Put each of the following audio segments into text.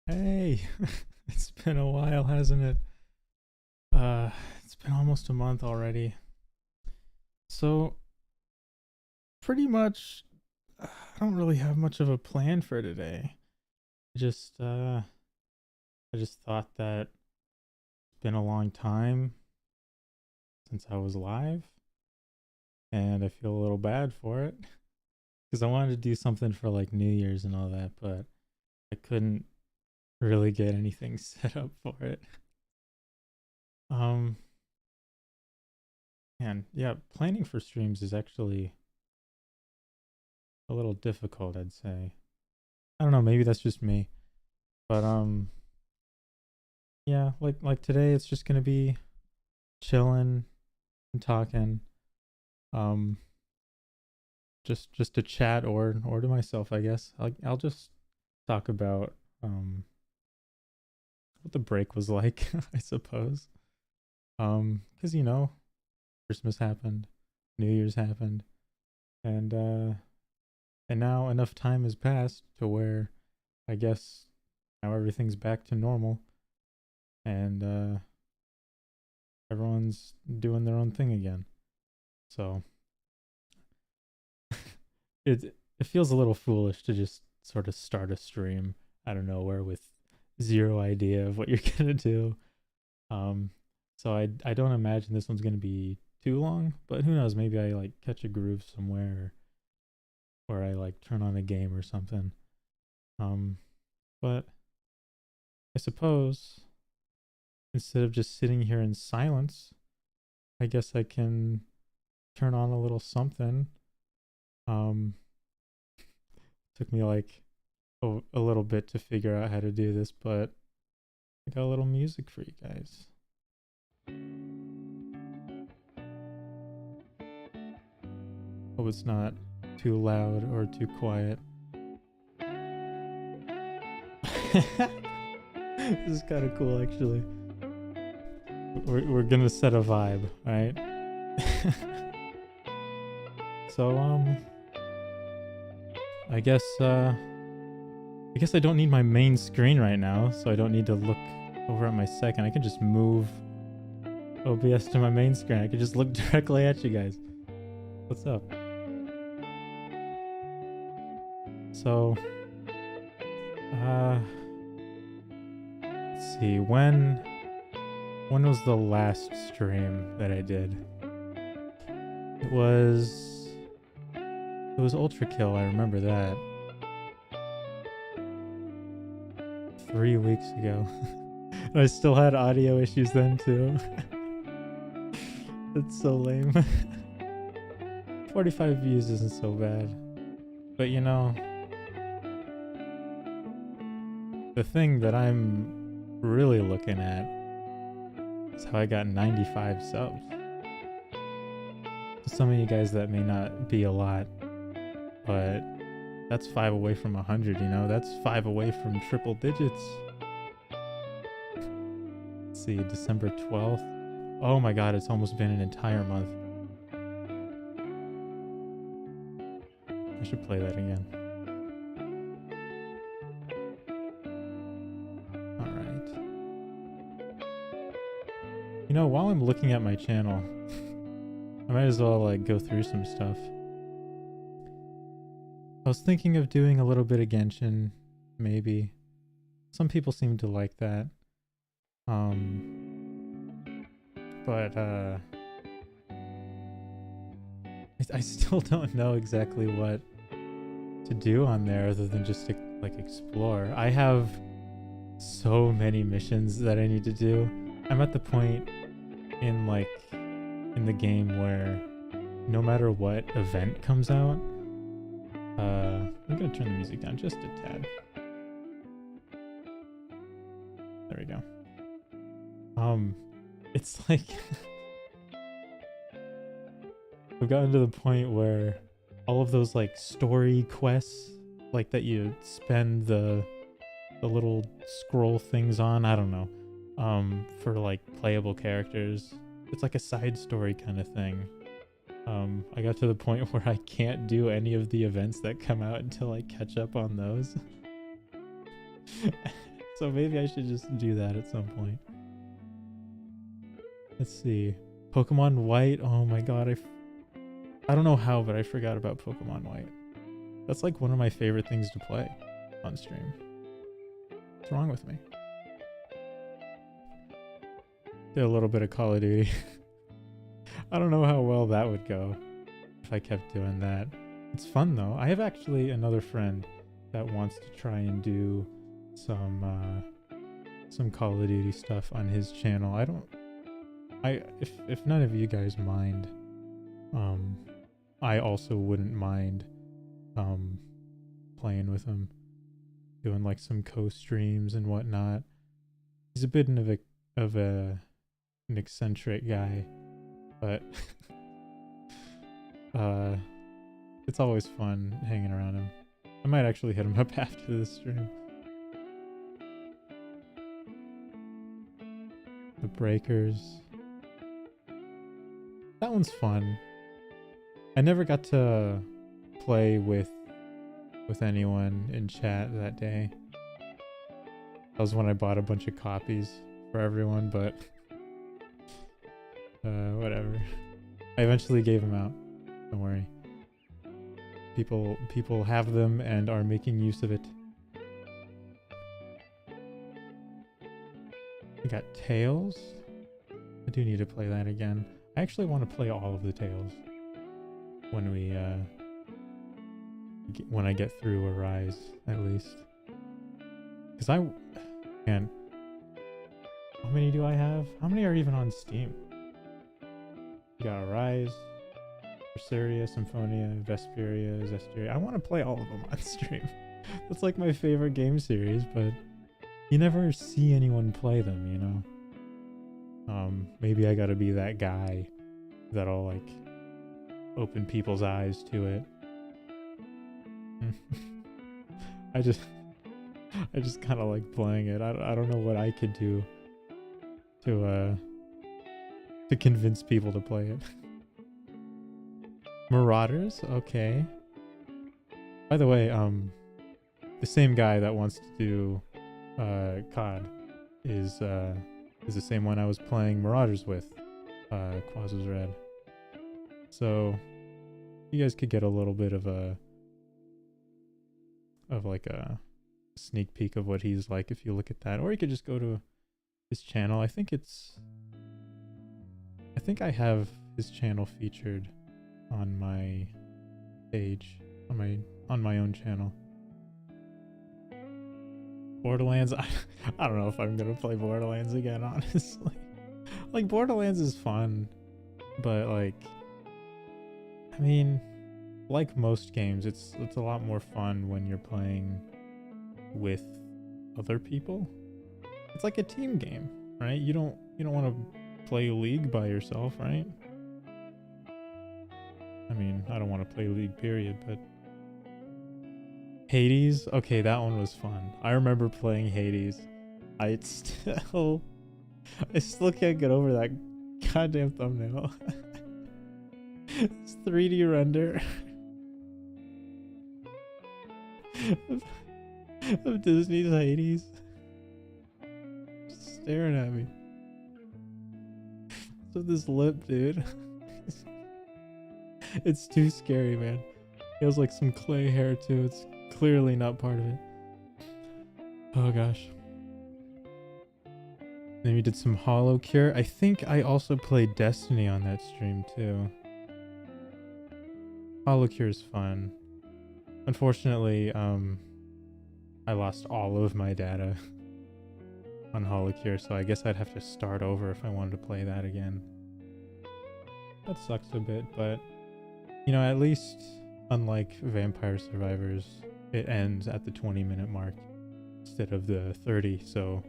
Hey, it's been a while, hasn't it? It's been almost a month already. So, pretty much, I don't really have much of a plan for today. Just, I just thought that it's been a long time since I was live, and I feel a little bad for it because I wanted to do something for like New Year's and all that, but I couldn't really get anything set up for it. Um, And yeah, planning for streams is actually a little difficult, I'd say. I don't know, maybe that's just me. But yeah, like today it's just gonna be chilling and talking. Um just to chat or to myself, I guess. I'll just talk about what the break was like, I suppose. Cuz Christmas happened, New Year's happened, and now enough time has passed to where I guess now everything's back to normal and everyone's doing their own thing again. So it feels a little foolish to just sort of start a stream out of nowhere with zero idea of what you're gonna do. Um, so I don't imagine this one's gonna be too long, but who knows? Maybe I like catch a groove somewhere, or I like turn on a game or something. But I suppose instead of just sitting here in silence, I guess I can turn on a little something. Um, Took me like a little bit to figure out how to do this, but I got a little music for you guys. Hope it's not too loud or too quiet. This is kind of cool, actually. We're gonna set a vibe, right? So I guess I don't need my main screen right now, so I don't need to look over at my second. I can just move OBS to my main screen. I can just look directly at you guys. What's up? So let's see, when was the last stream that I did? It was Ultra Kill, I remember that. 3 weeks ago. I still had audio issues then too. That's so lame. 45 views isn't so bad. But the thing that I'm really looking at is how I got 95 subs. To some of you guys that may not be a lot, but that's 5 away from 100, That's 5 away from triple digits. Let's see, December 12th. Oh my god, it's almost been an entire month. I should play that again. Alright. While I'm looking at my channel, I might as well like go through some stuff. I was thinking of doing a little bit of Genshin, maybe. Some people seem to like that. But I still don't know exactly what to do on there other than just to like explore. I have so many missions that I need to do. I'm at the point in the game where no matter what event comes out, I'm gonna turn the music down just a tad. There we go. It's like I've gotten to the point where all of those like story quests, like that you spend the little scroll things on, I don't know, for like playable characters. It's like a side story kind of thing. I got to the point where I can't do any of the events that come out until I catch up on those. So maybe I should just do that at some point. Let's see. Pokemon White. Oh my god, I don't know how, but I forgot about Pokemon White. That's like one of my favorite things to play on stream. What's wrong with me? Did a little bit of Call of Duty. I don't know how well that would go if I kept doing that. It's fun though. I have actually another friend that wants to try and do some Call of Duty stuff on his channel. If none of you guys mind, I also wouldn't mind playing with him, doing like some co-streams and whatnot. He's a bit of an eccentric guy, but it's always fun hanging around him. I might actually hit him up after this stream. The Breakers. That one's fun. I never got to play with anyone in chat that day. That was when I bought a bunch of copies for everyone, but whatever. I eventually gave them out. Don't worry. People have them and are making use of it. We got Tales. I do need to play that again. I actually want to play all of the Tales when we when I get through Arise, at least. Because man, how many do I have? How many are even on Steam? We got Arise, Berseria, Symphonia, Vesperia, Zestiria. I want to play all of them on stream. That's like my favorite game series, but you never see anyone play them, you know? Maybe I gotta be that guy that'll like open people's eyes to it. I just kind of like playing it. I don't know what I could do to convince people to play it. Marauders, okay. By the way, the same guy that wants to do COD is the same one I was playing Marauders with. Quaz Red. So you guys could get a little bit of a sneak peek of what he's like if you look at that, or you could just go to his channel. I think I have his channel featured on my page, on my own channel. Borderlands, I don't know if I'm gonna play Borderlands again, honestly. Like, Borderlands is fun, but like, I mean, like most games, it's a lot more fun when you're playing with other people. It's like a team game, right? You don't want to play League by yourself, right? I mean, I don't want to play League, period, but Hades, okay, that one was fun. I remember playing Hades. I still can't get over that goddamn thumbnail. It's 3D render of Disney's Hades. Just staring at me. So this lip, dude. It's too scary, man. He has like some clay hair too. It's clearly not part of it. Oh gosh. Then we did some Hollow Cure. I think I also played Destiny on that stream too. Hollow Cure is fun. Unfortunately, I lost all of my data on Hollow Cure, so I guess I'd have to start over if I wanted to play that again. That sucks a bit, but you know, at least unlike Vampire Survivors, it ends at the 20-minute mark instead of the 30, so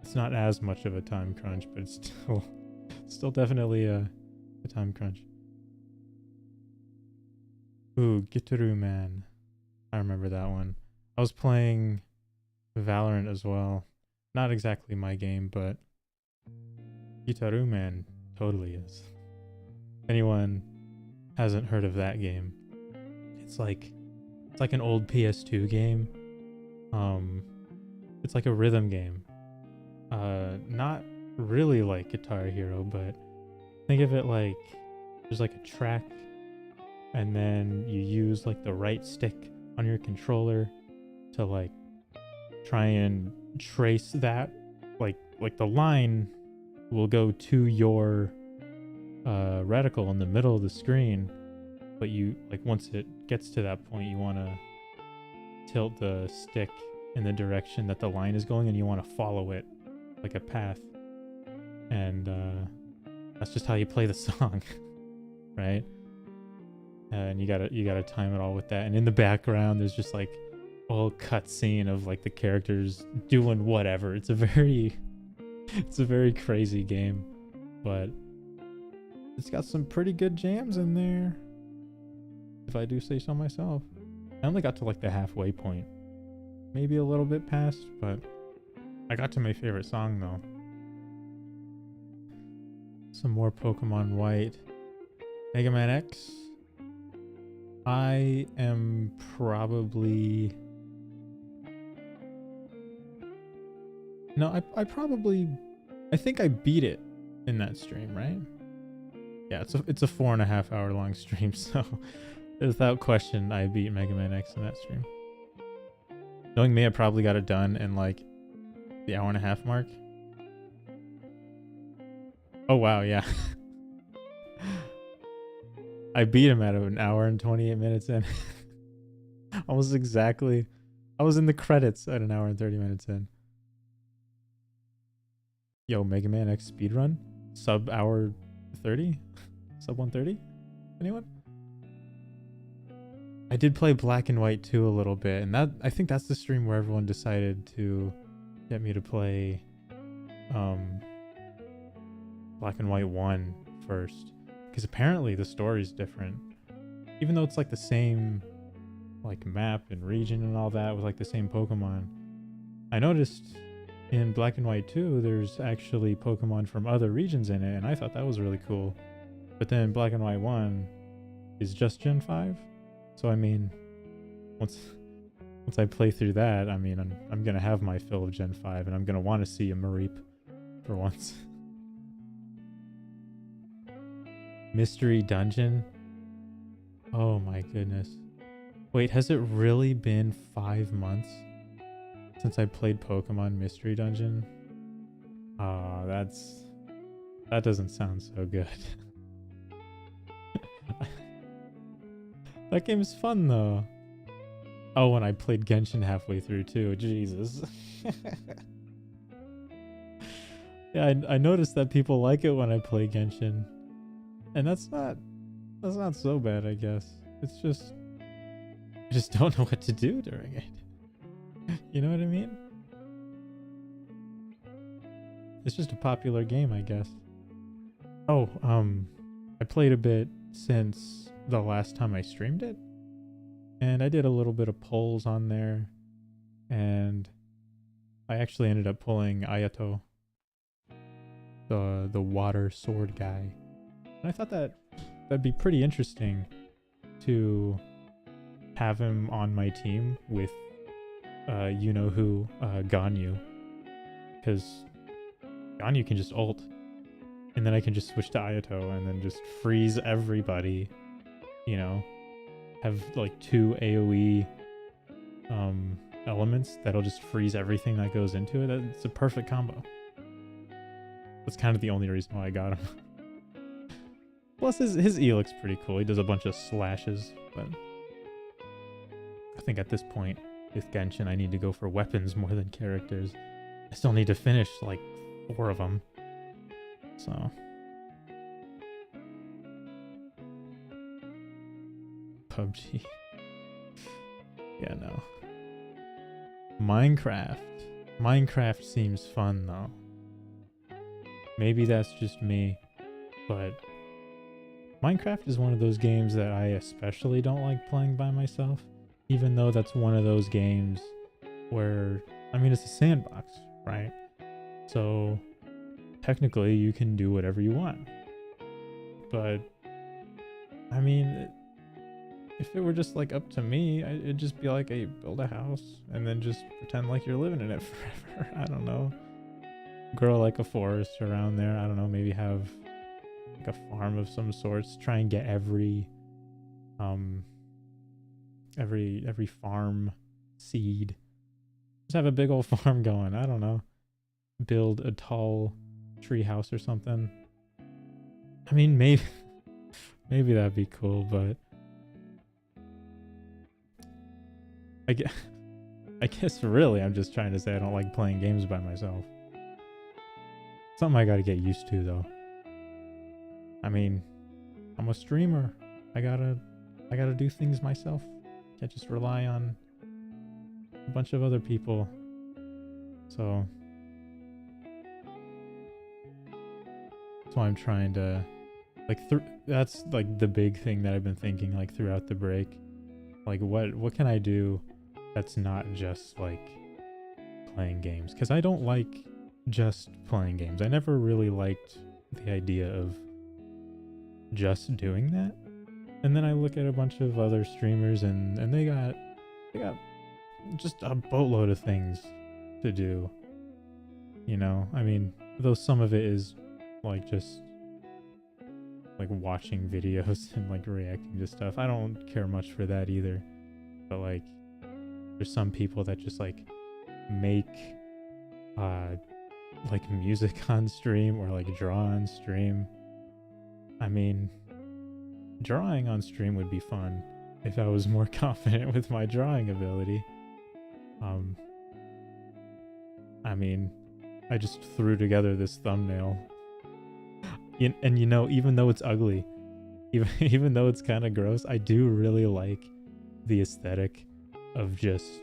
it's not as much of a time crunch, but it's still definitely a time crunch. Ooh, Gitaru Man. I remember that one. I was playing Valorant as well. Not exactly my game, but Gitaru Man totally is. Anyone hasn't heard of that game? It's like an old PS2 game. It's like a rhythm game. Not really like Guitar Hero, but think of it like there's like a track, and then you use like the right stick on your controller to like try and trace that, like the line will go to your reticle in the middle of the screen, but you like once it gets to that point you want to tilt the stick in the direction that the line is going, and you want to follow it like a path, and that's just how you play the song. Right? And you gotta time it all with that, and in the background there's just like a whole cutscene of like the characters doing whatever. It's a very crazy game, but it's got some pretty good jams in there, if I do say so myself. I only got to like the halfway point, maybe a little bit past, but I got to my favorite song though. Some more Pokemon White. Mega Man X. I am probably... No, I think I beat it in that stream, right? Yeah, it's a 4.5 hour long stream, so without question, I beat Mega Man X in that stream. Knowing me, I probably got it done in like the 1.5 hour mark. Oh wow, yeah. I beat him at 1 hour and 28 minutes in. Almost exactly. I was in the credits at 1 hour and 30 minutes in. Yo, Mega Man X speedrun? Sub hour 30? Sub 130? Anyone? I did play Black and White 2 a little bit, and that I think that's the stream where everyone decided to get me to play Black and White 1 first. Because apparently the story's different. Even though it's like the same like map and region and all that with like the same Pokemon. I noticed in Black and White 2 there's actually Pokemon from other regions in it, and I thought that was really cool. But then Black and White 1 is just Gen 5. So I mean, once I play through that, I mean I'm gonna have my fill of Gen 5, and I'm gonna want to see a Mareep for once. Mystery Dungeon? Oh my goodness. Wait, has it really been 5 months since I played Pokemon Mystery Dungeon? Oh, that doesn't sound so good. That game is fun though. Oh, and I played Genshin halfway through too. Jesus. Yeah, I noticed that people like it when I play Genshin. And that's not so bad, I guess. It's just I just don't know what to do during it. You know what I mean? It's just a popular game, I guess. Oh, I played a bit since the last time I streamed it. And I did a little bit of polls on there. And I actually ended up pulling Ayato, the water sword guy. And I thought that'd be pretty interesting to have him on my team with you know who, Ganyu. Because Ganyu can just ult, and then I can just switch to Ayato and then just freeze everybody, you know, have like 2 AoE elements that'll just freeze everything that goes into it. It's a perfect combo. That's kind of the only reason why I got him. Plus his E looks pretty cool. He does a bunch of slashes, but I think at this point with Genshin I need to go for weapons more than characters. I still need to finish like 4 of them. So PUBG. Yeah, no. Minecraft seems fun though. Maybe that's just me, but Minecraft is one of those games that I especially don't like playing by myself, even though that's one of those games where, I mean, it's a sandbox, right? So technically you can do whatever you want. But I mean, if it were just like up to me, it'd just be like, hey, build a house and then just pretend like you're living in it forever. I don't know. Grow like a forest around there. I don't know. Maybe have like a farm of some sorts. Try and get every farm seed. Just have a big old farm going. I don't know. Build a tall tree house or something. I mean, maybe that'd be cool, but I guess really I'm just trying to say I don't like playing games by myself. Something I gotta get used to though. I mean, I'm a streamer. I gotta do things myself. Can't just rely on a bunch of other people. So that's why I'm trying to that's like the big thing that I've been thinking like throughout the break. Like what can I do that's not just like playing games? Because I don't like just playing games. I never really liked the idea of just doing that. And then I look at a bunch of other streamers and they got just a boatload of things to do. You know, I mean, though some of it is like just like watching videos and like reacting to stuff. I don't care much for that either. But like there's some people that just like make like music on stream or like draw on stream. I mean, drawing on stream would be fun if I was more confident with my drawing ability. I mean, I just threw together this thumbnail. And you know, even though it's ugly, even though it's kind of gross, I do really like the aesthetic of just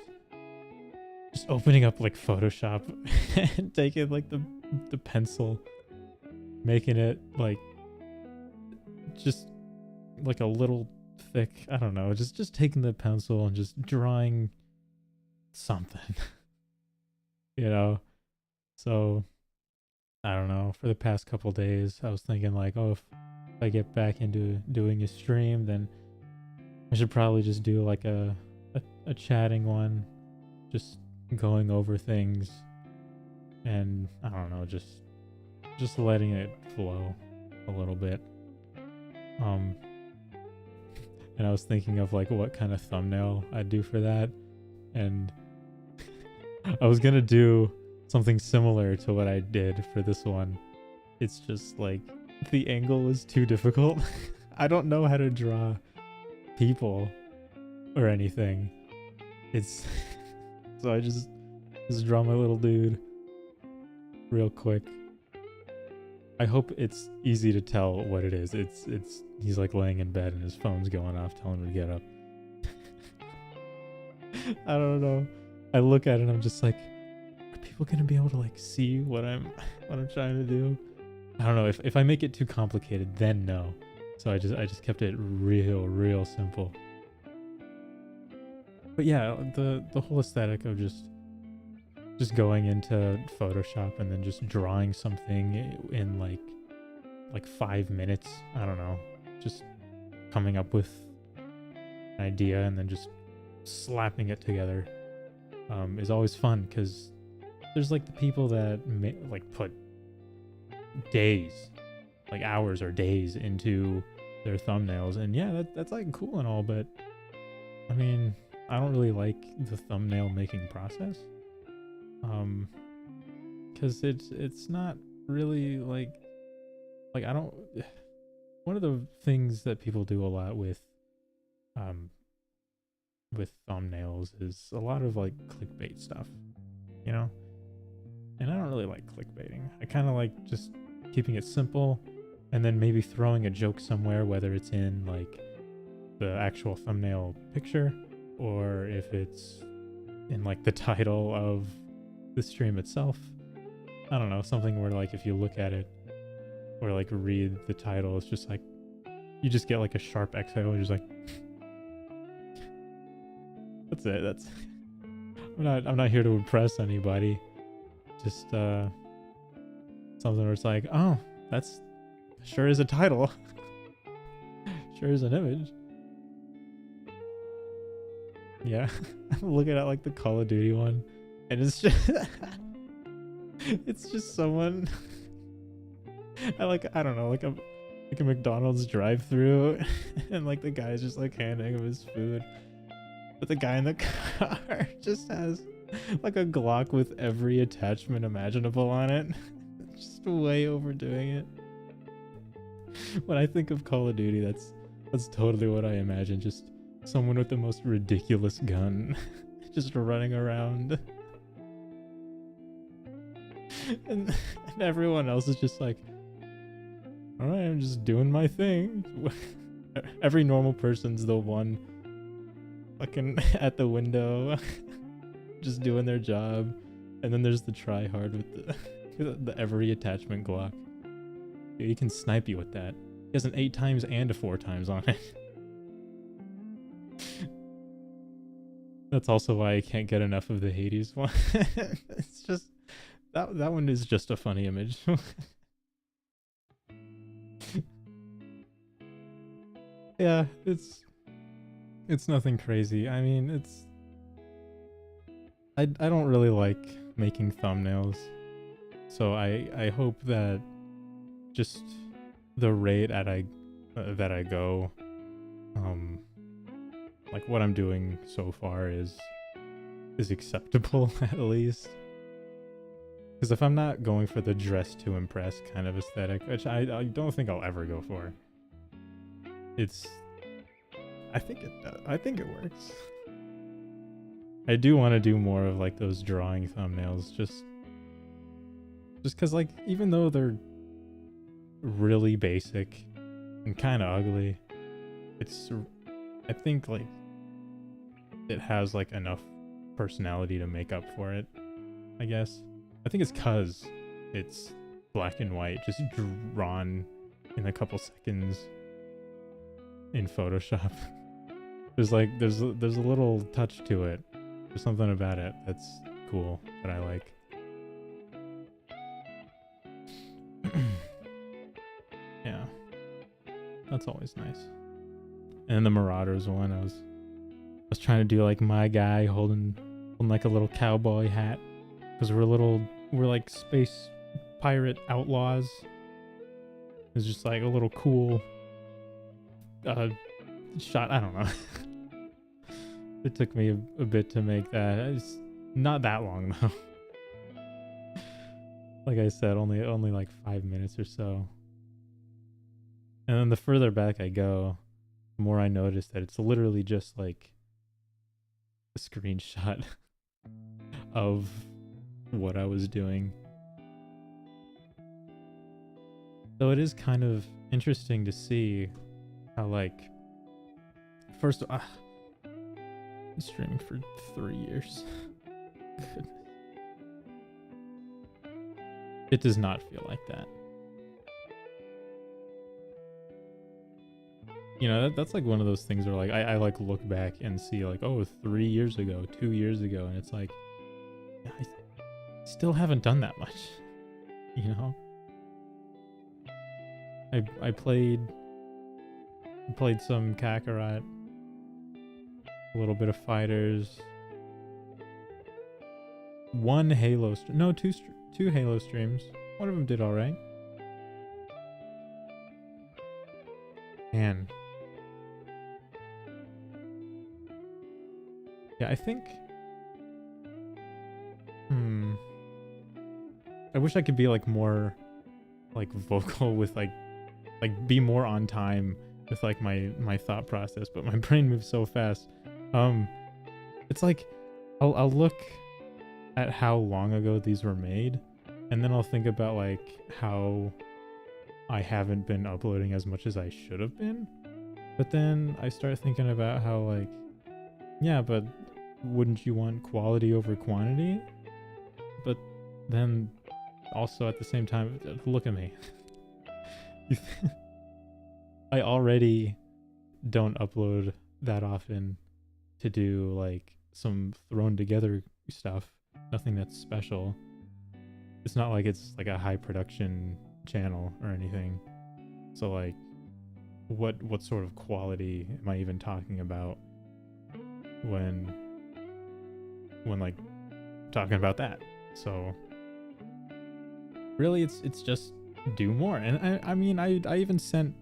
opening up like Photoshop and taking like the pencil, making it like just like a little thick. I don't know, just taking the pencil and just drawing something. You know? So I don't know, for the past couple days I was thinking like, oh, if I get back into doing a stream, then I should probably just do like a chatting one, just going over things and I don't know, just letting it flow a little bit. And I was thinking of like what kind of thumbnail I'd do for that, and I was gonna do something similar to what I did for this one. It's just like the angle is too difficult. I don't know how to draw people or anything. It's so I just draw my little dude real quick. I hope it's easy to tell what it is. It's he's like laying in bed and his phone's going off telling him to get up. I don't know. I look at it and I'm just like, are people gonna be able to like see what I'm trying to do? I don't know. If I make it too complicated, then no. So I just kept it real simple. But yeah, the whole aesthetic of just going into Photoshop and then just drawing something in like 5 minutes. I don't know. Just coming up with an idea and then just slapping it together is always fun, because there's like the people that like put days, like hours or days into their thumbnails, and yeah, that's like cool and all, but I mean, I don't really like the thumbnail making process, because it's not really like I don't. One of the things that people do a lot with thumbnails is a lot of like clickbait stuff, you know? And I don't really like clickbaiting. I kind of like just keeping it simple and then maybe throwing a joke somewhere, whether it's in like the actual thumbnail picture or if it's in like the title of the stream itself. I don't know, something where like if you look at it or like read the title, it's just like you just get like a sharp exhale and you're just like that's it. That's I'm not here to impress anybody. Just something where it's like, oh, that's sure is a title. Sure is an image. Yeah, I'm looking at like the Call of Duty one, and it's just it's just someone I don't know, like a McDonald's drive-through, and like the guy's just like handing him his food, but the guy in the car just has like a Glock with every attachment imaginable on it. Just way overdoing it. When I think of Call of Duty, that's totally what I imagine. Just someone with the most ridiculous gun just running around. And everyone else is just like, all right, I'm just doing my thing. Every normal person's the one fucking at the window just doing their job, and then there's the tryhard with the every attachment Glock. Dude, he can snipe you with that. He has an 8 times and a 4 times on it. That's also why I can't get enough of the Hades one. It's just that one is just a funny image. Yeah, it's nothing crazy. I mean, I don't really like making thumbnails, so I hope that just the rate that I go, like what I'm doing so far is acceptable at least. Because if I'm not going for the dress to impress kind of aesthetic, which I don't think I'll ever go for, I think it works. I do want to do more of like those drawing thumbnails, just because like even though they're really basic and kind of ugly, I think like it has like enough personality to make up for it, I guess. I think it's cause it's black and white, just drawn in a couple seconds in Photoshop. There's a little touch to it. There's something about it that's cool that I like. Yeah, that's always nice. And then the Marauders one, I was trying to do like my guy holding like a little cowboy hat, because we're like space pirate outlaws. It's just like a little cool shot. I don't know. It took me a bit to make that. It's not that long though. Like I said, only like 5 minutes or so. And then the further back I go, the more I notice that it's literally just like a screenshot of what I was doing. So it is kind of interesting to see how like first I've been streaming for 3 years. Goodness. It does not feel like that. You know, that's like one of those things where like I like look back and see like, oh, 3 years ago, 2 years ago, and it's like I still haven't done that much. You know? I played some Kakarot, a little bit of Fighters, one Halo two Halo streams. One of them did all right. Man. Yeah, I think I wish I could be like more like vocal with like be more on time with like my thought process, but my brain moves so fast. It's like I'll look at how long ago these were made, and then I'll think about like how I haven't been uploading as much as I should have been. But then I start thinking about how like, yeah, but wouldn't you want quality over quantity? But then also at the same time, look at me. I already don't upload that often to do like some thrown together stuff. Nothing that's special. It's not like it's like a high production channel or anything. So like what sort of quality am I even talking about? when like talking about that. So really it's just do more. And I mean I even sent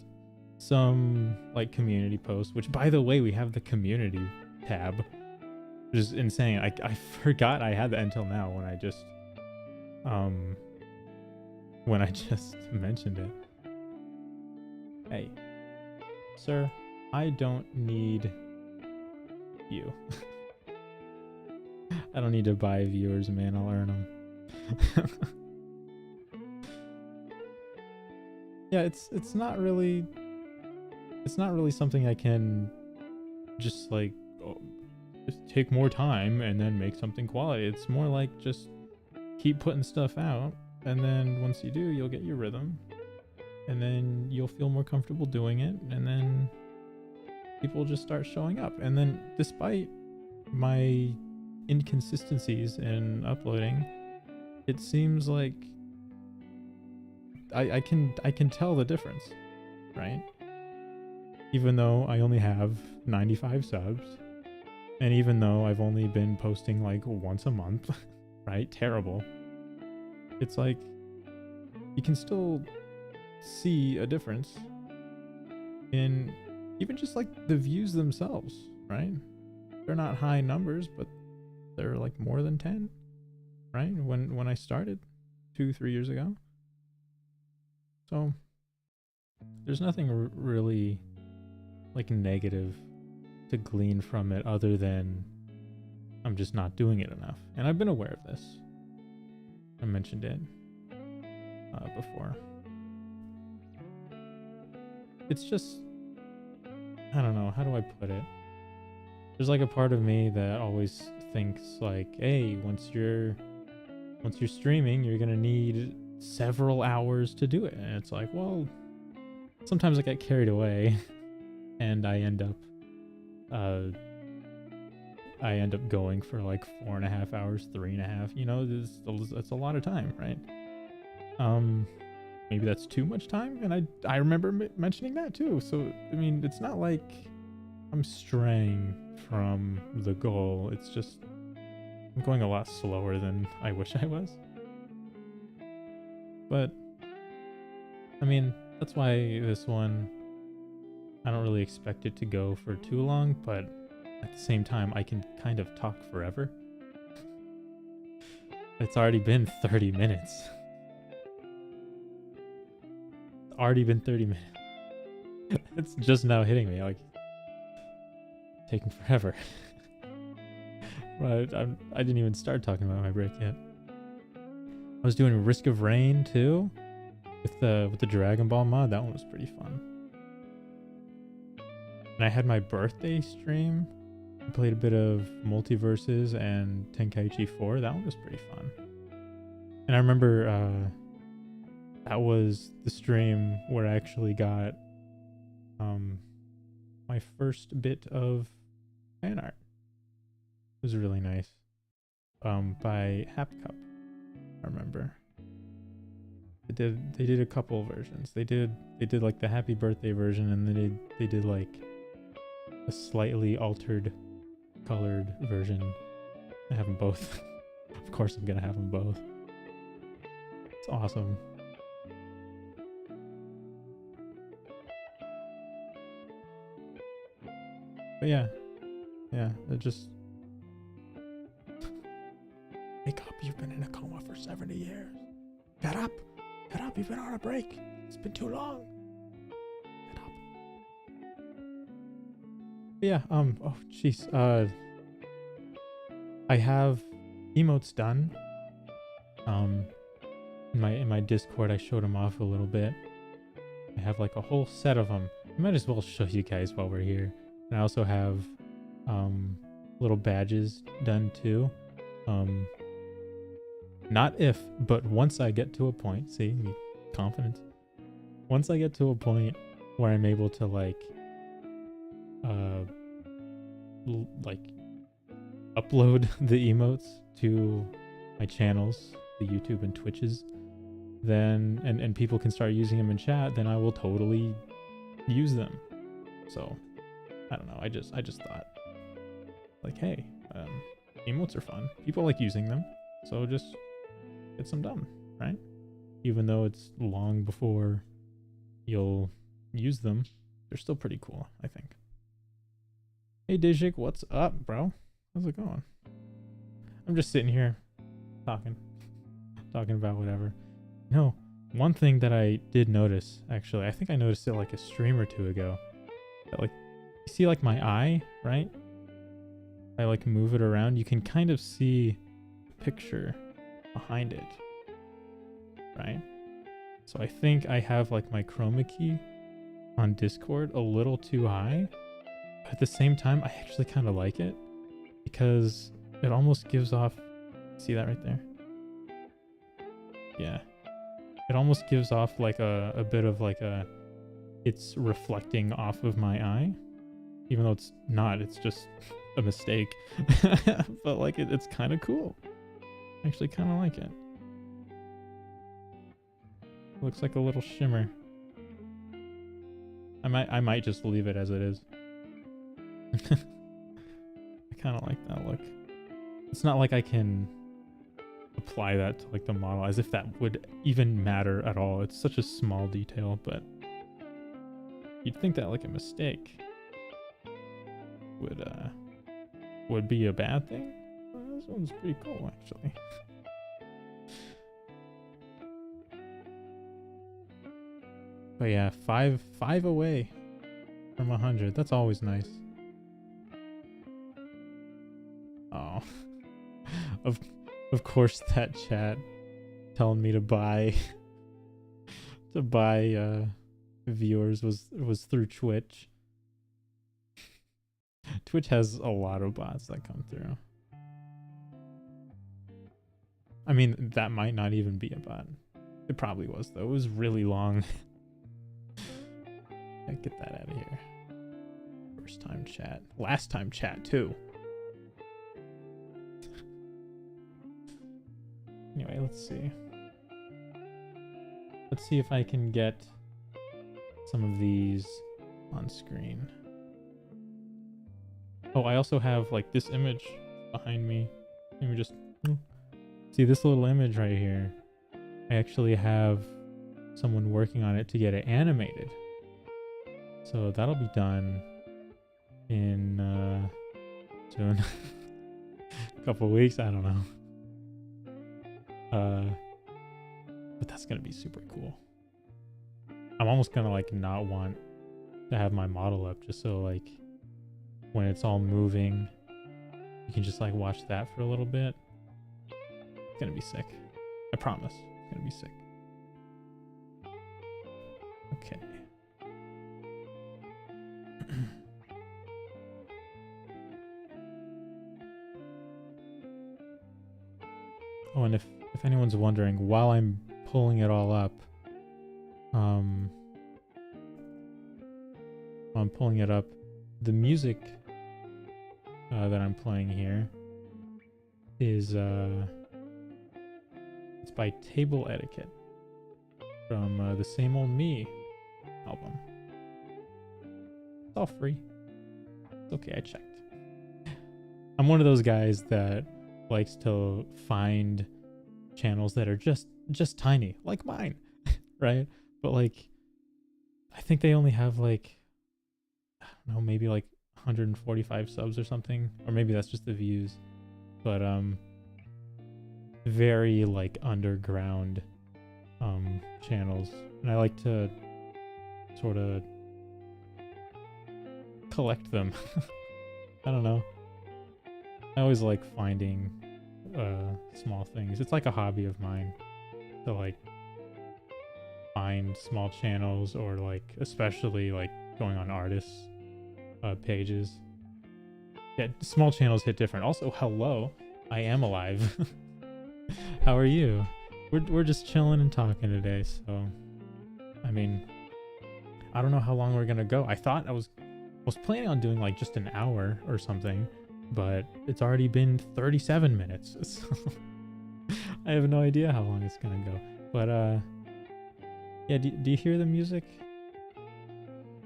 some like community posts, which by the way we have the community tab, which is insane. I forgot I had that until now when I just mentioned it. Hey sir, I don't need you. I don't need to buy viewers, man. I'll earn them. Yeah, it's not really something I can just like just take more time and then make something quality. It's more like just keep putting stuff out, and then once you do, you'll get your rhythm, and then you'll feel more comfortable doing it, and then people just start showing up. And then despite my inconsistencies in uploading, it seems like I can tell the difference, right? Even though I only have 95 subs, and even though I've only been posting like once a month, right? Terrible. It's like you can still see a difference in even just like the views themselves, right? They're not high numbers, but they're like more than 10, right? When I started 2-3 years ago. So there's nothing really like negative to glean from it other than I'm just not doing it enough. And I've been aware of this. I mentioned it before. It's just, I don't know, how do I put it? There's like a part of me that always thinks like, hey, once you're streaming, you're gonna need several hours to do it. And it's like, well, sometimes I get carried away and I end up going for like 4.5 hours, 3.5, you know, that's a lot of time, right? Maybe that's too much time, and I remember mentioning that too. So I mean, it's not like I'm straying from the goal. It's just I'm going a lot slower than I wish I was. But I mean, that's why this one, I don't really expect it to go for too long, but at the same time, I can kind of talk forever. It's already been 30 minutes. It's already been 30 minutes. It's just now hitting me, like, taking forever. But I didn't even start talking about my break yet. I was doing Risk of Rain too, with the Dragon Ball mod. That one was pretty fun. And I had my birthday stream. I played a bit of Multiverses and Tenkaichi 4. That one was pretty fun. And I remember that was the stream where I actually got my first bit of fan art. It was really nice. By Hapcup, I remember. They did a couple versions. They did like the happy birthday version, and then they did like a slightly altered colored version. I have them both. Of course I'm gonna have them both. It's awesome. But yeah, it just wake up. You've been in a coma for 70 years. Get up, you've been on a break. It's been too long. Get up. But yeah, oh jeez, I have emotes done. In my Discord, I showed them off a little bit. I have like a whole set of them. I might as well show you guys while we're here. And I also have little badges done too. Not if, but once I get to a point, see, confidence. Once I get to a point where I'm able to like upload the emotes to my channels, the YouTube and Twitches, then and people can start using them in chat, then I will totally use them. So I don't know. I just thought like, hey, emotes are fun. People like using them, so just get some done, right? Even though it's long before you'll use them, they're still pretty cool, I think. Hey Dijik, what's up, bro? How's it going? I'm just sitting here talking about whatever. No, one thing that I did notice, actually, I think I noticed it like a stream or two ago. That, like, you see like my eye, right? I like move it around, you can kind of see the picture behind it, right? So I think I have like my chroma key on Discord a little too high, but at the same time I actually kind of like it because it almost gives off, see that right there? Yeah, it almost gives off like a bit of like it's reflecting off of my eye, even though it's not, it's just a mistake. But like it's kind of cool. I actually kind of like it. Looks like a little shimmer. I might just leave it as it is. I kind of like that look. It's not like I can apply that to like the model as if that would even matter at all. It's such a small detail, but you'd think that like a mistake would be a bad thing. Well, this one's pretty cool actually. But yeah, five away from 100. That's always nice. Oh, of course that chat telling me to buy viewers was through Twitch. Twitch has a lot of bots that come through. I mean, that might not even be a bot. It probably was though. It was really long. Get that out of here. First time chat. Last time chat too. Anyway, let's see. Let's see if I can get some of these on screen. Oh, I also have like this image behind me. Let me just see this little image right here. I actually have someone working on it to get it animated. So that'll be done in soon. A couple of weeks, I don't know. But that's gonna be super cool. I'm almost gonna like not want to have my model up just so like when it's all moving you can just like watch that for a little bit. It's gonna be sick. I promise. It's gonna be sick. Okay. Oh, and if anyone's wondering, while I'm pulling it all up, I'm pulling it up, the music that I'm playing here is it's by Table Etiquette from the Same Old Me album. It's all free. It's okay, I checked. I'm one of those guys that likes to find channels that are just tiny, like mine, right? But like, I think they only have like, I don't know, maybe like 145 subs or something, or maybe that's just the views. But very like underground channels, and I like to sort of collect them. I don't know. I always like finding small things. It's like a hobby of mine to like find small channels, or like especially like going on artists pages. Yeah, small channels hit different. Also, hello, I am alive. How are you? We're just chilling and talking today, so I mean, I don't know how long we're gonna go. I thought I was planning on doing like just an hour or something, but it's already been 37 minutes. So I have no idea how long it's gonna go. But yeah, do you hear the music?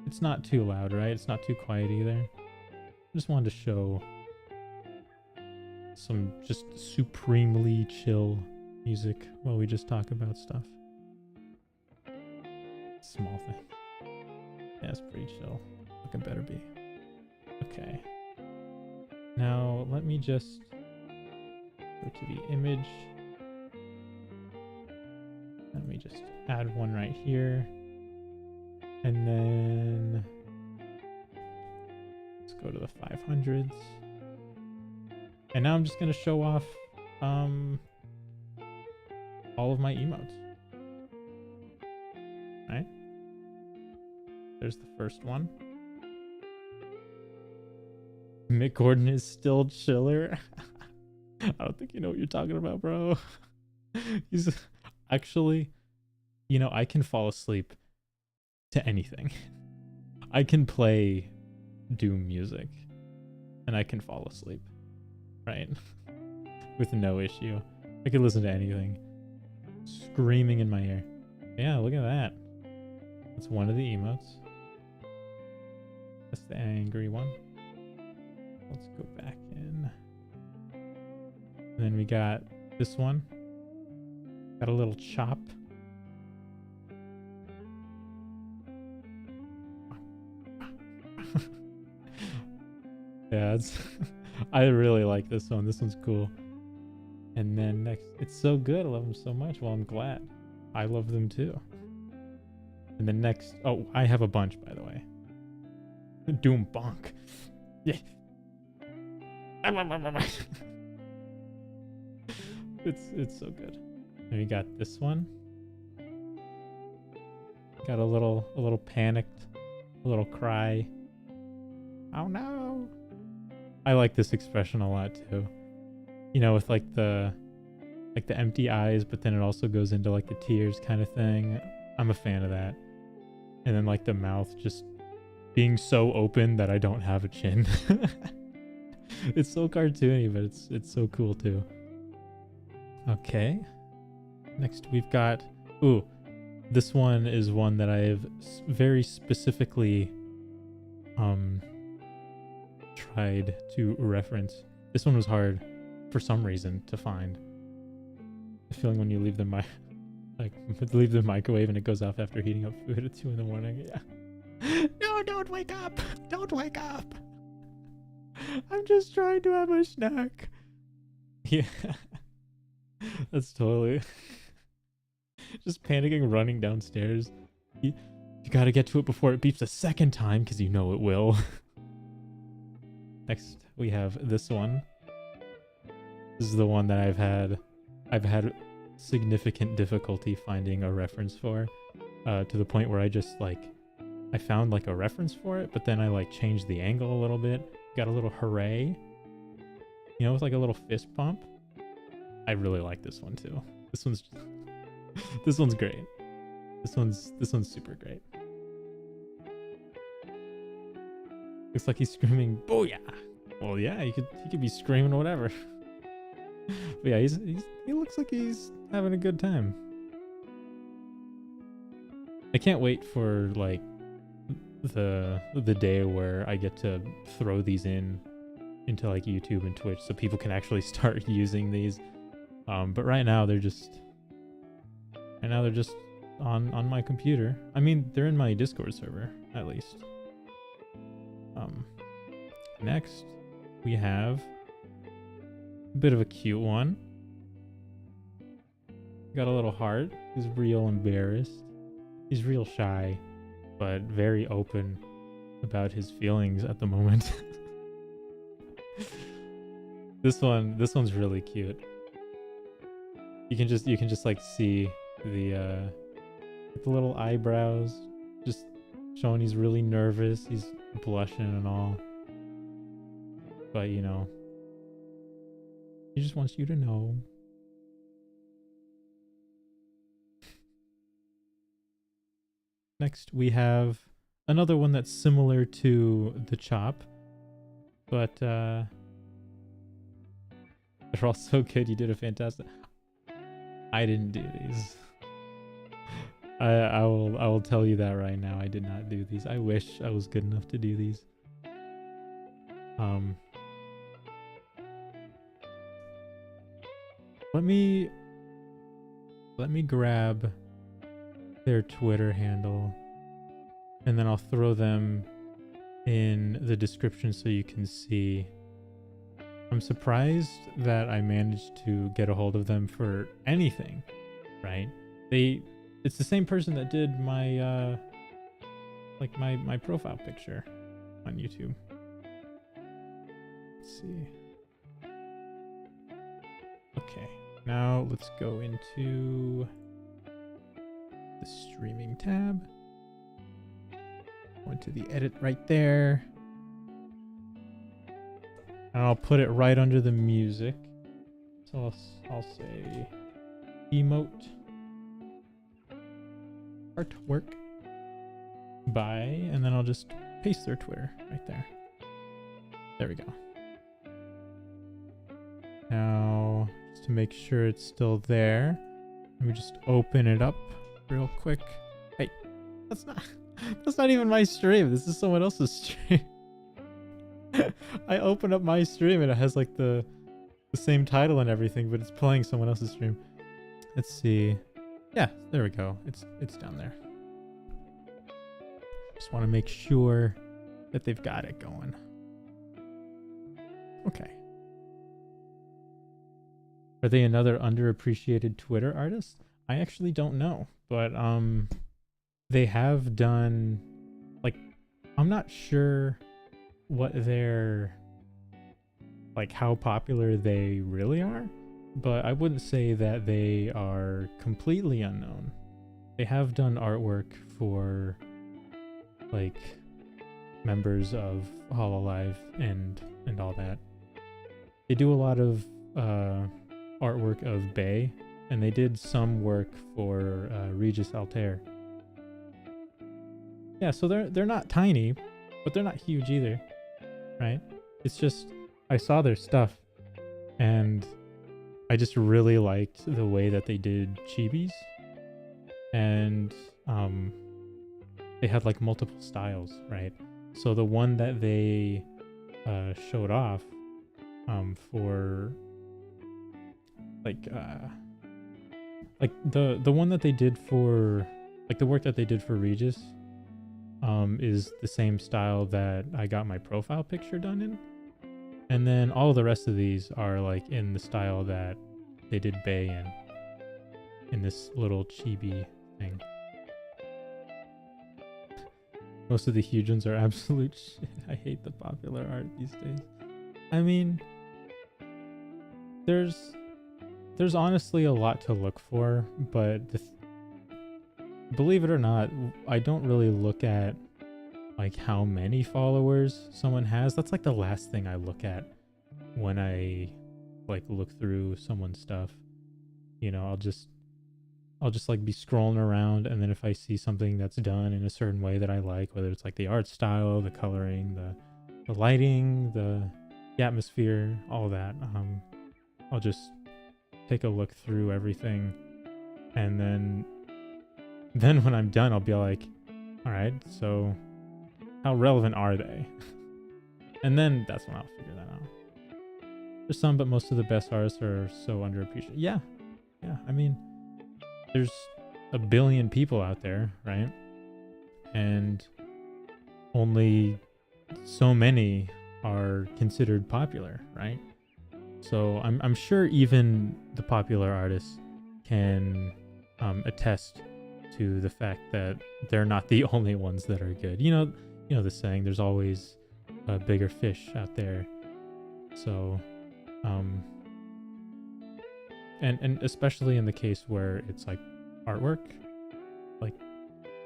It's not too loud, right? It's not too quiet either. I just wanted to show some just supremely chill music while we just talk about stuff. Small thing. Yeah, it's pretty chill. Like it better be. Okay. Now let me just go to the image. Let me just add one right here. And then let's go to the 500s. And now I'm just going to show off all of my emotes. Right? There's the first one. Mick Gordon is still chiller. I don't think you know what you're talking about, bro. He's actually, you know, I can fall asleep to anything. I can play Doom music and I can fall asleep, right? With no issue. I can listen to anything screaming in my ear. Yeah, look at that. That's one of the emotes. That's the angry one. Let's go back in. And then we got this one. Got a little chop. Yeah, it's I really like this one. This one's cool. And then next, it's so good. I love them so much. Well, I'm glad. I love them too. And then next, oh, I have a bunch, by the way. Doom bonk. Yeah. It's so good. And we got this one. Got a little panicked, a little cry. Oh no. I like this expression a lot too. You know, with like the empty eyes, but then it also goes into like the tears kind of thing. I'm a fan of that. And then like the mouth just being so open that I don't have a chin. It's so cartoony, but it's so cool too. Okay. Next we've got, ooh, this one is one that I have very specifically tried to reference. This one was hard for some reason to find. The feeling when you leave the leave the microwave and it goes off after heating up food at 2 a.m. Yeah. No, don't wake up! Don't wake up! I'm just trying to have a snack. Yeah. That's totally just panicking, running downstairs. You gotta get to it before it beeps a second time because you know it will. Next, we have this one. This is the one that I've had significant difficulty finding a reference for, to the point where I found like a reference for it, but then I like changed the angle a little bit. Got a little hooray, you know, with like a little fist pump. I really like this one too. This one's great. This one's super great. Looks like he's screaming booyah. Well, yeah, he could be screaming whatever. But yeah, he looks like he's having a good time. I can't wait for like the day where I get to throw these into like YouTube and Twitch so people can actually start using these. But right now they're just on my computer. I mean, they're in my Discord server at least. Next we have a bit of a cute one. Got a little heart. He's real embarrassed. He's real shy, but very open about his feelings at the moment. This one's really cute. You can just like see the little eyebrows just showing he's really nervous. He's blushing and all. But you know, he just wants you to know. Next, we have another one that's similar to the chop, but they're all so good. You did a fantastic. I didn't do these. I will tell you that right now. I did not do these. I wish I was good enough to do these. Let me grab their Twitter handle and then I'll throw them in the description so you can see. I'm surprised that I managed to get a hold of them for anything, right? It's the same person that did my like my profile picture on YouTube. Let's see. Okay, now let's go into the streaming tab. Went to the edit right there. And I'll put it right under the music. So I'll say emote artwork by, and then I'll just paste their Twitter right there. There we go. Now, just to make sure it's still there, let me just open it up real quick. Hey, that's not even my stream. This is someone else's stream. I open up my stream and it has like the same title and everything, but it's playing someone else's stream. Let's see. Yeah, there we go. It's down there. Just want to make sure that they've got it going. Okay. Are they another underappreciated Twitter artist? I actually don't know, but they have done, like, I'm not sure what their, like, how popular they really are, but I wouldn't say that they are completely unknown. They have done artwork for, like, members of Hololive and all that. They do a lot of artwork of Bay, and they did some work for Regis Altair. Yeah, so they're not tiny, but they're not huge either, right? It's just, I saw their stuff, and I just really liked the way that they did chibis, and they had like multiple styles, right? So the one that they showed off for like the one that they did for, like, the work that they did for Regis is the same style that I got my profile picture done in. And then all of the rest of these are like in the style that they did Bay in this little chibi thing. Most of the huge ones are absolute shit. I hate the popular art these days. I mean, there's honestly a lot to look for, but believe it or not, I don't really look at like how many followers someone has. That's like the last thing I look at when I like look through someone's stuff. You know, I'll just like be scrolling around, and then if I see something that's done in a certain way that I like, whether it's like the art style, the coloring, the lighting, the atmosphere, all that, I'll just take a look through everything, and then when I'm done, I'll be like, all right, so how relevant are they? And then that's when I'll figure that out. There's some, but most of the best artists are so underappreciated. Yeah. I mean, there's a billion people out there, right? And only so many are considered popular, right? So I'm sure even the popular artists can attest to the fact that they're not the only ones that are good. You know the saying, there's always a bigger fish out there. So and especially in the case where it's like artwork, like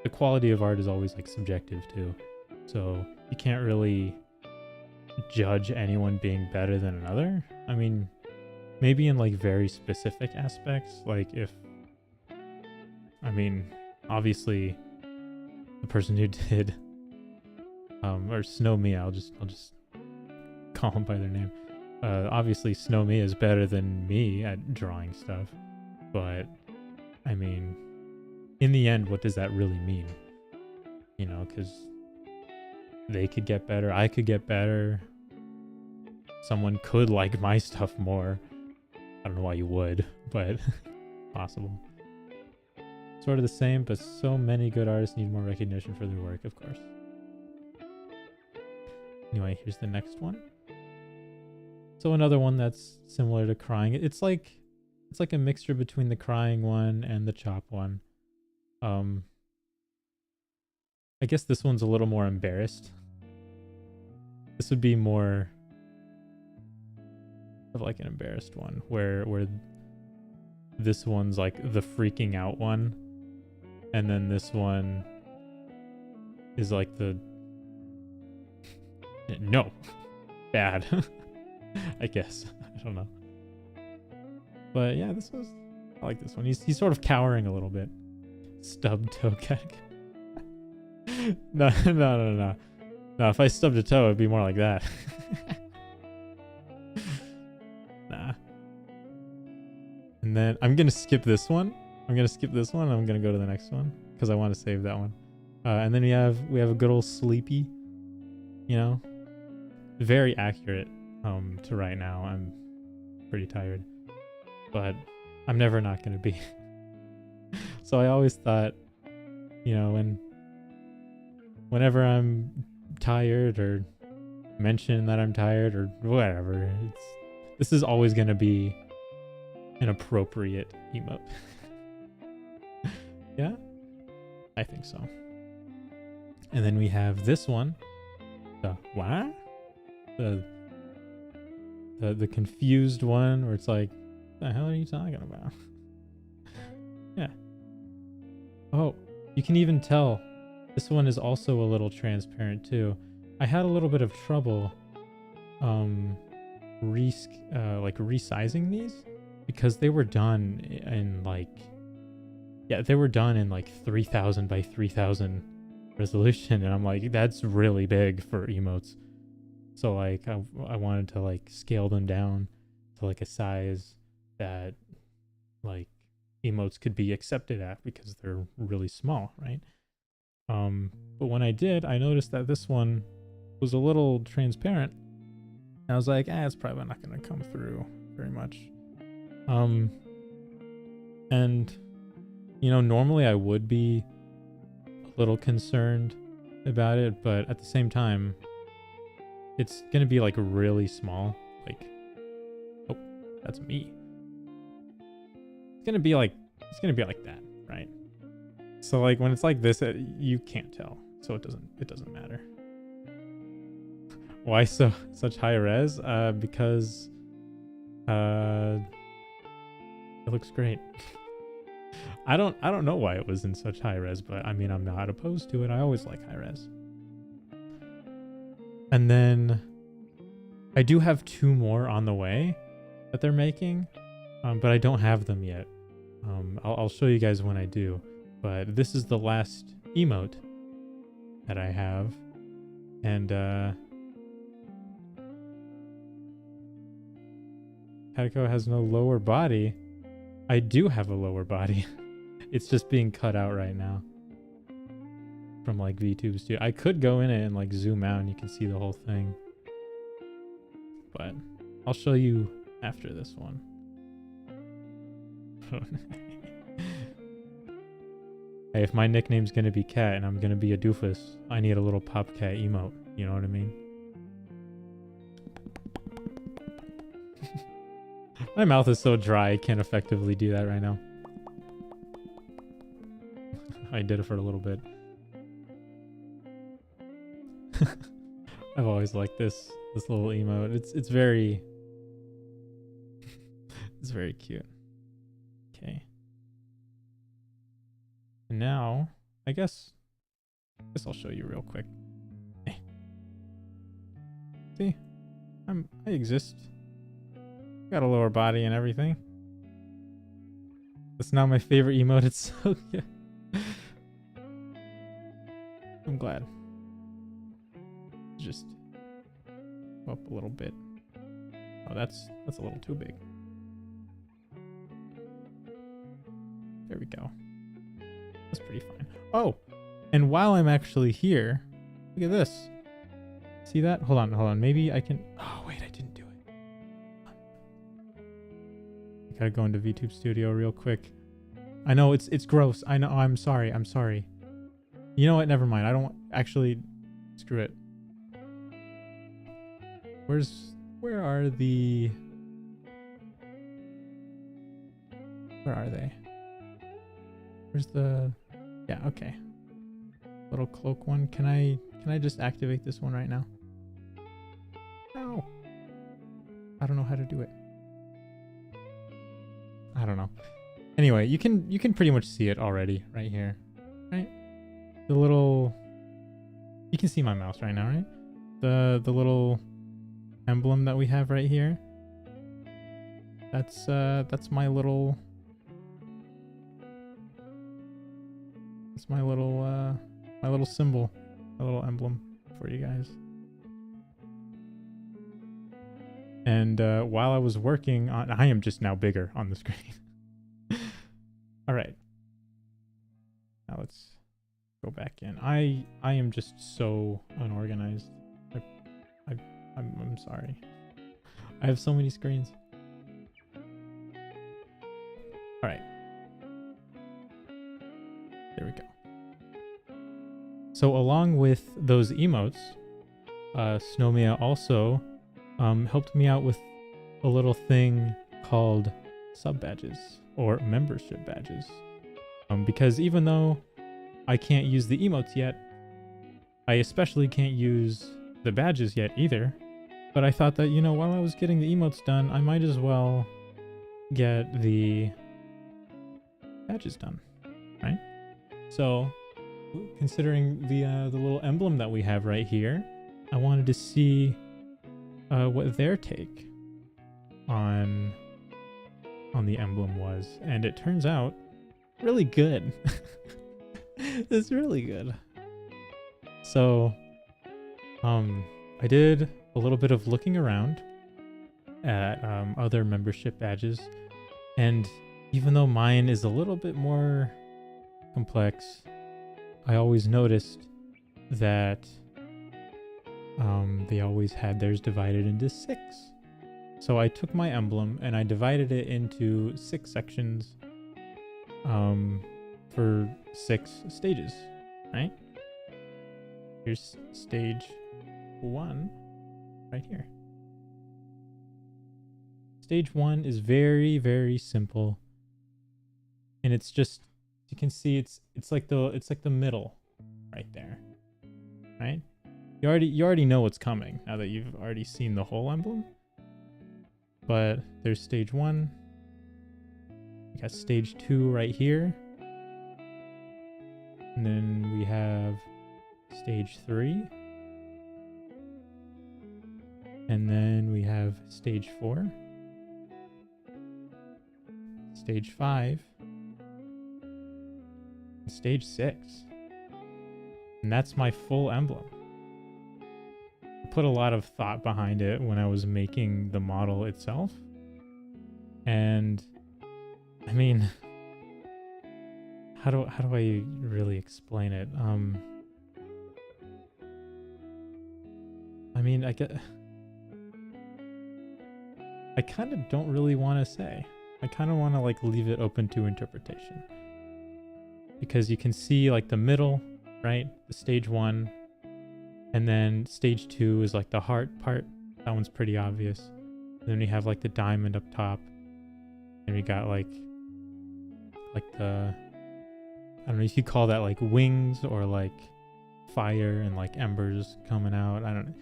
the quality of art is always like subjective too. So you can't really judge anyone being better than another. I mean, maybe in like very specific aspects, like obviously the person who did or Snow Mia, I'll just call them by their name. Obviously Snow Mia is better than me at drawing stuff, but I mean, in the end, what does that really mean? You know, because they could get better, I could get better, someone could like my stuff more, I don't know why you would, but possible. Sort of the same, but so many good artists need more recognition for their work, of course. Anyway, here's the next one. So another one that's similar to crying. It's like a mixture between the crying one and the chop one. I guess this one's a little more embarrassed. This would be more of like an embarrassed one, where this one's like the freaking out one, and then this one is like the no, bad. I guess. I don't know. But yeah, I like this one. He's sort of cowering a little bit. Stubbed toe cat. No. No, if I stubbed a toe, it'd be more like that. Nah. And then I'm gonna skip this one. I'm gonna go to the next one because I want to save that one. And then we have a good old Sleepy. You know, very accurate to right now. I'm pretty tired, but I'm never not gonna be. So I always thought, you know, whenever I'm tired or mention that I'm tired or whatever, this is always gonna be an appropriate emote. Yeah, I think so. And then we have this one, the what? The confused one, where it's like, the hell are you talking about? Yeah. Oh, you can even tell this one is also a little transparent too. I had a little bit of trouble resizing these because they were done in like 3000 by 3000 resolution, and I'm like, that's really big for emotes. So like I wanted to like scale them down to like a size that like emotes could be accepted at because they're really small, right? But when I did, I noticed that this one was a little transparent. I was like, it's probably not going to come through very much. And you know, normally I would be a little concerned about it, but at the same time, it's going to be like really small. Like, oh, that's me. It's going to be like that, right? So like when it's like this, you can't tell. So it doesn't matter. Why such high res? Because it looks great. I don't know why it was in such high res, but I mean, I'm not opposed to it. I always like high res. And then I do have 2 more on the way that they're making, but I don't have them yet. I'll show you guys when I do. But this is the last emote that I have, and Kaiko has no lower body. I do have a lower body. It's just being cut out right now from like VTubes too. I could go in it and like zoom out and you can see the whole thing, but I'll show you after this one. Hey, if my nickname's gonna be Cat and I'm gonna be a doofus, I need a little pop cat emote. You know what I mean? My mouth is so dry, I can't effectively do that right now. I did it for a little bit. I've always liked this little emote. It's very it's very cute. Okay. And now, I guess I'll show you real quick. Hey. See? I exist. Got a lower body and everything. That's now my favorite emote. It's so good. I'm glad. Just go up a little bit. Oh, that's a little too big. There we go. That's pretty fine. Oh, and while I'm actually here, look at this. See that? Hold on. Maybe I can... Oh, wait, I didn't do it. gotta go into VTube Studio real quick. I know it's gross. I know. I'm sorry. I'm sorry. You know what? Never mind. I don't actually. Screw it. Where are they? Where's the? Yeah. Okay. Little cloak one. Can I just activate this one right now? No. I don't know how to do it. I don't know. Anyway, you can pretty much see it already right here, right? The little, you can see my mouse right now, right? The little emblem that we have right here. That's my little. That's my little symbol, my little emblem for you guys. And while I was working on, I am just now bigger on the screen. All right. Now let's go back in. I am just so unorganized. I'm sorry. I have so many screens. All right. There we go. So along with those emotes, Snowmia also helped me out with a little thing called sub badges or membership badges. Because even though I can't use the emotes yet, I especially can't use the badges yet either. But I thought that, you know, while I was getting the emotes done, I might as well get the badges done, right? So, considering the little emblem that we have right here, I wanted to see what their take on the emblem was, and it turns out really good. It's really good. So, I did a little bit of looking around at other membership badges, and even though mine is a little bit more complex, I always noticed that they always had theirs divided into 6. So I took my emblem and I divided it into 6 sections for 6 stages, right? Here's stage 1 right here. Stage 1 is very, very simple. And it's just, you can see it's like the middle right there. Right? You already know what's coming now that you've already seen the whole emblem. But there's stage 1. We got stage 2 right here. And then we have stage 3. And then we have stage 4. Stage 5. And stage 6. And that's my full emblem. I put a lot of thought behind it when I was making the model itself. And I mean, how do I really explain it? I mean, I kind of don't really want to say. I kind of want to like leave it open to interpretation. Because you can see like the middle, right? The stage 1. And then stage 2 is like the heart part. That one's pretty obvious. And then we have like the diamond up top. And we got like the, I don't know if you call that like wings or like fire and like embers coming out. I don't know.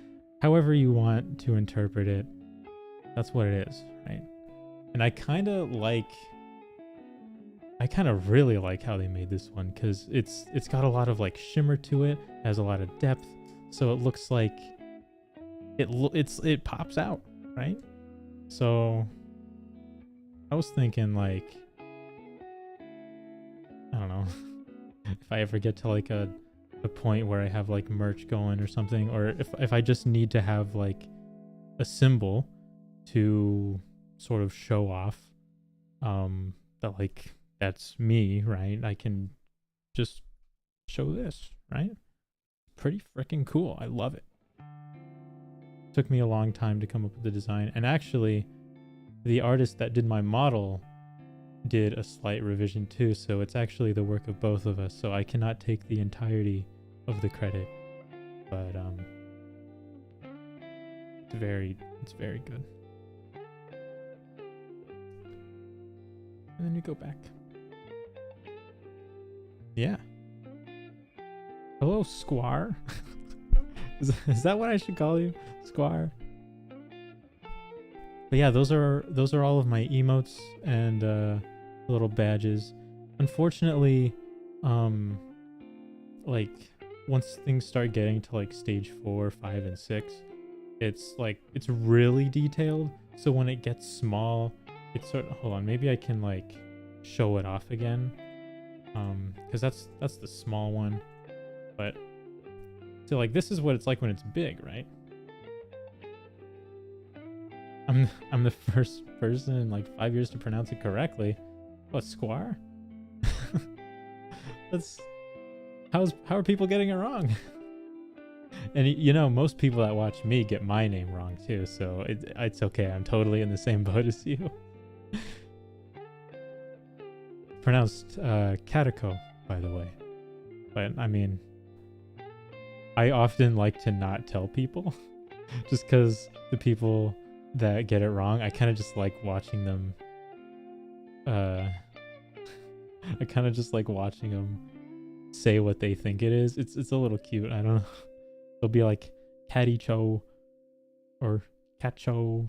However you want to interpret it, that's what it is, right? And I kind of really like how they made this one, because it's got a lot of like shimmer to it, has a lot of depth, so it looks like it pops out, right? So I was thinking like, I don't know, if I ever get to like a point where I have like merch going or something, or if I just need to have like a symbol to sort of show off that like that's me, right? I can just show this, right? Pretty freaking cool. I love it. Took me a long time to come up with the design, and actually the artist that did my model did a slight revision too, so it's actually the work of both of us. So I cannot take the entirety of the credit, but it's very good. And then you go back. Yeah. Hello, Squire. Is that what I should call you, Squire? But yeah, those are all of my emotes and little badges. Unfortunately, like once things start getting to like stage 4, 5, and 6, it's really detailed. So when it gets small, it's sort of, hold on, maybe I can like show it off again. Because that's the small one. But so like this is what it's like when it's big, right? I'm the first person in like 5 years to pronounce it correctly. What, Squire? That's how are people getting it wrong? And you know, most people that watch me get my name wrong too, so it's okay. I'm totally in the same boat as you. Pronounced Catako, by the way. But I mean, I often like to not tell people just because the people that get it wrong, I kind of just like watching them. I kind of just like watching them say what they think it is. It's a little cute. I don't know. It'll be like Catty Cho or Catcho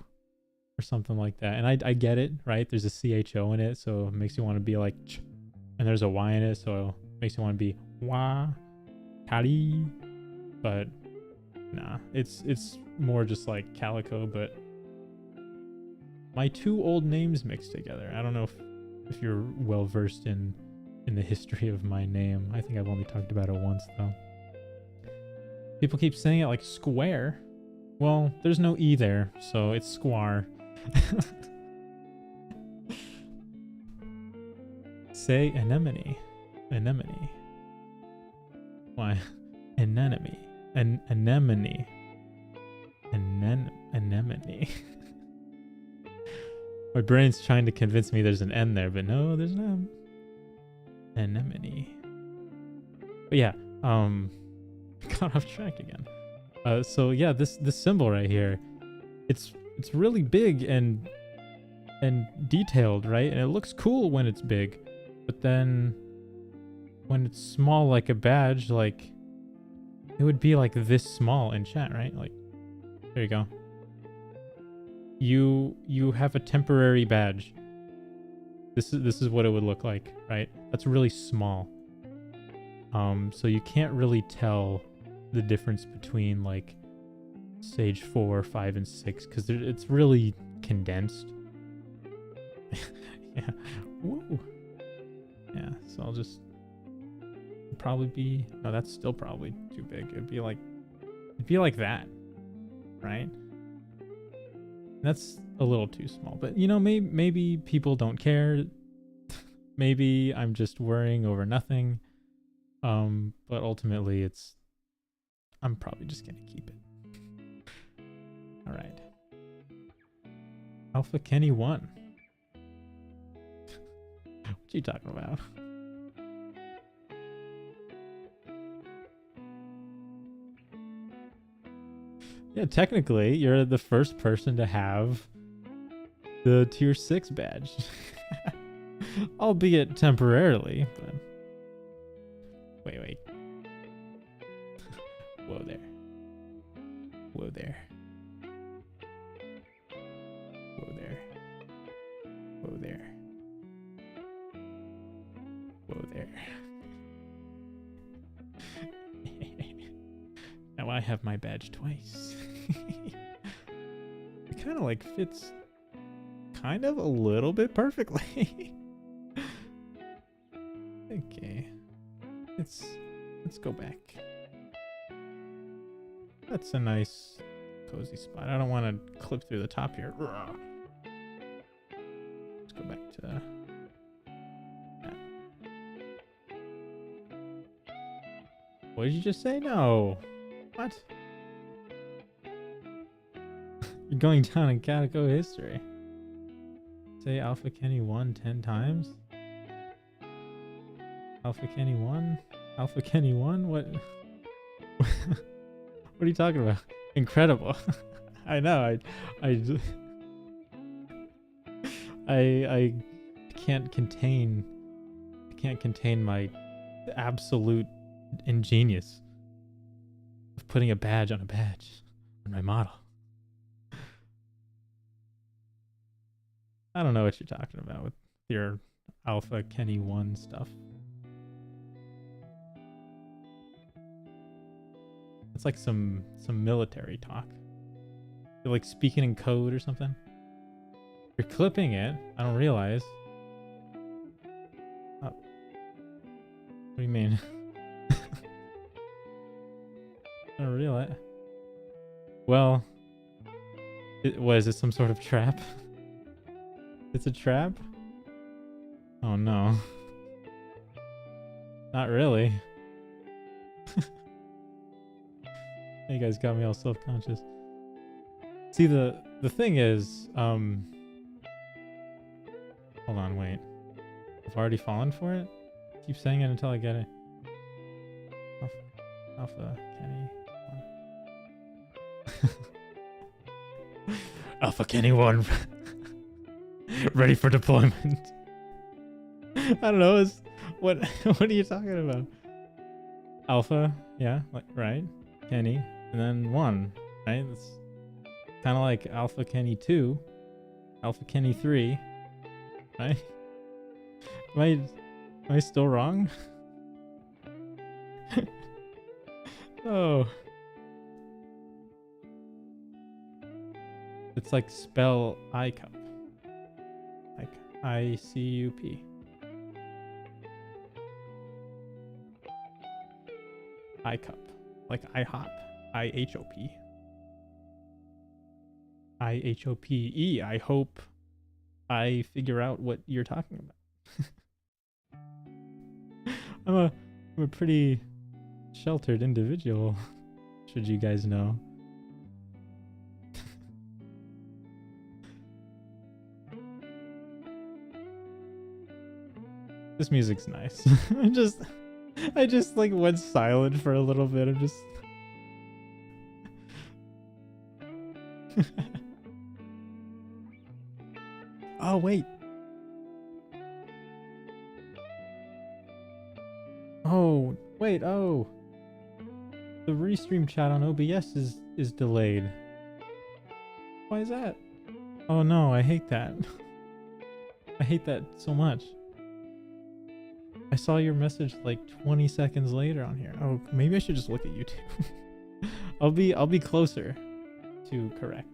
or something like that. And I get it, right? There's a CHO in it, so it makes you want to be like ch, and there's a Y in it, so it makes you want to be wah, Catty. But nah, it's more just like Calico, but my two old names mixed together. I don't know if you're well versed in the history of my name. I think I've only talked about it once though. People keep saying it like square. Well, there's no E there, so it's square. Say anemone. Anemone. Why? Anemone. Anemone. Anemone. My brain's trying to convince me there's an N there, but no, there's an M. Anemone. But yeah, got off track again. So yeah, this symbol right here, it's really big and detailed, right? And it looks cool when it's big, but then when it's small like a badge, like it would be like this small in chat, right? Like there you go. You have a temporary badge. This is what it would look like, right? That's really small. So you can't really tell the difference between like stage 4, 5, and 6 because it's really condensed. Yeah. Woo. Yeah. So I'll just probably be, no, that's still probably too big. It'd be like that, right? That's a little too small, but you know, maybe people don't care. Maybe I'm just worrying over nothing. But ultimately I'm probably just gonna keep it. All right. Alpha Kenny 1. What you talking about? Yeah, technically, you're the first person to have the tier 6 badge. Albeit temporarily, but... Wait. Whoa there. Whoa there. Whoa there. Whoa there. Whoa there. Now I have my badge twice. It kind of like fits kind of a little bit perfectly. Okay. Let's go back. That's a nice cozy spot. I don't want to clip through the top here. Let's go back to that. What did you just say? No. What? You're going down in Catacomb history. say Alpha Kenny 1 10 times? Alpha Kenny 1? Alpha Kenny 1? What? What are you talking about? Incredible. I know. I can't contain my absolute ingenious of putting a badge on a badge on my model. I don't know what you're talking about with your Alpha Kenny 1 stuff. It's like some military talk. You're like speaking in code or something. You're clipping it. I don't realize. Oh. What do you mean? I don't realize. Well, what is it? Some sort of trap? It's a trap? Oh no. Not really. You guys got me all self-conscious. See, the thing is, hold on, wait. I've already fallen for it? Keep saying it until I get it. Alpha Kenny 1. Alpha Kenny 1. Ready for deployment. I don't know, what are you talking about? Alpha, yeah, like right. Kenny, and then 1, right? It's kind of like Alpha Kenny 2, Alpha Kenny 3, right? Am I still wrong? Oh. It's like spell iCup. Like ICUP. iCup. Like IHOP. IHOP. IHOPE. I hope I figure out what you're talking about. I'm a pretty sheltered individual, should you guys know. This music's nice. I just like went silent for a little bit. I'm just oh wait. Oh wait, oh. The restream chat on OBS is delayed. Why is that? Oh no, I hate that. I hate that so much. I saw your message like 20 seconds later on here. Oh, maybe I should just look at YouTube. I'll be closer to correct.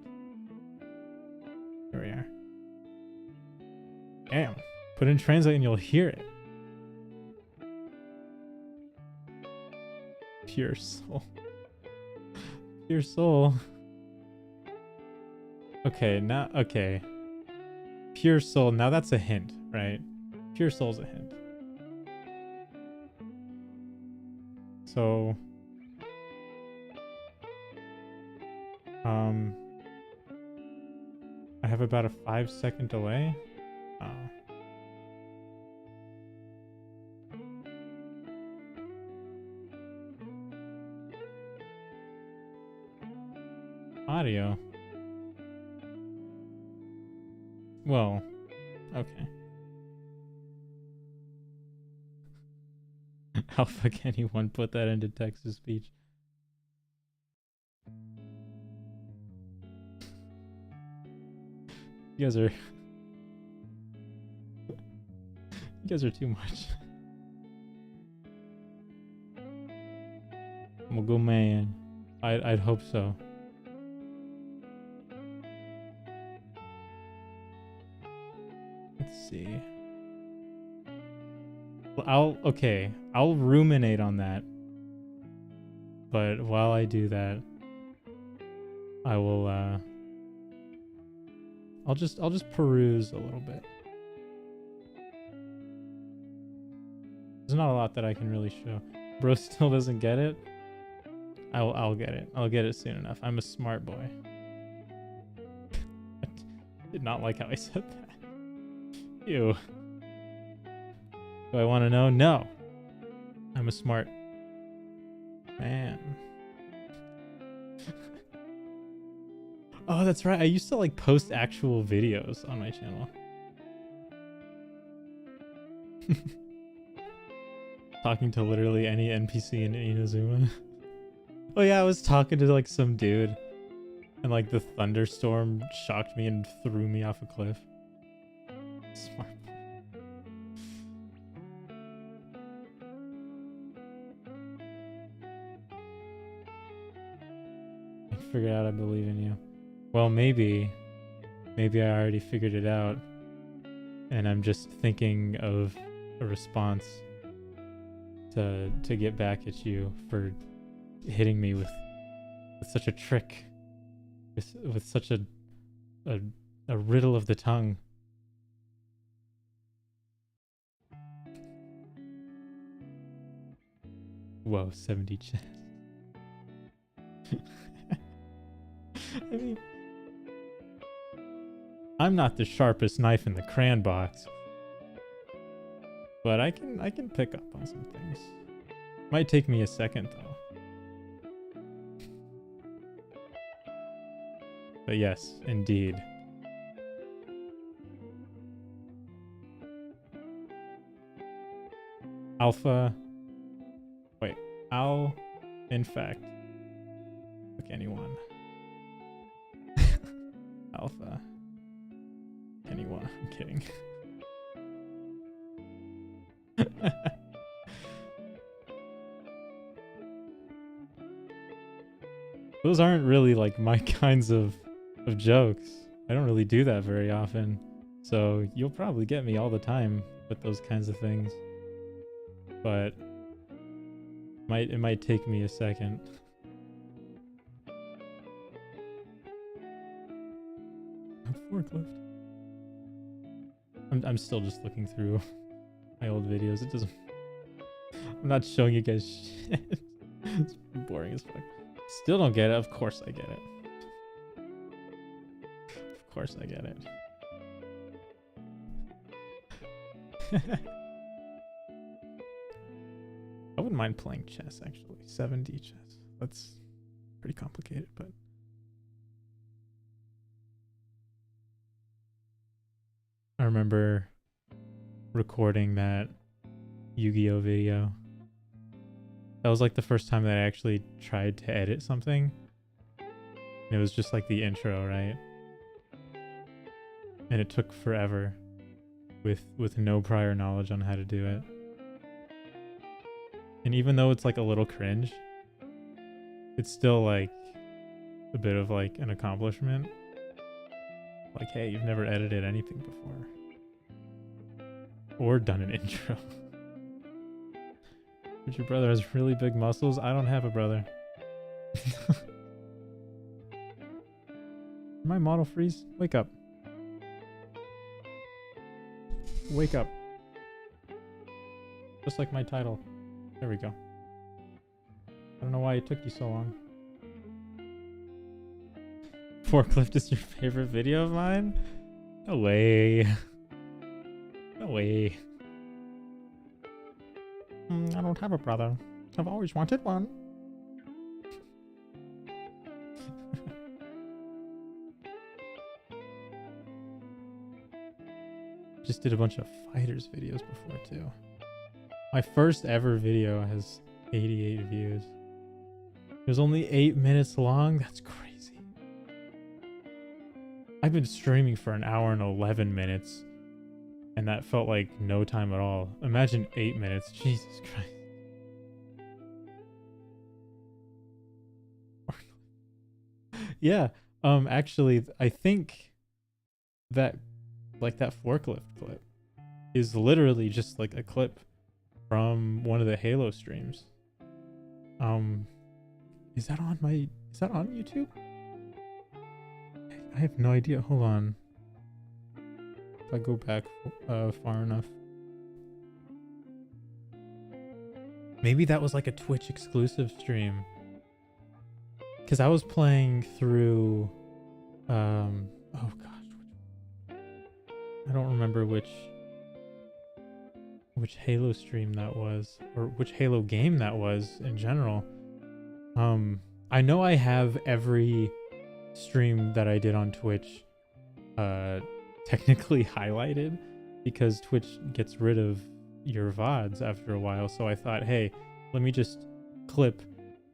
Here we are. Damn. Put in translate and you'll hear it. Pure soul. Pure soul. Okay, now okay. Pure soul. Now that's a hint, right? Pure soul's a hint. So I have about a 5-second delay. Audio. Well, okay. Alpha Kenny 1 put that into text-to-speech. You guys are too much. I'm gonna go man. I'd hope so. Let's see. I'll ruminate on that. But while I do that, I will I'll just peruse a little bit. There's not a lot that I can really show. Bro still doesn't get it. I'll get it. I'll get it soon enough. I'm a smart boy. I did not like how I said that. Ew. Do I want to know? No. I'm a smart man. Oh, that's right. I used to like post actual videos on my channel. Talking to literally any NPC in Inazuma. Oh yeah, I was talking to like some dude and like the thunderstorm shocked me and threw me off a cliff. Smart. I figured out I believe in you. Well, maybe I already figured it out and I'm just thinking of a response to get back at you for hitting me with such a trick, with such a riddle of the tongue. Whoa, 70 chess. I mean, I'm not the sharpest knife in the crayon box, but I can pick up on some things. Might take me a second though. But yes, indeed. Alpha. Wait, I'll, in fact, pick anyone. Alpha. Anyone. I'm kidding. Those aren't really like my kinds of jokes. I don't really do that very often. So you'll probably get me all the time with those kinds of things. But it might take me a second. Forklift. I'm still just looking through my old videos. It doesn't. I'm not showing you guys shit. It's boring as fuck. Still don't get it. Of course I get it. Of course I get it. I wouldn't mind playing chess actually. 7D chess. That's pretty complicated, but. I remember recording that Yu-Gi-Oh video. That was like the first time that I actually tried to edit something. And it was just like the intro, right? And it took forever with no prior knowledge on how to do it. And even though it's like a little cringe, it's still like a bit of like an accomplishment. Like, hey, you've never edited anything before. Or done an intro. But your brother has really big muscles. I don't have a brother. My model freeze? Wake up. Wake up. Just like my title. There we go. I don't know why it took you so long. Forklift is your favorite video of mine? No way. No way. I don't have a brother. I've always wanted one. Just did a bunch of fighters videos before too. My first ever video has 88 views. It was only 8 minutes long. That's crazy. I've been streaming for 1 hour and 11 minutes. And that felt like no time at all. Imagine 8 minutes. Jesus Christ. Yeah. Actually, I think that like that forklift clip is literally just like a clip from one of the Halo streams. Is that on YouTube? I have no idea. Hold on. If I go back far enough. Maybe that was like a Twitch exclusive stream. Because I was playing through oh gosh, I don't remember which which Halo stream that was, or which Halo game that was in general. I know I have every stream that I did on Twitch technically highlighted, because Twitch gets rid of your VODs after a while. So I thought, hey, let me just clip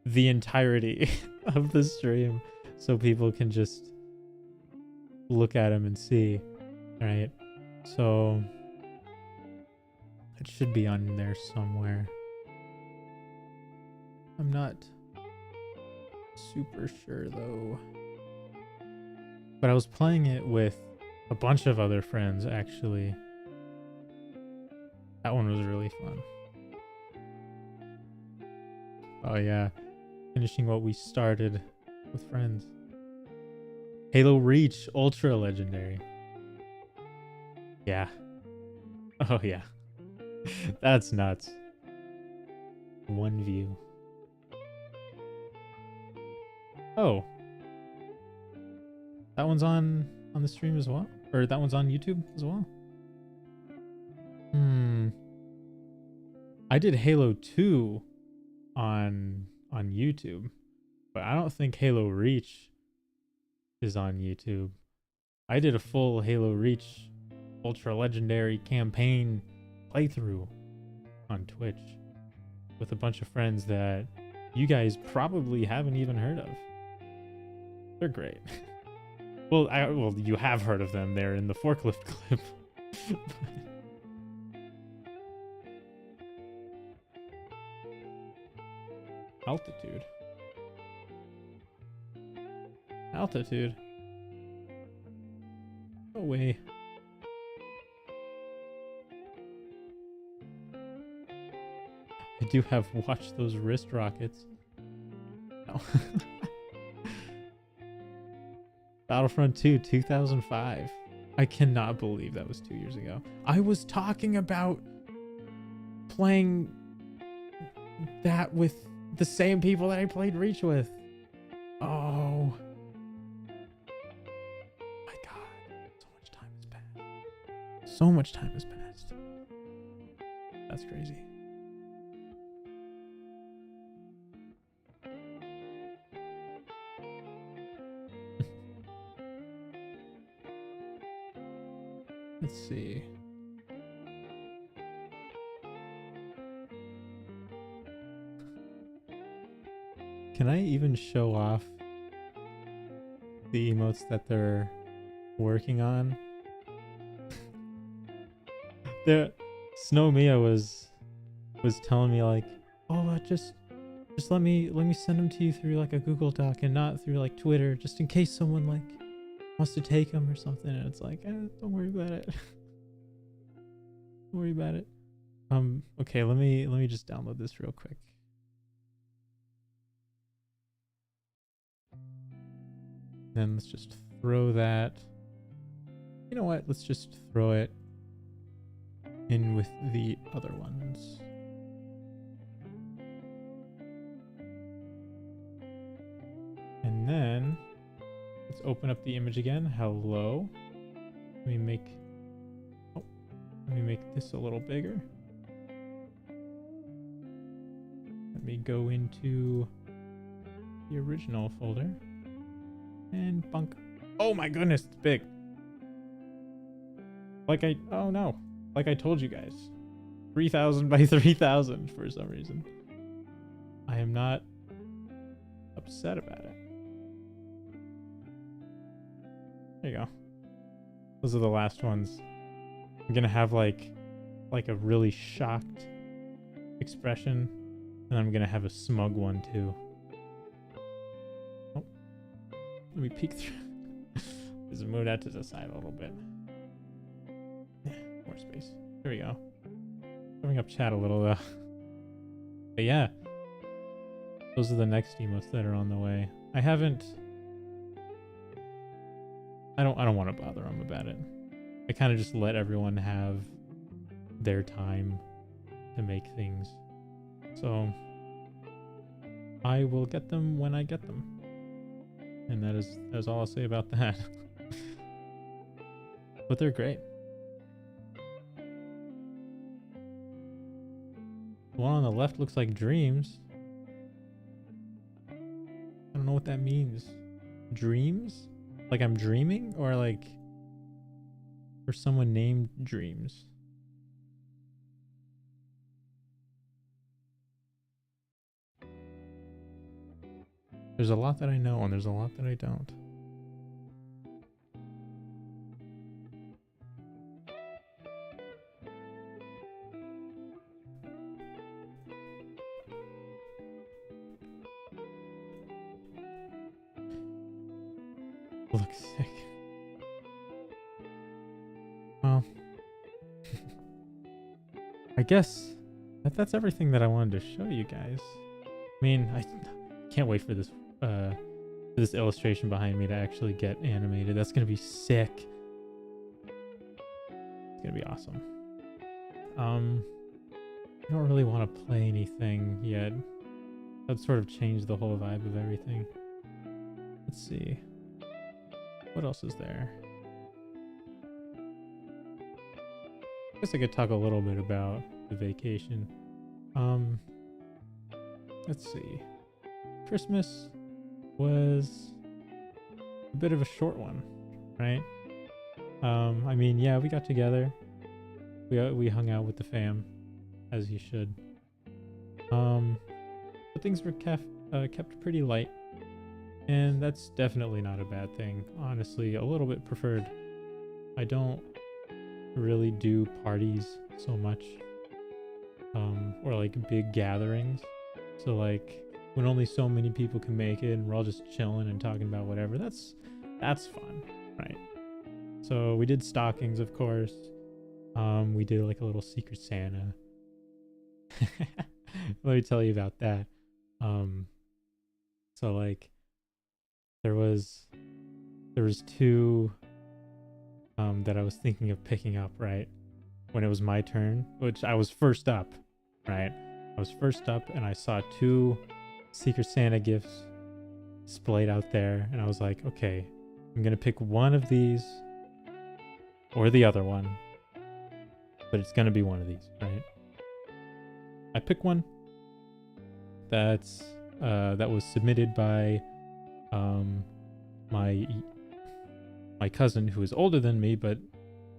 the entirety of the stream so people can just look at them and see, right? So it should be on there somewhere. I'm not super sure though. But I was playing it with a bunch of other friends, actually. That one was really fun. Oh yeah, finishing what we started with friends. Halo Reach Ultra Legendary. Yeah. Oh yeah. That's nuts. One view. Oh. That one's on the stream as well? Or that one's on YouTube as well? I did Halo 2 on YouTube, but I don't think Halo Reach is on YouTube. I did a full Halo Reach Ultra Legendary campaign playthrough on Twitch with a bunch of friends that you guys probably haven't even heard of. They're great. Well, you have heard of them. They're in the forklift clip. Altitude. Altitude. No way. I do have watched those wrist rockets. No. Battlefront 2, 2005. I cannot believe that was 2 years ago. I was talking about playing that with the same people that I played Reach with. Oh. My God. So much time has passed. So much time has passed. That's crazy. Let's see. Can I even show off the emotes that they're working on? Snow Mia was telling me like, oh, just let me send them to you through like a Google Doc and not through like Twitter, just in case someone like wants to take them or something. And it's like, don't worry about it. Don't worry about it. Okay, let me just download this real quick. Then let's just throw that. You know what? Let's just throw it in with the other ones. And then let's open up the image again. Hello. Let me make this a little bigger. Let me go into the original folder. And bunk. Oh my goodness, it's big. Oh no. Like I told you guys. 3,000 by 3,000 for some reason. I am not upset about it. There you go. Those are the last ones. I'm gonna have like a really shocked expression, and I'm gonna have a smug one too. Oh, let me peek through. Just move that to the side a little bit. More space. There we go. Bring up chat a little though. But yeah, those are the next emotes that are on the way. I don't want to bother them about it. I kind of just let everyone have their time to make things. So I will get them when I get them. And that's all I'll say about that. But they're great. The one on the left looks like dreams. I don't know what that means. Dreams? Like I'm dreaming? Or like for someone named Dreams? There's a lot that I know and there's a lot that I don't. Looks sick. Well, I guess that's everything that I wanted to show you guys. I mean, I can't wait for this illustration behind me to actually get animated. That's gonna be sick. It's gonna be awesome. I don't really want to play anything yet. That'd sort of change the whole vibe of everything. Let's see. What else is there? I guess I could talk a little bit about the vacation. Let's see. Christmas was a bit of a short one, right? I mean, yeah, we got together. We hung out with the fam, as you should. But things were kept pretty light. And that's definitely not a bad thing. Honestly, a little bit preferred. I don't really do parties so much. Or like big gatherings. So like when only so many people can make it and we're all just chilling and talking about whatever, that's fun, right? So we did stockings, of course. We did like a little Secret Santa. Let me tell you about that. So like there was two that I was thinking of picking up, right? When it was my turn, which I was first up, right? I was first up and I saw two Secret Santa gifts displayed out there and I was like, okay, I'm gonna pick one of these or the other one, but it's gonna be one of these, right? I pick one that was submitted by my cousin who is older than me, but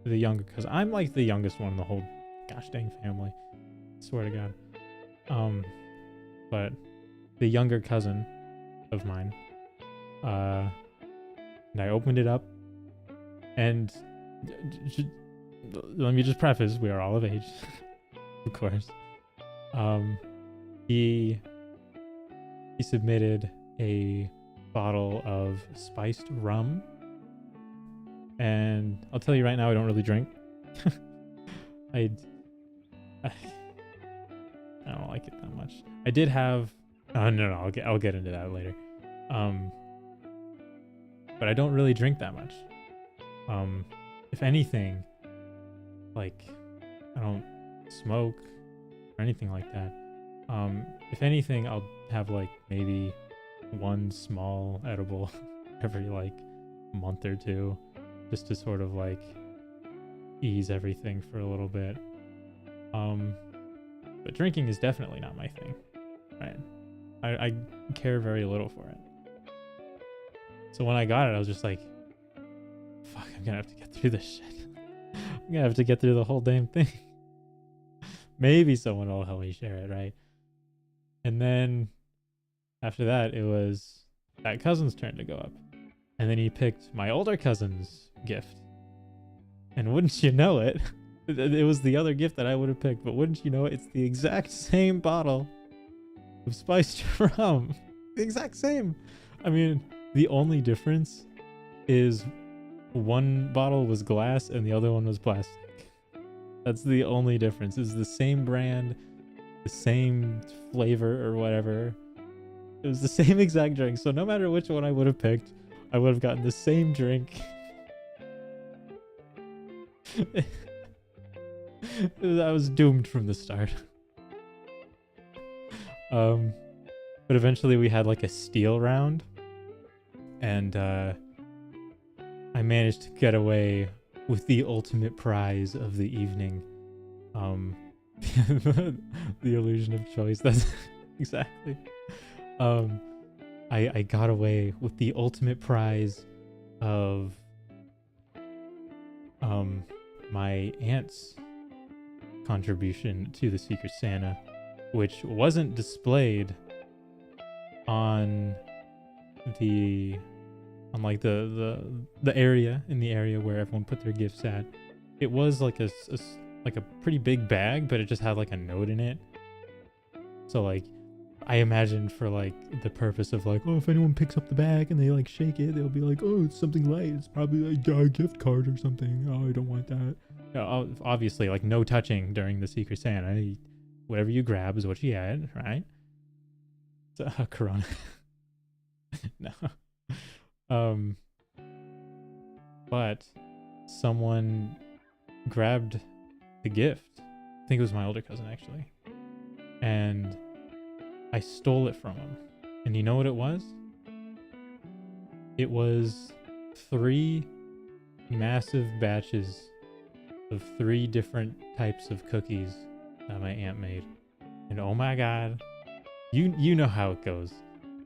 the younger cousin. I'm like the youngest one in the whole gosh dang family. I swear to God. But the younger cousin of mine, and I opened it up, and let me just preface: we are all of age, of course. He submitted a bottle of spiced rum, and I'll tell you right now, I don't really drink. I don't like it that much. I did have no, I'll get into that later. But I don't really drink that much. If anything, like I don't smoke or anything like that. If anything, I'll have like maybe one small edible every like month or two, just to sort of like ease everything for a little bit. But drinking is definitely not my thing, right? I care very little for it. So when I got it, I was just like, fuck, I'm gonna have to get through this shit. I'm gonna have to get through the whole damn thing. Maybe someone will help me share it, right? And then after that, it was that cousin's turn to go up. And then he picked my older cousin's gift. And wouldn't you know it, it was the other gift that I would have picked, but wouldn't you know it, it's the exact same bottle of spiced rum. The exact same. I mean, the only difference is one bottle was glass and the other one was plastic. That's the only difference. It's the same brand, the same flavor or whatever. It was the same exact drink. So no matter which one I would have picked, I would have gotten the same drink. I was doomed from the start. But eventually we had like a steal round, and I managed to get away with the ultimate prize of the evening. The illusion of choice. That's exactly. I got away with the ultimate prize of my aunt's contribution to the Secret Santa, which wasn't displayed on the like the area, in the area where everyone put their gifts at. It was like a pretty big bag, but it just had like a note in it. So like I imagined for like the purpose of like, oh, if anyone picks up the bag and they like shake it, they'll be like, oh, it's something light. It's probably like a gift card or something. Oh, I don't want that. Obviously, like no touching during the Secret Santa. Whatever you grab is what you get, right? So, Corona. No. But someone grabbed the gift. I think it was my older cousin actually. And I stole it from him. And you know what it was? It was 3 massive batches of 3 different types of cookies that my aunt made. And oh my god, you know how it goes,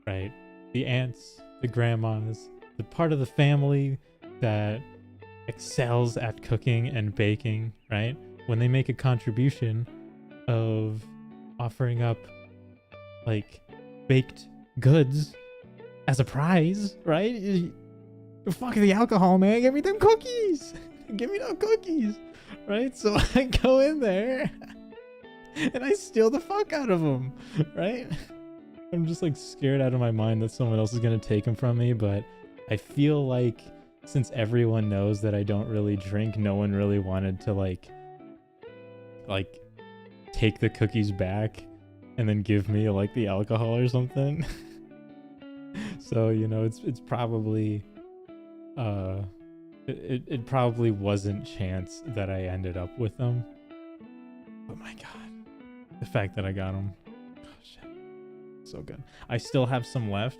right? The aunts, the grandmas, the part of the family that excels at cooking and baking, right? When they make a contribution of offering up like baked goods as a prize, right? Fuck the alcohol, man. Give me them cookies. Give me them cookies, right? So I go in there and I steal the fuck out of them, right? I'm just like scared out of my mind that someone else is gonna take them from me, but I feel like since everyone knows that I don't really drink, no one really wanted to like take the cookies back and then give me like the alcohol or something. So, you know, it's probably it probably wasn't chance that I ended up with them. But my god, the fact that I got them, oh shit, so good. I still have some left,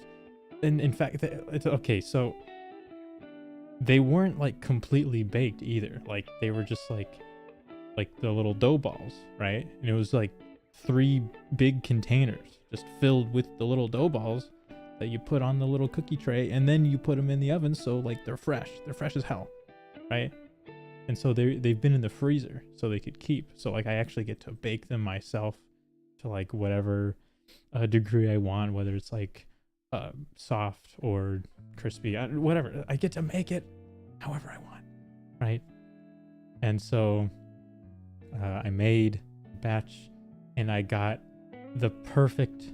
and in fact, it's okay. So they weren't like completely baked either. Like they were just like the little dough balls, right? And it was like 3 big containers just filled with the little dough balls that you put on the little cookie tray, and then you put them in the oven, so like they're fresh as hell, right? And so they've been in the freezer so they could keep. So like I actually get to bake them myself to like whatever degree I want, whether it's like soft or crispy, whatever. I get to make it however I want, right? And so I made a batch, and I got the perfect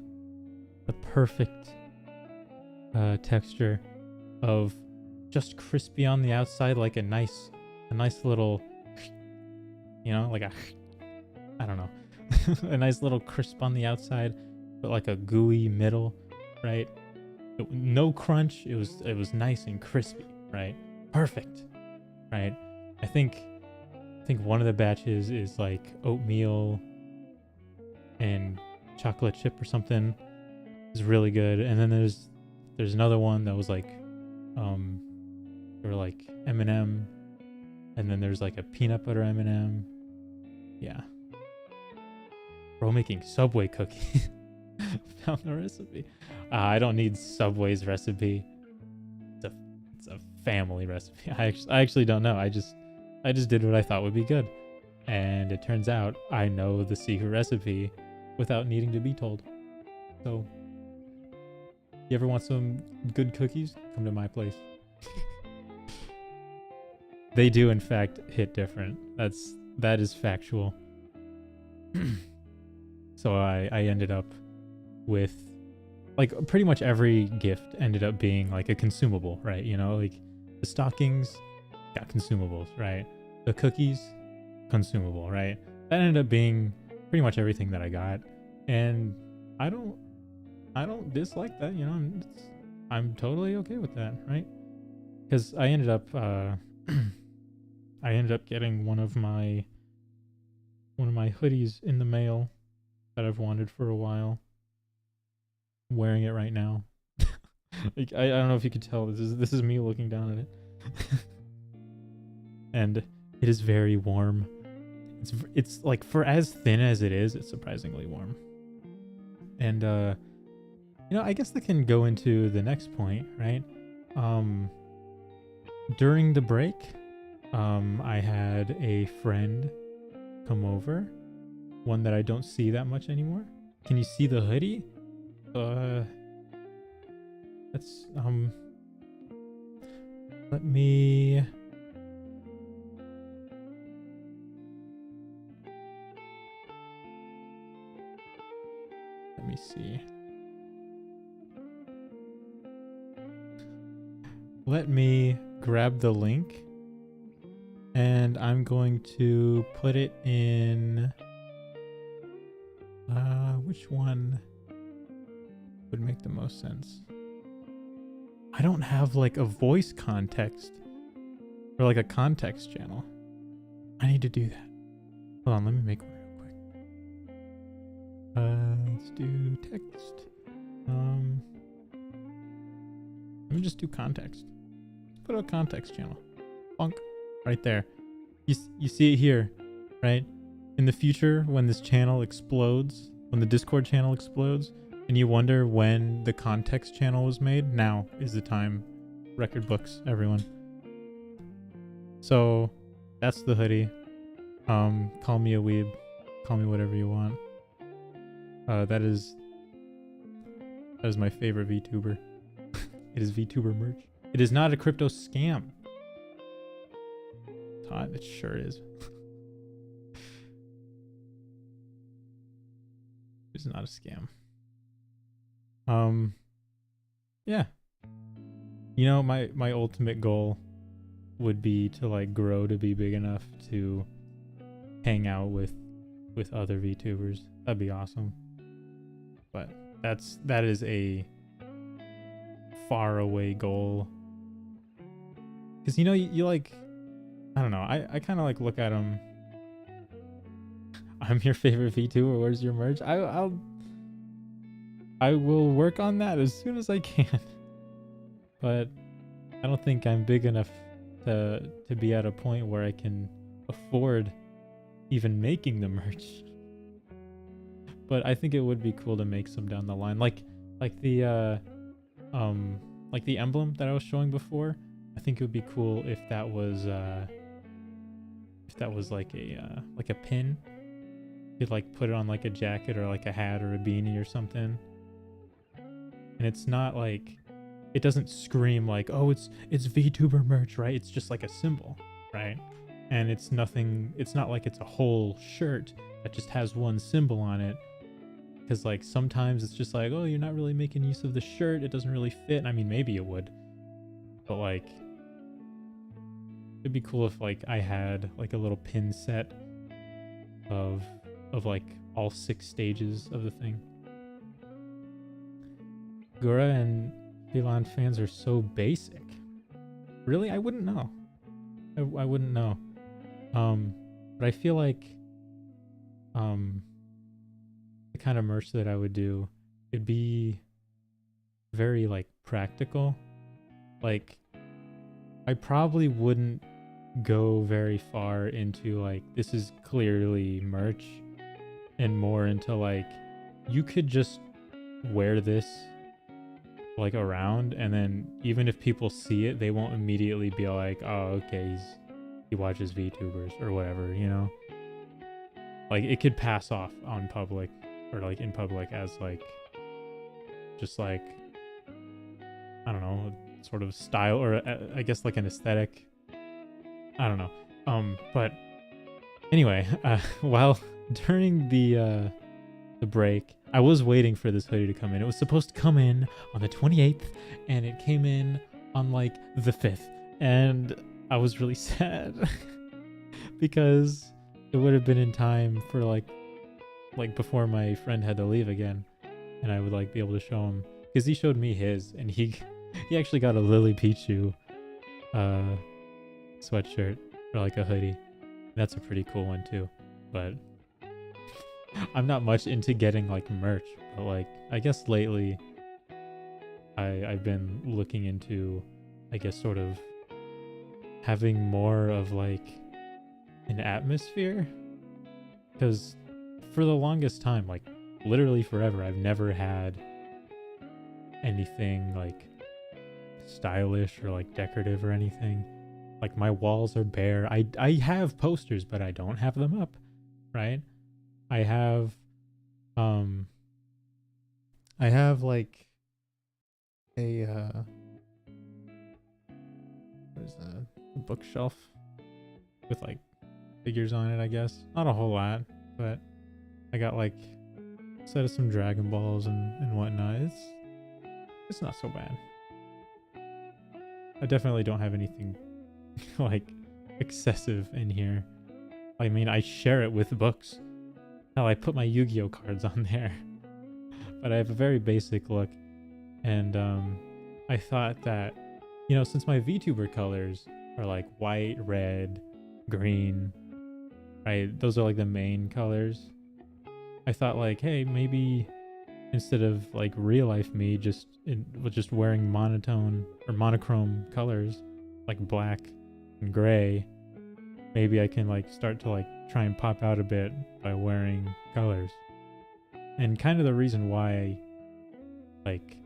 texture of just crispy on the outside, like a nice little, you know, like I don't know, a nice little crisp on the outside, but like a gooey middle, right? No crunch. It was nice and crispy, right? Perfect, right? I think one of the batches is like oatmeal and chocolate chip or something. Is really good. And then there's another one that was like or like M&M, and then there's like a peanut butter M&M. Yeah, bro, making Subway cookies. Found the recipe. I don't need Subway's recipe. It's a family recipe. I actually don't know. I just did what I thought would be good, and it turns out I know the secret recipe without needing to be told. So you ever want some good cookies? Come to my place. They do in fact hit different. That is factual. So I ended up with like pretty much every gift ended up being like a consumable, right? You know, like the stockings got consumables, right? The cookies, consumable, right? That ended up being pretty much everything that I got, and I don't dislike that, you know. I'm totally okay with that, right? Because I ended up getting one of my hoodies in the mail that I've wanted for a while. I'm wearing it right now. Like, I don't know if you could tell, this is me looking down at it. And it is very warm It's like, for as thin as it is, it's surprisingly warm. And you know, I guess that can go into the next point, right? During the break, I had a friend come over, one that I don't see that much anymore. Can you see the hoodie? That's let me see. Let me grab the link, and I'm going to put it in which one would make the most sense? I don't have like a voice context or like a context channel. I need to do that. Hold on, let me make one real quick. Let's do text. Let me just do context. Put a context channel. Bonk. Right there. You see it here, right? In the future, when this channel explodes, when the Discord channel explodes, and you wonder when the context channel was made, now is the time. Record books, everyone. So that's the hoodie. Call me a weeb. Call me whatever you want. That is my favorite VTuber. It is VTuber merch. It is not a crypto scam. Todd, it sure is. It's not a scam. Yeah. You know, my ultimate goal would be to like grow to be big enough to hang out with other VTubers. That'd be awesome. But that is a far away goal. Cause you know, you like, I don't know, I kind of like look at them. I'm your favorite VTuber. Where's your merch? I will work on that as soon as I can. But I don't think I'm big enough to be at a point where I can afford even making the merch. But I think it would be cool to make some down the line. Like the emblem that I was showing before. I think it would be cool if that was like a pin. You could like put it on like a jacket or like a hat or a beanie or something. And it's not like, it doesn't scream like, oh, it's VTuber merch, right? It's just like a symbol, right? And it's not like it's a whole shirt that just has one symbol on it. Because like sometimes it's just like, oh, you're not really making use of the shirt, it doesn't really fit. I mean, maybe it would, but like it'd be cool if like I had like a little pin set of like all 6 stages of the thing. Gura and Elon fans are so basic. Really? I wouldn't know. I wouldn't know. But I feel like the kind of merch that I would do, it'd be very like practical. Like I probably wouldn't go very far into like, this is clearly merch, and more into like, you could just wear this like around, and then even if people see it, they won't immediately be like, oh, okay, he watches VTubers or whatever, you know? Like it could pass off on public or like in public as like just like, I don't know, sort of style, or I guess like an aesthetic. I don't know. But anyway, while during the break, I was waiting for this hoodie to come in. It was supposed to come in on the 28th, and it came in on like the 5th, and I was really sad because it would have been in time for like before my friend had to leave again, and I would like be able to show him, because he showed me his, and he actually got a Lily Pichu sweatshirt, or like a hoodie. That's a pretty cool one too. But I'm not much into getting like merch, but like I guess lately I've been looking into, I guess, sort of having more of like an atmosphere because for the longest time, like literally forever, I've never had anything like stylish or like decorative or anything. Like my walls are bare. I have posters, but I don't have them up, right? I have um I have like a what is that? A bookshelf with like figures on it, I guess. Not a whole lot, but I got like a set of some Dragon Balls and whatnot. It's not so bad. I definitely don't have anything like excessive in here. I mean, I share it with books. Hell, I put my Yu-Gi-Oh cards on there. But I have a very basic look, and I thought that, you know, since my VTuber colors are like white, red, green, right? Those are like the main colors. I thought like, hey, maybe instead of like real life me just wearing monotone or monochrome colors like black and gray, maybe I can like start to like try and pop out a bit by wearing colors. And kind of the reason why like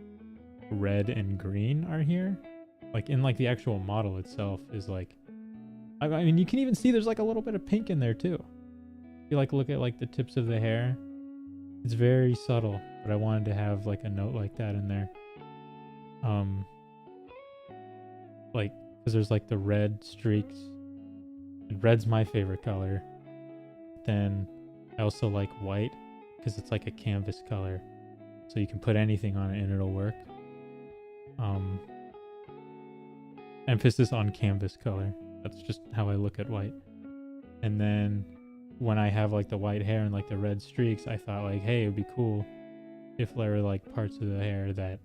red and green are here, like in like the actual model itself, is like, I mean, you can even see there's like a little bit of pink in there too. If you like look at like the tips of the hair, it's very subtle, but I wanted to have like a note like that in there. Like, because there's like the red streaks, and red's my favorite color. Then I also like white because it's like a canvas color, so you can put anything on it and it'll work. Emphasis on canvas color. That's just how I look at white. And then when I have like the white hair and like the red streaks, I thought like, hey, it'd be cool if there were like parts of the hair that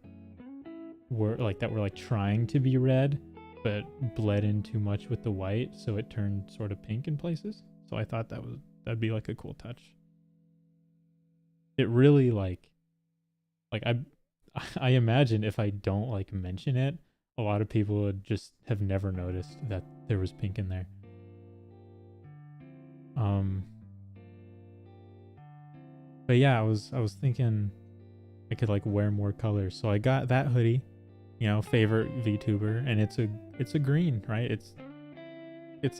were like trying to be red but bled in too much with the white, so it turned sort of pink in places. So I thought that'd be like a cool touch. It really like I imagine if I don't like mention it, a lot of people would just have never noticed that there was pink in there. But yeah, I was thinking I could like wear more colors. So I got that hoodie, you know, favorite VTuber, and it's a green, right? It's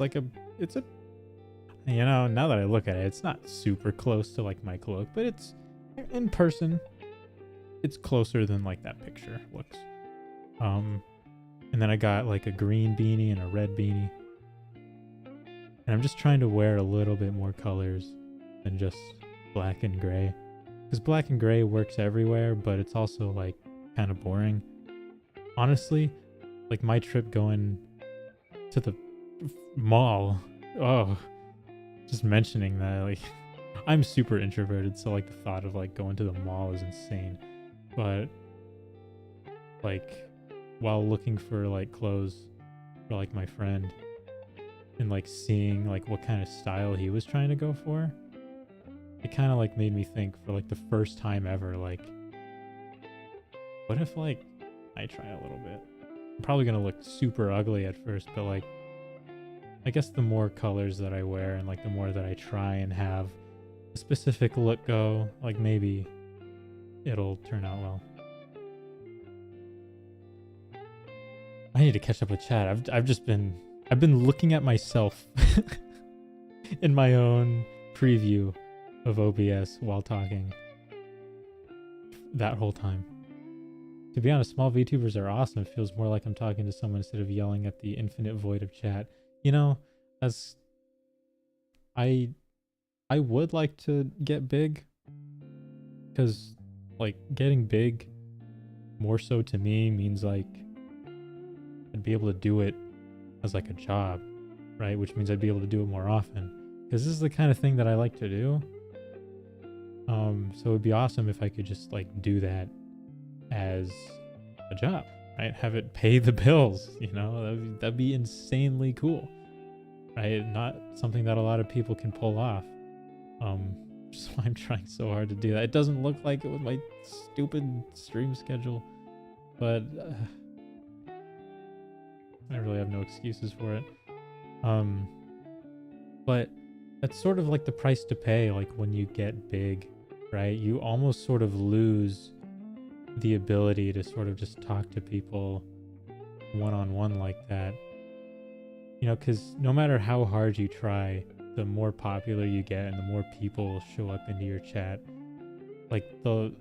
a you know, now that I look at it, it's not super close to like my cloak, but it's in person, it's closer than like that picture looks. And then I got like a green beanie and a red beanie. And I'm just trying to wear a little bit more colors than just black and gray. Because black and gray works everywhere, but it's also like kind of boring. Honestly, like my trip going to the mall, oh, just mentioning that, like, I'm super introverted, so like the thought of like going to the mall is insane. But like while looking for like clothes for like my friend and like seeing like what kind of style he was trying to go for, it kind of like made me think for like the first time ever, like, what if like I try a little bit? I'm probably gonna look super ugly at first, but like I guess the more colors that I wear and like the more that I try and have a specific look go, like maybe it'll turn out well. I need to catch up with chat. I've been looking at myself in my own preview of OBS while talking that whole time. To be honest, small VTubers are awesome. It feels more like I'm talking to someone instead of yelling at the infinite void of chat. You know, as I would like to get big, because like getting big more so to me means like I'd be able to do it as like a job, right? Which means I'd be able to do it more often, because this is the kind of thing that I like to do. So it'd be awesome if I could just like do that as a job, right? Have it pay the bills, you know? That'd be insanely cool, right? Not something that a lot of people can pull off. So I'm trying so hard to do that. It doesn't look like it with my stupid stream schedule, but I really have no excuses for it. But that's sort of like the price to pay, like when you get big, right? You almost sort of lose the ability to sort of just talk to people one-on-one like that. You know, because no matter how hard you try, the more popular you get and the more people show up into your chat, like the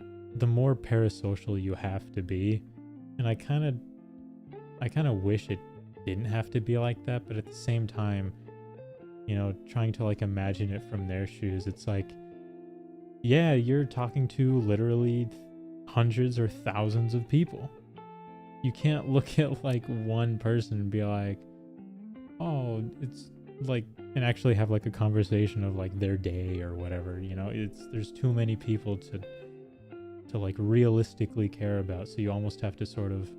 more parasocial you have to be. And I kind of wish it didn't have to be like that, but at the same time, you know, trying to like imagine it from their shoes, it's like, yeah, you're talking to literally hundreds or thousands of people. You can't look at like one person and be like, oh, it's like, and actually have like a conversation of like their day or whatever. You know, there's too many people to like realistically care about, so you almost have to sort of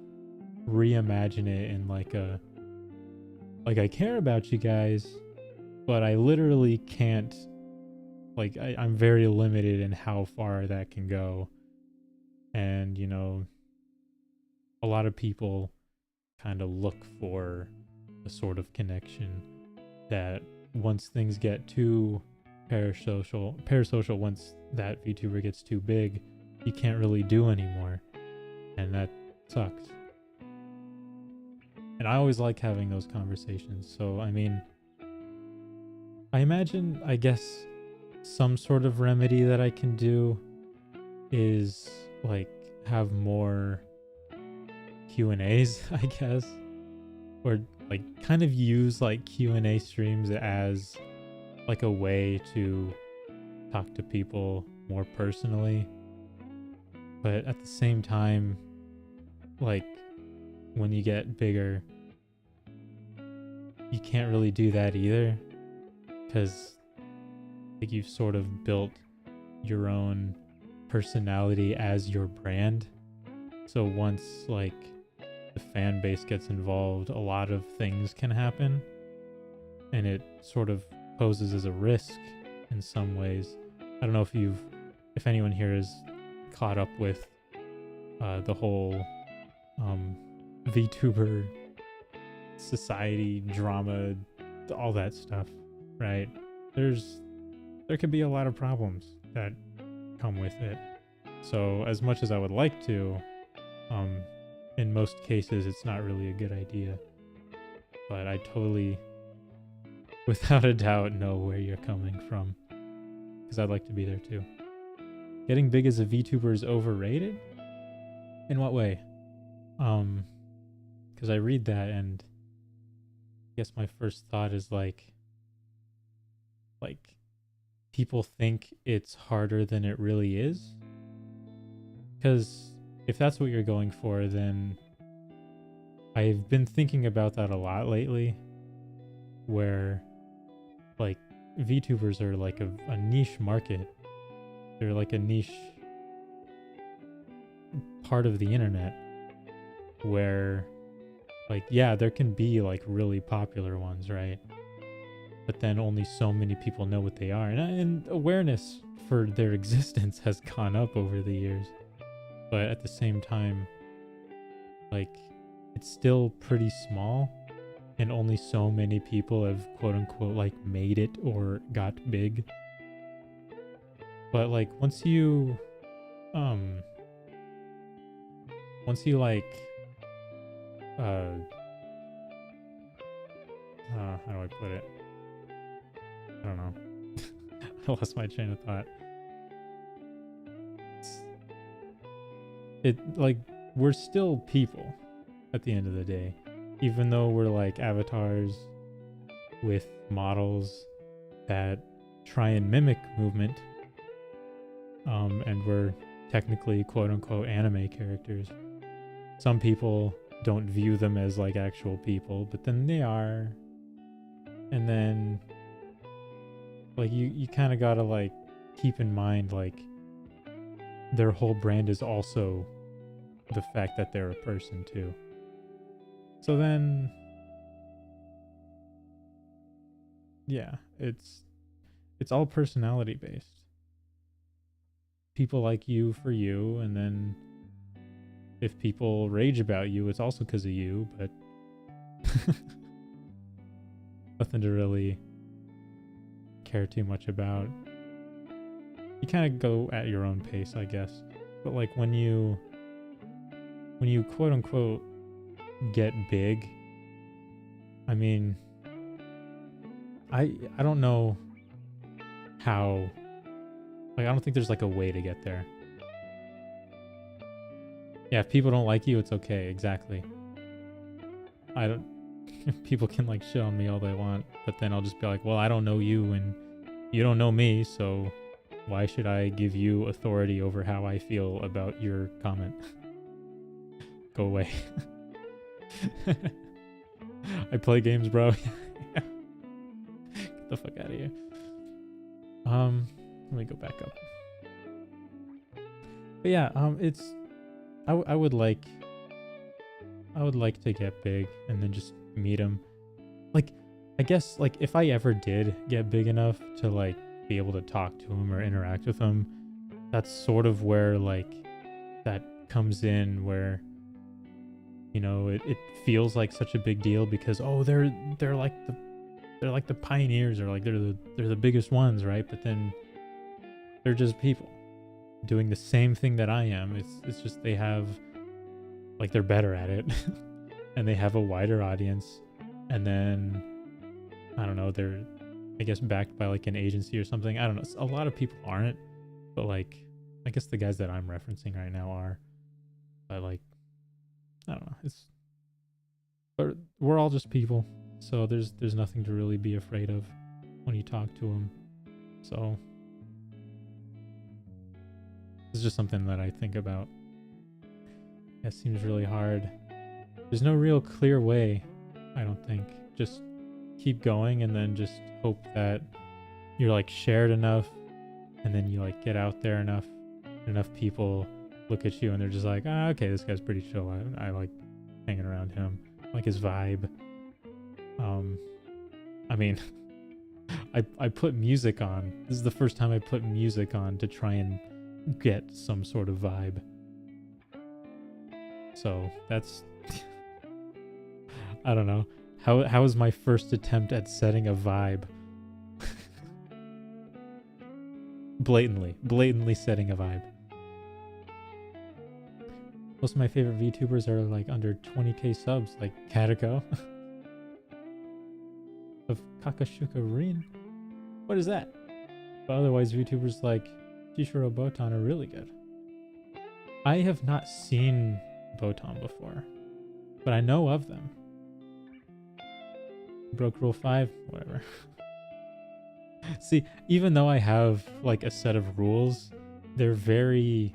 reimagine it in like I care about you guys, but I literally can't, like I'm very limited in how far that can go. And you know, a lot of people kind of look for a sort of connection that once things get too parasocial, once that VTuber gets too big, you can't really do anymore, and that sucks. And I always like having those conversations. So I mean, I imagine, I guess, some sort of remedy that I can do is like have more Q&As, I guess, or like kind of use like Q&A streams as like a way to talk to people more personally. But at the same time, like when you get bigger, you can't really do that either, because like you've sort of built your own personality as your brand. So once like the fan base gets involved, a lot of things can happen, and it sort of poses as a risk in some ways. I don't know if anyone here is caught up with the whole VTuber society drama, all that stuff, right? There could be a lot of problems that come with it. So as much as I would like to, in most cases it's not really a good idea. But I totally, without a doubt, know where you're coming from, because I'd like to be there too. Getting big as a VTuber is overrated? In what way? Because I read that and I guess my first thought is like people think it's harder than it really is. Because if that's what you're going for, then I've been thinking about that a lot lately, where like VTubers are like a niche market. They're like a niche part of the internet where like, yeah, there can be like really popular ones, right? But then only so many people know what they are. And awareness for their existence has gone up over the years. But at the same time, like, it's still pretty small. And only so many people have quote unquote like made it or got big. But like once you like how do I put it? I don't know. I lost my train of thought. It like we're still people at the end of the day, even though we're like avatars with models that try and mimic movement, and we're technically quote unquote anime characters. Some people don't view them as like actual people, but then they are. And then like you kind of gotta like keep in mind like their whole brand is also the fact that they're a person too. So then yeah, it's all personality based. People like you for you, and then if people rage about you, it's also because of you, but nothing to really care too much about. You kind of go at your own pace, I guess. But like when you quote unquote get big, I mean, I don't know how, like, I don't think there's like a way to get there. Yeah, if people don't like you, it's okay. Exactly. I don't, people can like shit on me all they want, but then I'll just be like, well, I don't know you and you don't know me, so why should I give you authority over how I feel about your comment? Go away. I play games, bro. Get the fuck out of here. Let me go back up. But yeah, it's I would like to get big and then just meet him. Like, I guess like if I ever did get big enough to like be able to talk to him or interact with him, that's sort of where like that comes in, where you know it feels like such a big deal because they're like the pioneers, or like they're the biggest ones, right? But then they're just people doing the same thing that I am. It's just they have, like, they're better at it and they have a wider audience, and then I don't know, they're, I guess, backed by like an agency or something. I don't know. A lot of people aren't, but like I guess the guys that I'm referencing right now are. But like, I don't know. But we're all just people, so there's nothing to really be afraid of when you talk to them. So it's just something that I think about. That seems really hard. There's no real clear way, I don't think. Just keep going and then just hope that you're like shared enough, and then you like get out there enough people look at you and they're just like, okay, this guy's pretty chill. I like hanging around him, like his vibe. I mean, I put music on. This is the first time I put music on to try and get some sort of vibe. So that's I don't know. How was my first attempt at setting a vibe? Blatantly setting a vibe. Most of my favorite VTubers are like under 20k subs, like Katako of Kakashuka Rin. What is that? But otherwise, VTubers like Jishiro Botan are really good. I have not seen Botan before, but I know of them. Broke rule 5, whatever. See, even though I have like a set of rules, they're very,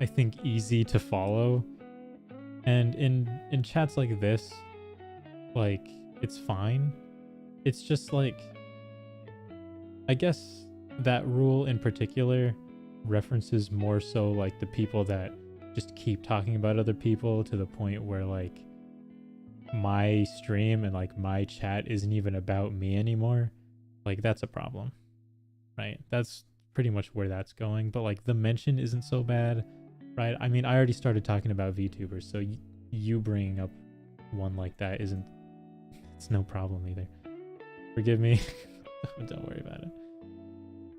I think, easy to follow. And in chats like this, like, it's fine. It's just like, I guess that rule in particular references more so like the people that just keep talking about other people to the point where like my stream and like my chat isn't even about me anymore. Like, that's a problem, right? That's pretty much where that's going. But like the mention isn't so bad, right? I mean, I already started talking about VTubers, so you bringing up one like that it's no problem either. Forgive me. Don't worry about it.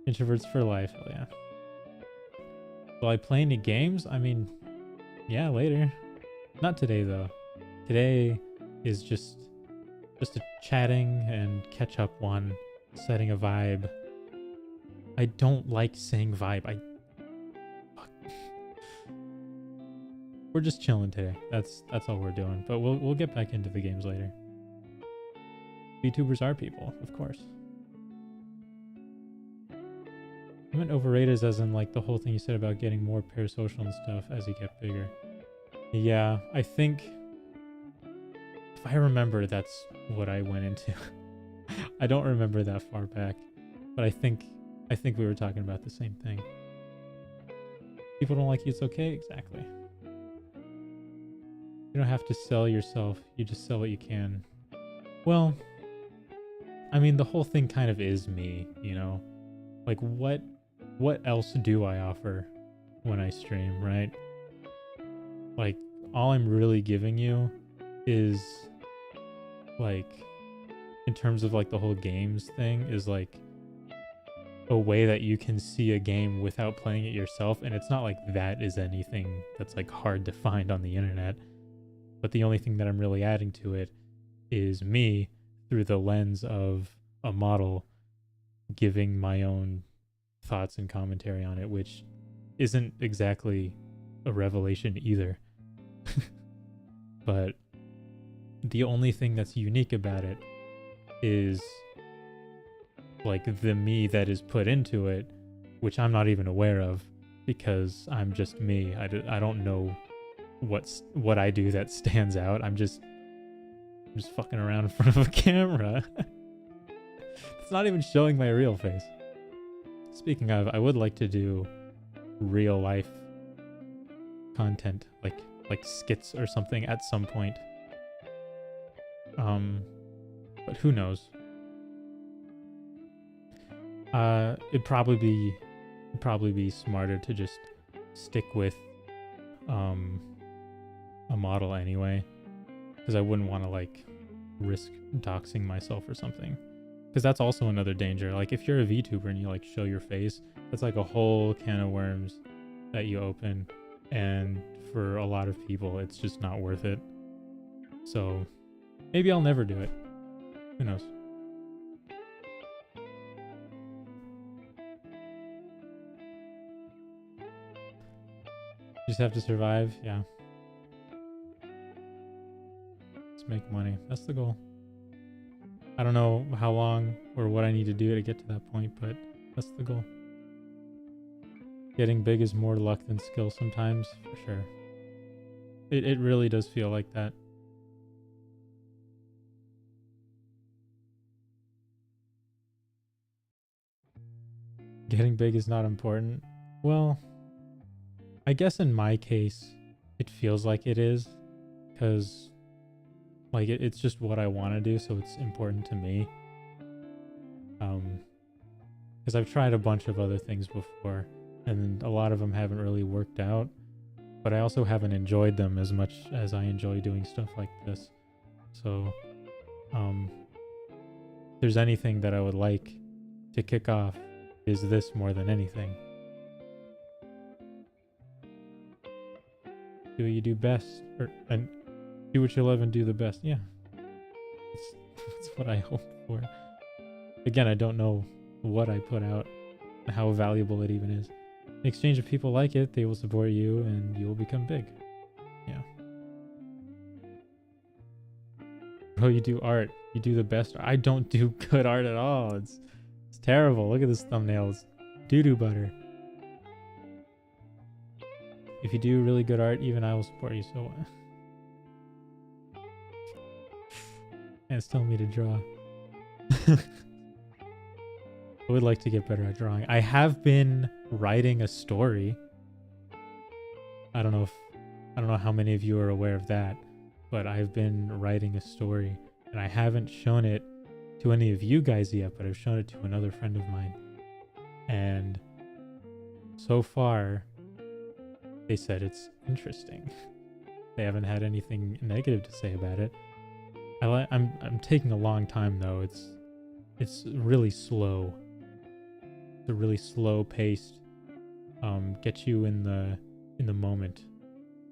Introverts for life. Hell yeah. Will I play any games? I mean, yeah, later. Not today though. Today is just a chatting and catch up one, setting a vibe. I don't like saying vibe. Fuck. We're just chilling today. That's all we're doing. But we'll get back into the games later. VTubers are people, of course. I meant overrated as in like the whole thing you said about getting more parasocial and stuff as you get bigger. Yeah, I think if I remember, that's what I went into. I don't remember that far back, but I think we were talking about the same thing. People don't like you, it's okay. Exactly. You don't have to sell yourself. You just sell what you can. Well, I mean, the whole thing kind of is me, you know? Like, what else do I offer when I stream, right? Like, all I'm really giving you is, like, in terms of, like, the whole games thing, is, like, a way that you can see a game without playing it yourself. And it's not like that is anything that's like hard to find on the internet. But the only thing that I'm really adding to it is me through the lens of a model giving my own thoughts and commentary on it, which isn't exactly a revelation either. But the only thing that's unique about it is like the me that is put into it, which I'm not even aware of because I'm just me. I don't know what I do that stands out. I'm just fucking around in front of a camera. It's not even showing my real face. Speaking of, I would like to do real life content, like skits or something at some point. But who knows? It'd probably be smarter to just stick with a model anyway, because I wouldn't want to like risk doxing myself or something, because that's also another danger. Like if you're a VTuber and you like show your face, that's like a whole can of worms that you open, and for a lot of people it's just not worth it. So maybe I'll never do it. Who knows? Just have to survive. Yeah. Let's make money. That's the goal. I don't know how long or what I need to do to get to that point, but that's the goal. Getting big is more luck than skill sometimes, for sure. It really does feel like that. Getting big is not important. Well, I guess in my case, it feels like it is, because like it's just what I want to do, so it's important to me. Because I've tried a bunch of other things before, and a lot of them haven't really worked out, but I also haven't enjoyed them as much as I enjoy doing stuff like this. So, if there's anything that I would like to kick off, is this more than anything. Do what you do best, and do what you love and do the best. Yeah, that's what I hope for. Again, I don't know what I put out and how valuable it even is. In exchange, if people like it, they will support you and you will become big. Yeah. Bro, you do art. You do the best. I don't do good art at all. It's terrible. Look at this thumbnail. It's doo-doo butter. If you do really good art, even I will support you. So, and it's telling me to draw. I would like to get better at drawing. I have been writing a story. I don't know how many of you are aware of that, but I've been writing a story, and I haven't shown it to any of you guys yet, but I've shown it to another friend of mine. And so far, they said it's interesting. They haven't had anything negative to say about it. I'm taking a long time though. It's really slow. It's a really slow paced. Get you in the moment.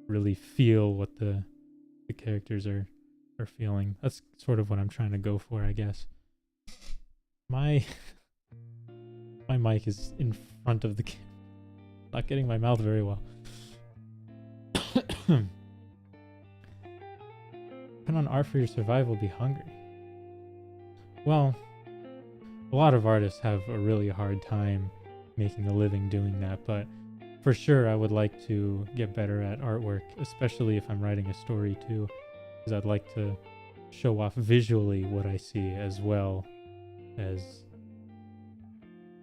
Really feel what the characters are feeling. That's sort of what I'm trying to go for, I guess. My mic is in front of the camera. Not getting my mouth very well. Put on art for your survival, be hungry. Well, a lot of artists have a really hard time making a living doing that, but for sure I would like to get better at artwork, especially if I'm writing a story too, because I'd like to show off visually what I see as well as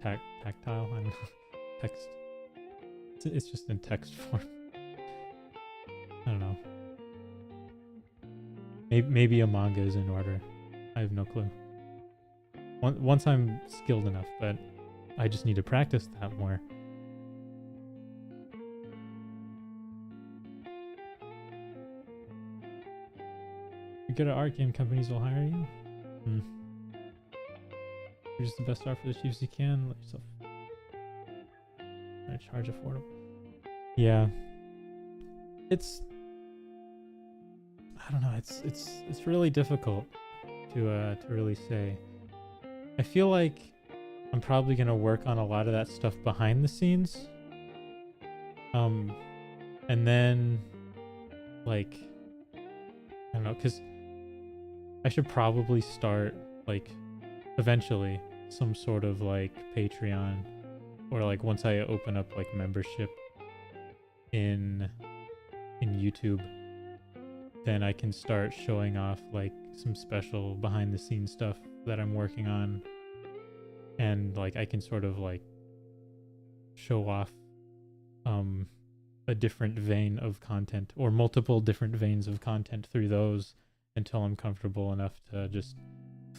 tactile. I don't know. Text. It's just in text form. I don't know. Maybe a manga is in order. I have no clue. Once I'm skilled enough, but I just need to practice that more. You're good at art, game companies will hire you. You're just the best art for the cheapest you can. Let yourself I charge affordable. Yeah. It's, I don't know, it's really difficult to really say. I feel like I'm probably gonna work on a lot of that stuff behind the scenes. And then like, I don't know, because I should probably start like eventually some sort of like Patreon, or like once I open up like membership in YouTube, then I can start showing off like some special behind the scenes stuff that I'm working on, and like I can sort of like show off a different vein of content, or multiple different veins of content through those, until I'm comfortable enough to just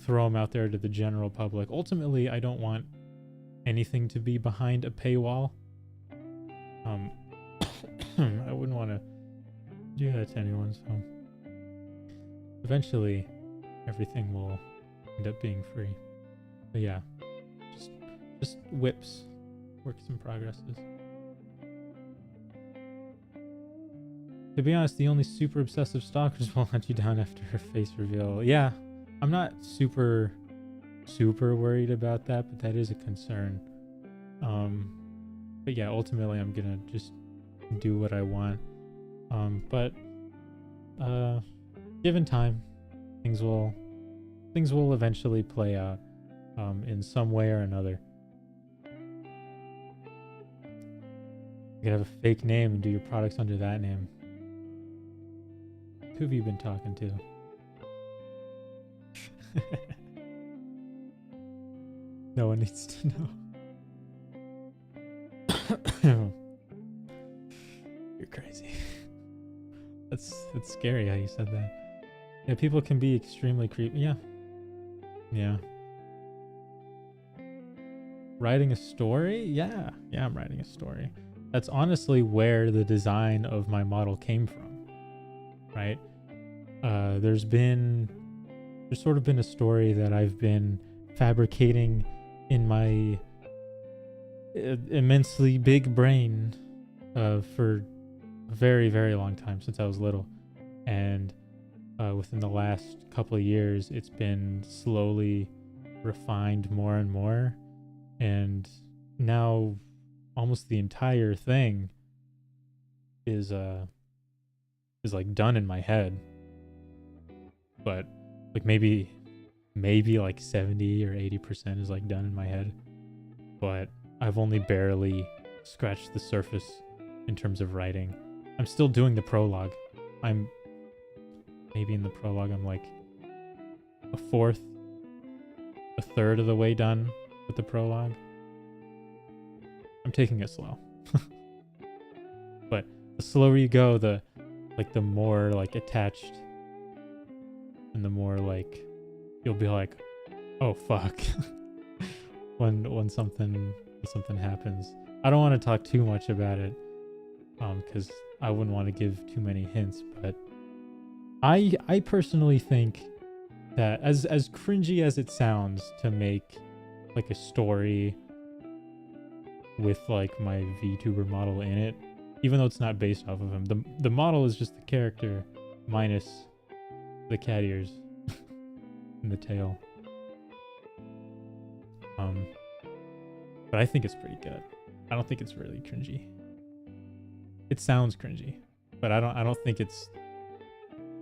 throw them out there to the general public. Ultimately, I don't want anything to be behind a paywall. I wouldn't want to do that to anyone, so eventually everything will end up being free. But yeah, just whips, works in progresses. To be honest, the only super obsessive stalkers will hunt you down after her face reveal. Yeah, I'm not super worried about that, but that is a concern. But yeah, ultimately I'm gonna just do what I want. But given time, things will eventually play out in some way or another. You could have a fake name and do your products under that name. Who have you been talking to? No one needs to know. You're crazy. That's scary how you said that. Yeah, people can be extremely creepy. Yeah. Writing a story? Yeah, I'm writing a story. That's honestly where the design of my model came from. Right? There's sort of been a story that I've been fabricating in my immensely big brain for a very, very long time, since I was little. And within the last couple of years, it's been slowly refined more and more. And now almost the entire thing is like done in my head, but like maybe like 70 or 80% is like done in my head, but I've only barely scratched the surface in terms of writing. I'm still doing the prologue. I'm maybe in the prologue I'm like a third of the way done with the prologue. I'm taking it slow. But the slower you go, the more like attached, and the more like you'll be like, oh fuck, when something happens. I don't want to talk too much about it, because I wouldn't want to give too many hints. But I personally think that as cringy as it sounds to make like a story with like my VTuber model in it, even though it's not based off of him, the model is just the character minus the cat ears and the tail. But I think it's pretty good. I don't think it's really cringy. It sounds cringy, but I don't think it's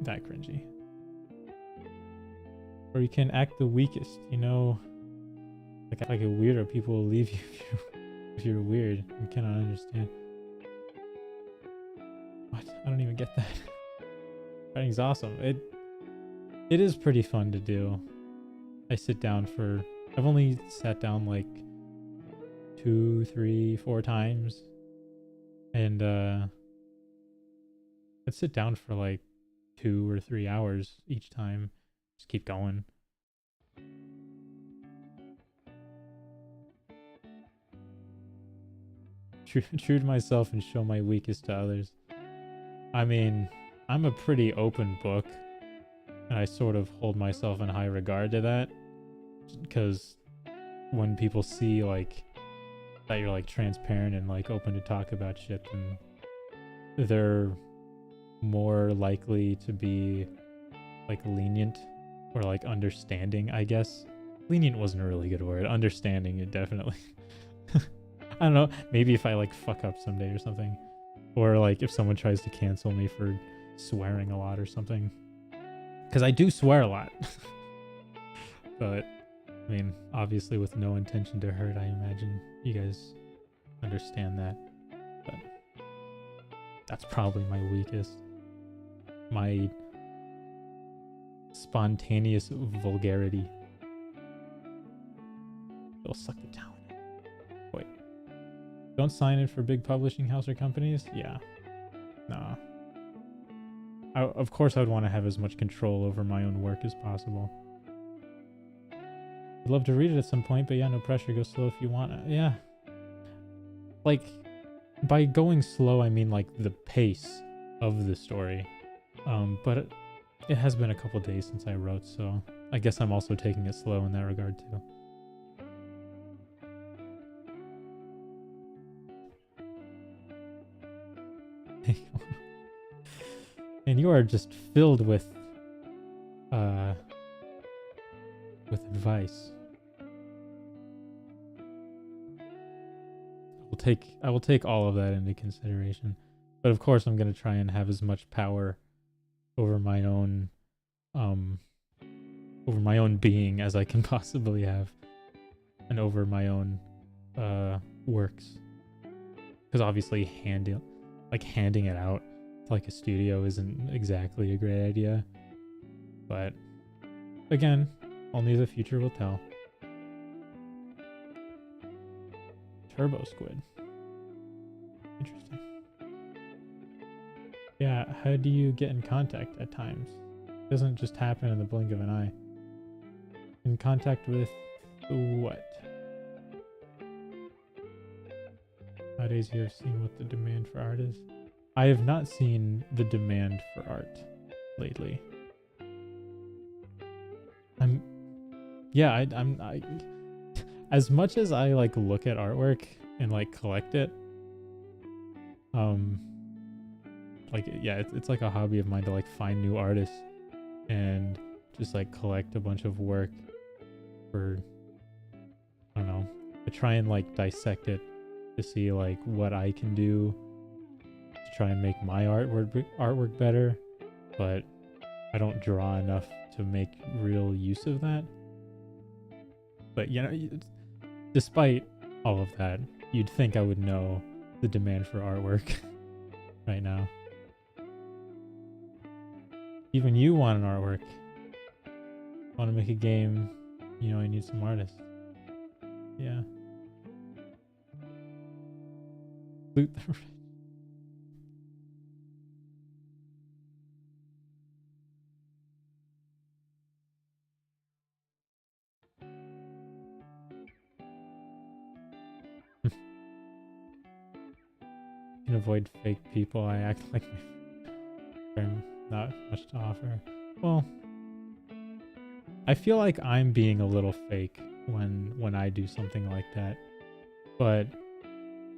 that cringy. Or you can act the weakest, you know, like a weirdo. People will leave you if you're weird and cannot understand. What? I don't even get that. Writing's awesome. It is pretty fun to do. I've only sat down like 2, 3, 4 times, and I'd sit down for like 2 or 3 hours each time. Just keep going. True to myself and show my weakest to others. I mean, I'm a pretty open book, and I sort of hold myself in high regard to that, because when people see like that you're like transparent and like open to talk about shit, then they're more likely to be like lenient or like understanding, I guess. Lenient wasn't a really good word. Understanding it definitely. I don't know. Maybe if I like fuck up someday or something. Or like if someone tries to cancel me for swearing a lot or something. Because I do swear a lot. But, I mean, obviously with no intention to hurt, I imagine you guys understand that. But that's probably my weakest. My spontaneous vulgarity. It'll suck the talent. Wait. Don't sign in for big publishing house or companies? Yeah. Nah. Of course I would want to have as much control over my own work as possible. I'd love to read it at some point, but yeah, no pressure. Go slow if you want. Yeah. Like, by going slow, I mean like the pace of the story. But it has been a couple days since I wrote, so I guess I'm also taking it slow in that regard too. And you are just filled with advice. I will take all of that into consideration. But of course I'm going to try and have as much power over my own being as I can possibly have, and over my own works. Because obviously handing it out to like a studio isn't exactly a great idea. But again, only the future will tell. Turbo squid. Interesting. Yeah, how do you get in contact at times? It doesn't just happen in the blink of an eye. In contact with what? Nowadays you have seen what the demand for art is. I have not seen the demand for art lately. I'm as much as I like look at artwork and like collect it, like yeah, it's like a hobby of mine to like find new artists and just like collect a bunch of work for, I don't know, I try and like dissect it to see like what I can do to try and make my artwork better, but I don't draw enough to make real use of that. But you know, despite all of that, you'd think I would know the demand for artwork right now. Even you want an artwork. Want to make a game, you know, I need some artists. Yeah. Loot the rich. Can avoid fake people. I act like I'm not much to offer. Well, I feel like I'm being a little fake when I do something like that, but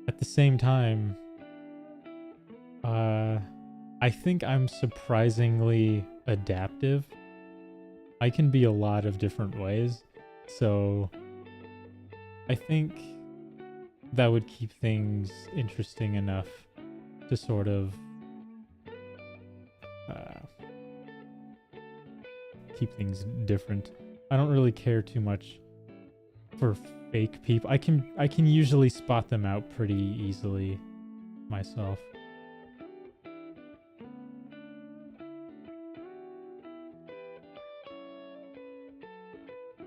at the same time, I think I'm surprisingly adaptive. I can be a lot of different ways, so I think that would keep things interesting enough to sort of keep things different. I don't really care too much for fake people. I can usually spot them out pretty easily myself.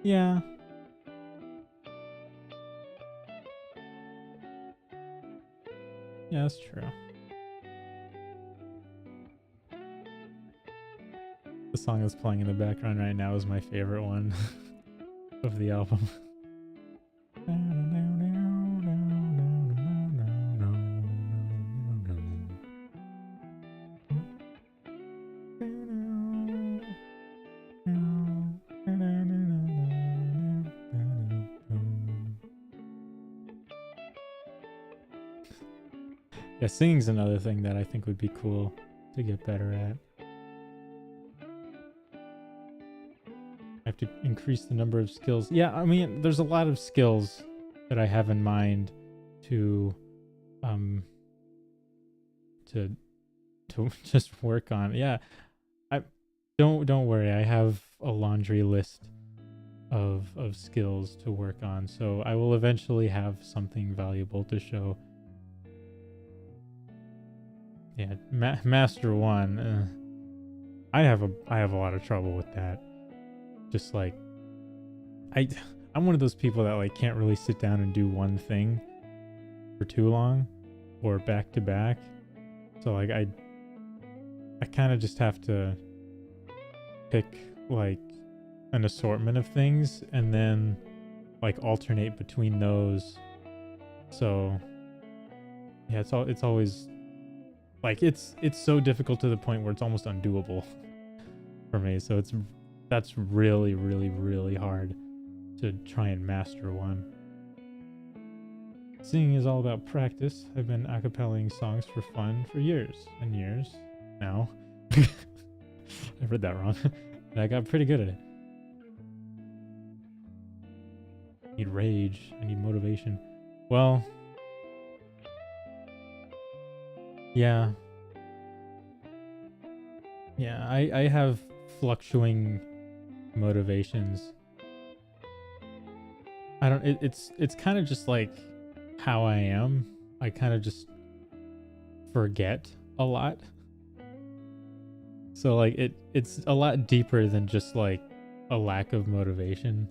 Yeah. Yeah, that's true. The song that's playing in the background right now is my favorite one of the album. Yeah, singing's another thing that I think would be cool to get better at. I have to increase the number of skills. Yeah, I mean, there's a lot of skills that I have in mind to to just work on. Yeah, I don't worry. I have a laundry list of skills to work on, so I will eventually have something valuable to show. Yeah, master one. I have a lot of trouble with that. Just like I'm one of those people that like can't really sit down and do one thing for too long or back to back. So like I kind of just have to pick like an assortment of things and then like alternate between those. So yeah, it's always like it's so difficult to the point where it's almost undoable for me. So that's really, really, really hard to try and master one. Singing is all about practice. I've been acapelling songs for fun for years and years now. I read that wrong. And I got pretty good at it. I need rage. I need motivation. Well, yeah. Yeah, I have fluctuating motivations. I don't it's kind of just like how I am. I kind of just forget a lot. So like it's a lot deeper than just like a lack of motivation.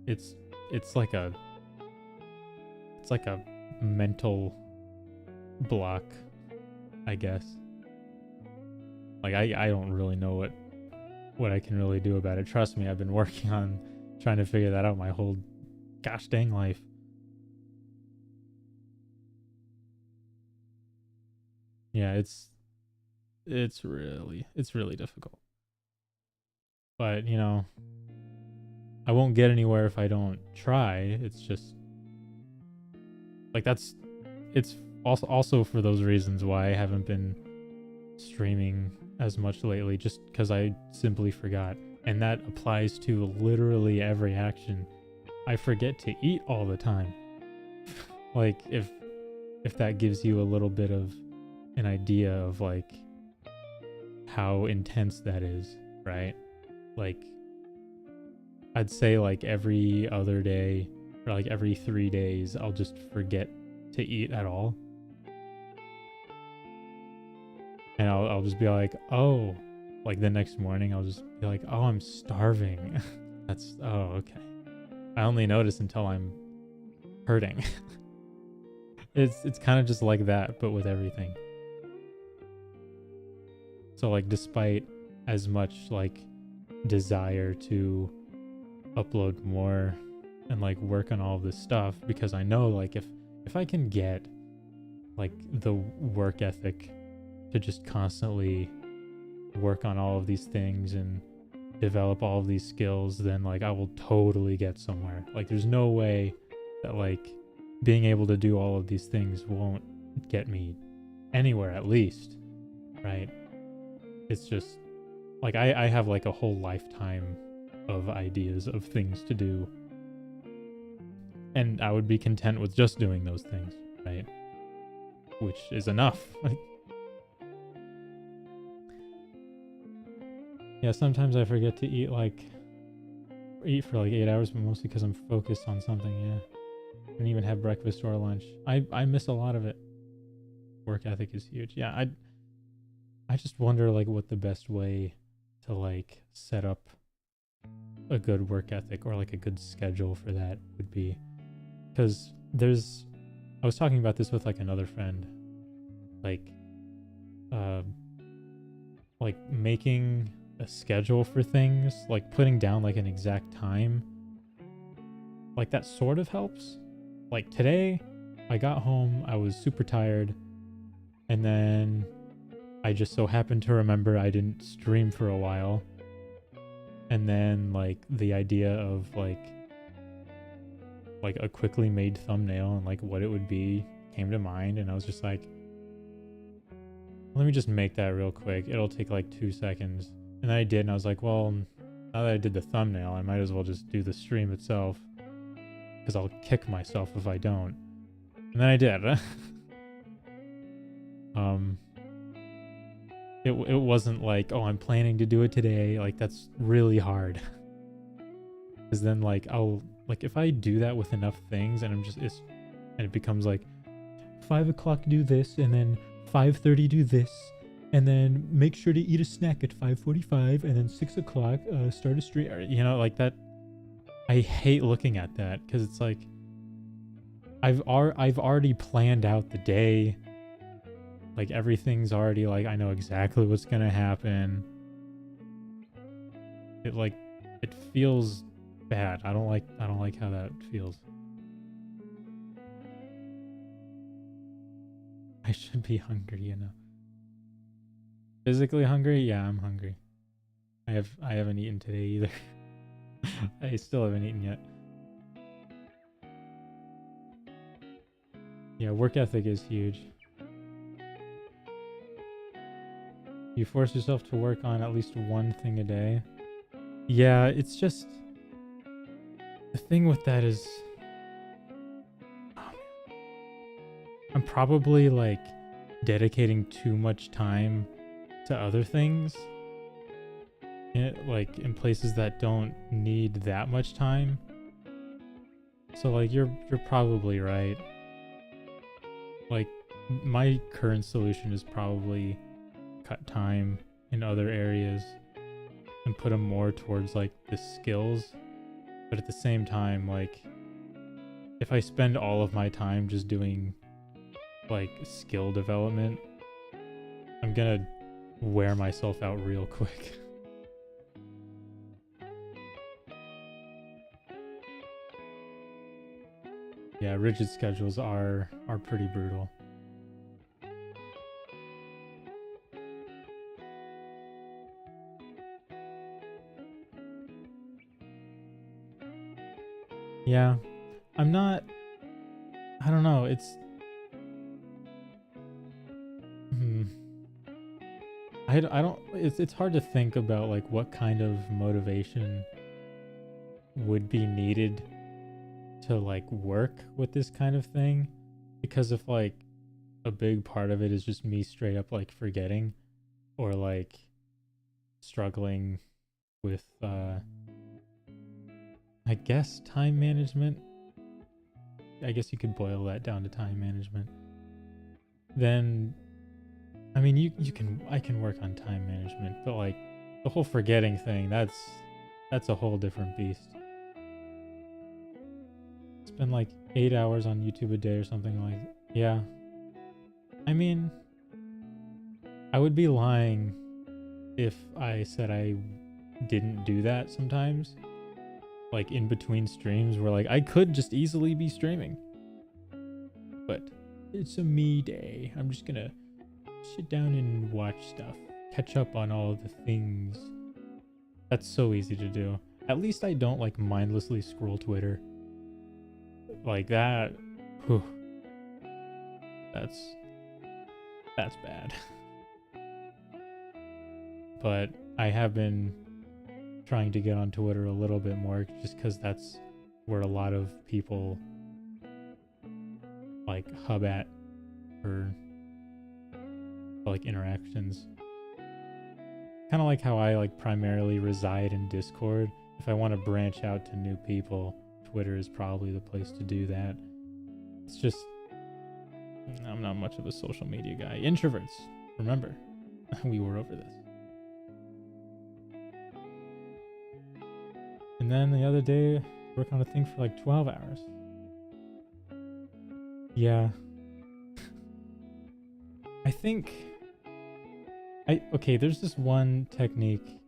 It's like a mental block, I guess. Like I don't really know what I can really do about it. Trust me, I've been working on trying to figure that out my whole gosh dang life. Yeah, it's really difficult. But, you know, I won't get anywhere if I don't try. It's just like it's also for those reasons why I haven't been streaming as much lately, just because I simply forgot. And that applies to literally every action. I forget to eat all the time. Like if that gives you a little bit of an idea of like how intense that is, right? Like I'd say like every other day or like every 3 days I'll just forget to eat at all. And I'll just be like, oh, like the next morning I'll just be like, oh, I'm starving. That's, oh, okay. I only notice until I'm hurting. It's kind of just like that, but with everything. So like despite as much like desire to upload more and like work on all of this stuff, because I know like if I can get like the work ethic to just constantly work on all of these things and develop all of these skills, then like I will totally get somewhere. Like there's no way that like being able to do all of these things won't get me anywhere, at least, right? It's just like I have like a whole lifetime of ideas of things to do, and I would be content with just doing those things, right? Which is enough. Yeah, sometimes I forget to eat for like 8 hours, but mostly because I'm focused on something. Yeah, I didn't even have breakfast or lunch. I miss a lot of it. Work ethic is huge. Yeah, I just wonder like what the best way to like set up a good work ethic or like a good schedule for that would be, because I was talking about this with like another friend, like making a schedule for things, like putting down like an exact time, like that sort of helps. Like today I got home, I was super tired, and then I just so happened to remember I didn't stream for a while. And then like the idea of like a quickly made thumbnail and like what it would be came to mind, and I was just like, let me just make that real quick. It'll take like 2 seconds. And then I did, and I was like, well, now that I did the thumbnail, I might as well just do the stream itself. Because I'll kick myself if I don't. And then I did. It wasn't like, oh, I'm planning to do it today. Like, that's really hard. Because then, like, like, if I do that with enough things, and and it becomes like, 5 o'clock do this, and then 5:30 do this, and then make sure to eat a snack at 5:45, and then 6 o'clock start a stream. You know, like that. I hate looking at that because it's like I've already planned out the day. Like everything's already like I know exactly what's gonna happen. It feels bad. I don't like how that feels. I should be hungry, you know. Physically hungry? Yeah, I'm hungry. I haven't eaten today either. I still haven't eaten yet. Yeah, work ethic is huge. You force yourself to work on at least one thing a day. Yeah, it's just... The thing with that is... I'm probably, like, dedicating too much time to other things. Like, in places that don't need that much time. So, like, you're probably right. Like, my current solution is probably cut time in other areas and put them more towards, like, the skills. But at the same time, like, if I spend all of my time just doing, like, skill development, I'm gonna wear myself out real quick. Yeah, rigid schedules are pretty brutal. Yeah, I don't know, it's... I don't... It's hard to think about, like, what kind of motivation would be needed to, like, work with this kind of thing. Because if, like, a big part of it is just me straight up, like, forgetting or, like, struggling with, I guess time management. I guess you could boil that down to time management. Then, I mean, I can work on time management, but like the whole forgetting thing, that's a whole different beast. Spend like 8 hours on YouTube a day or something like that. Yeah. I mean, I would be lying if I said I didn't do that sometimes. Like in between streams where like I could just easily be streaming. But it's a me day. I'm just gonna sit down and watch stuff. Catch up on all of the things. That's so easy to do. At least I don't like mindlessly scroll Twitter. Like that. Whew. That's bad. But I have been trying to get on Twitter a little bit more just because that's where a lot of people like hub at for like interactions. Kind of like how I like primarily reside in Discord. If I want to branch out to new people, Twitter is probably the place to do that. It's just I'm not much of a social media guy. Introverts, remember, we were over this. And then the other day, work on a thing for like 12 hours. Yeah. I think... Okay, there's this one technique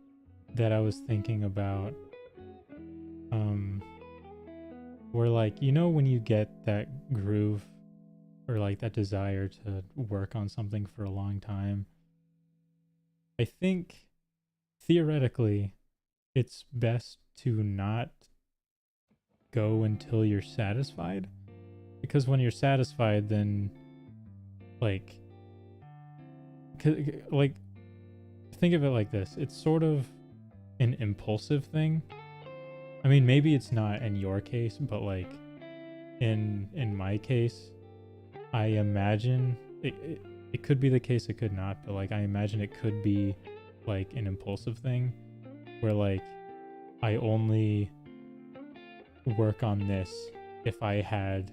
that I was thinking about. Where like, you know when you get that groove or like that desire to work on something for a long time? I think theoretically it's best to not go until you're satisfied, because when you're satisfied, then like like, think of it like this. It's sort of an impulsive thing. I mean, maybe it's not in your case, but like in my case, I imagine it could be the case, it could not, but like I imagine it could be like an impulsive thing where like I only work on this if I had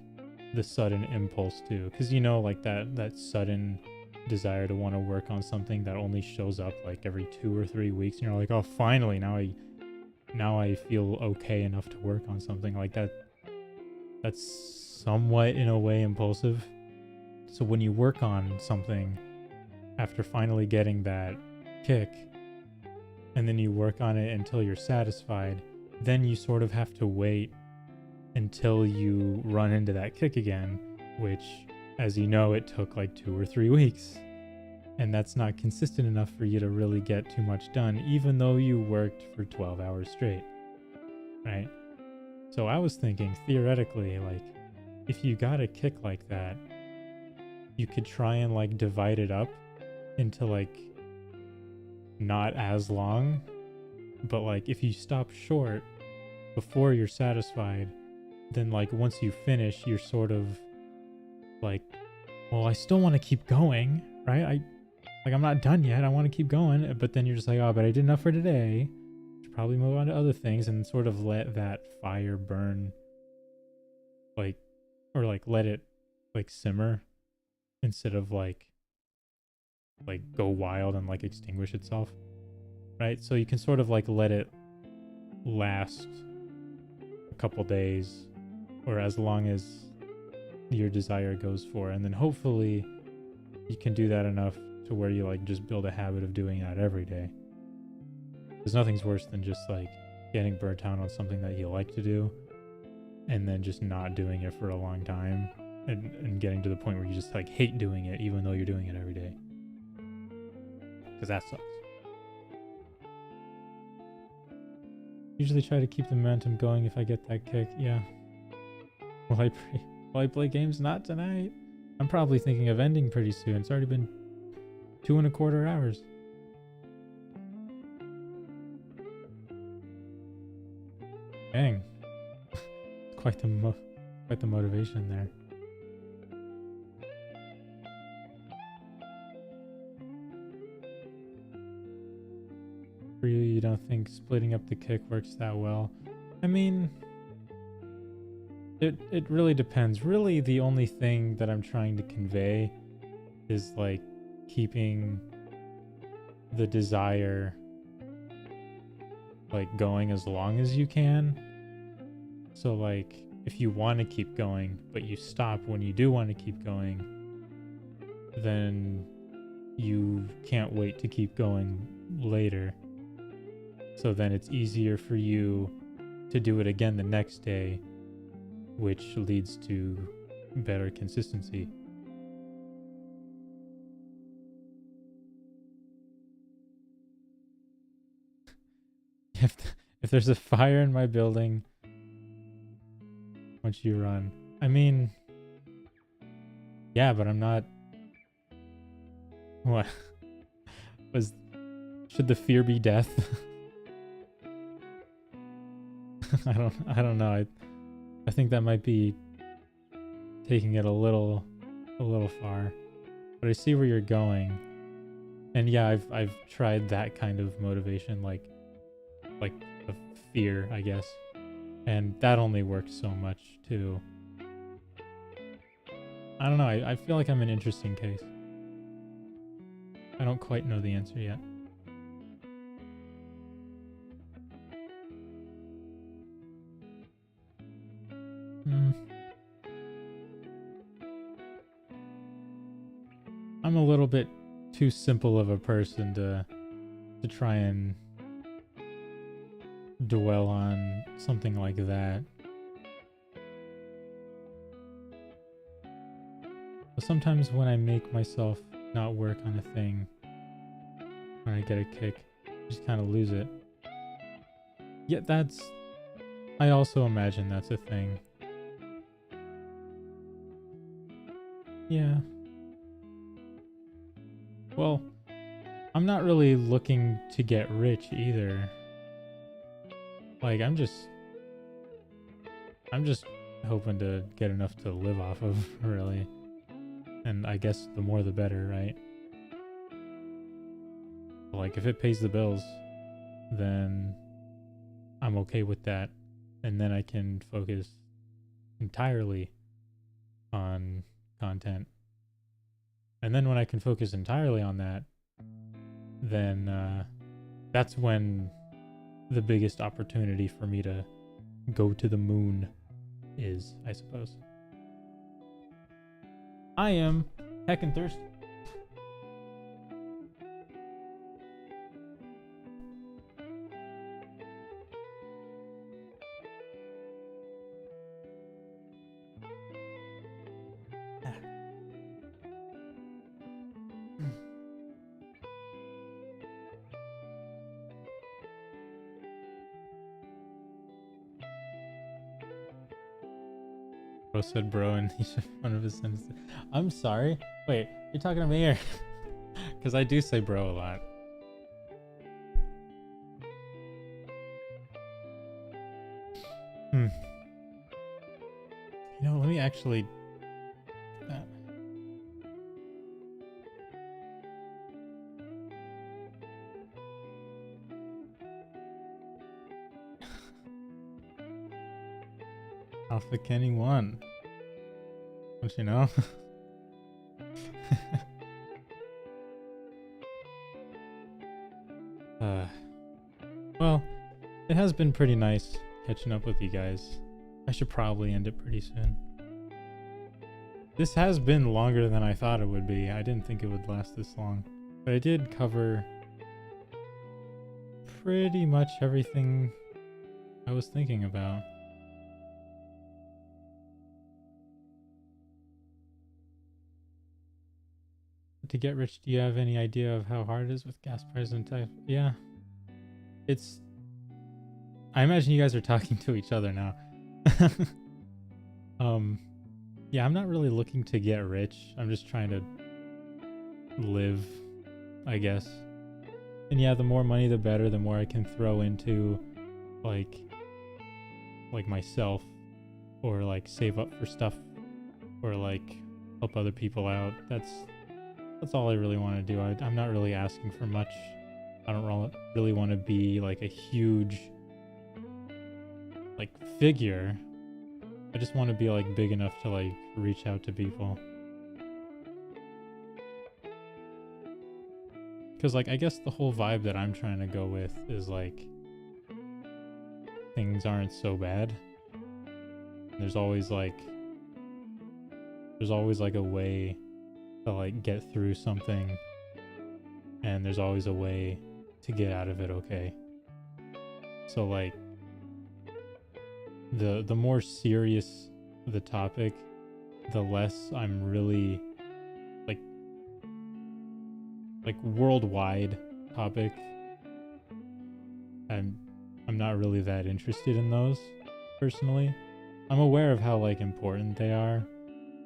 the sudden impulse to, because you know, like that sudden desire to want to work on something that only shows up like every 2 or 3 weeks, and you're like, oh, finally, now I feel okay enough to work on something like that. That's somewhat in a way impulsive. So when you work on something after finally getting that kick, and then you work on it until you're satisfied, then you sort of have to wait until you run into that kick again, which, as you know, it took like 2 or 3 weeks. And that's not consistent enough for you to really get too much done, even though you worked for 12 hours straight, right? So I was thinking, theoretically, like, if you got a kick like that, you could try and like divide it up into like not as long, but like if you stop short before you're satisfied, then like once you finish, you're sort of like, well, I still want to keep going, right? I'm not done yet. I want to keep going. But then you're just like, oh, but I did enough for today. Should probably move on to other things, and sort of let that fire burn, like, or like let it like simmer instead of like go wild and like extinguish itself, right? So you can sort of like let it last a couple days or as long as your desire goes for, and then hopefully you can do that enough to where you like just build a habit of doing that every day. Because nothing's worse than just like getting burnt out on something that you like to do and then just not doing it for a long time, and getting to the point where you just like hate doing it even though you're doing it every day. Because that sucks. Usually try to keep the momentum going if I get that kick. Yeah. Will I play games? Not tonight. I'm probably thinking of ending pretty soon. It's already been 2.25 hours. Dang. Quite the motivation there. For you don't think splitting up the kick works that well? I mean, it really depends. Really, the only thing that I'm trying to convey is like keeping the desire like going as long as you can. So like if you want to keep going but you stop when you do want to keep going, then you can't wait to keep going later. So then it's easier for you to do it again the next day, which leads to better consistency. If there's a fire in my building, once you run. I mean, yeah, but I'm not. What? Should the fear be death? I don't know. I think that might be taking it a little far. But I see where you're going. And yeah, I've tried that kind of motivation, like of fear, I guess. And that only works so much too. I don't know. I feel like I'm an interesting case. I don't quite know the answer yet. I'm a little bit too simple of a person to try and dwell on something like that. But sometimes when I make myself not work on a thing, when I get a kick, I just kind of lose it. Yet I also imagine that's a thing. Yeah. Well, I'm not really looking to get rich either. Like, I'm just hoping to get enough to live off of, really. And I guess the more the better, right? Like, if it pays the bills, then I'm okay with that. And then I can focus entirely on content. And then when I can focus entirely on that, then that's when the biggest opportunity for me to go to the moon is, I suppose. I am heckin' thirsty. Bro said bro and he should one of his sentences. I'm sorry. Wait, you're talking to me or? Because I do say bro a lot. You know, let me actually... Alpha Kenny won. Don't you know? Well, it has been pretty nice catching up with you guys. I should probably end it pretty soon. This has been longer than I thought it would be. I didn't think it would last this long. But I did cover pretty much everything I was thinking about. To get rich, do you have any idea of how hard it is with gas prices and type? Yeah. It's... I imagine you guys are talking to each other now. Yeah, I'm not really looking to get rich. I'm just trying to live, I guess. And yeah, the more money, the better. The more I can throw into, like myself, or like save up for stuff, or like help other people out. That's all I really want to do. I'm not really asking for much. I don't really want to be like a huge like figure. I just want to be like big enough to like reach out to people. Because like I guess the whole vibe that I'm trying to go with is like things aren't so bad. There's always like a way to like get through something, and there's always a way to get out of it okay. So like the more serious the topic, the less I'm really like worldwide topic. I'm not really that interested in those personally. I'm aware of how like important they are,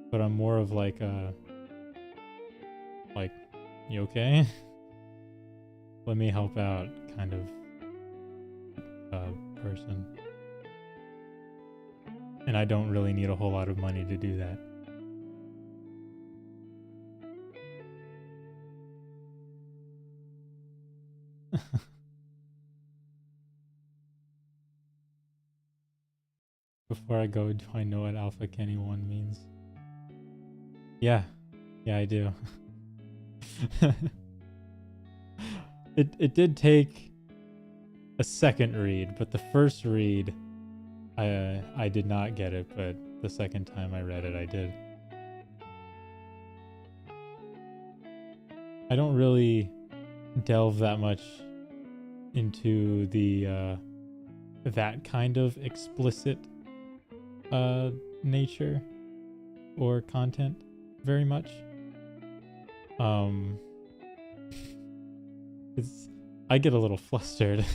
but I'm more of like a like, you okay? Let me help out kind of person. And I don't really need a whole lot of money to do that. Before I go, do I know what Alpha Kenny 1 means? Yeah, I do. It did take a second read, but the first read I did not get it, but the second time I read it I did. I don't really delve that much into the that kind of explicit nature or content very much. I get a little flustered.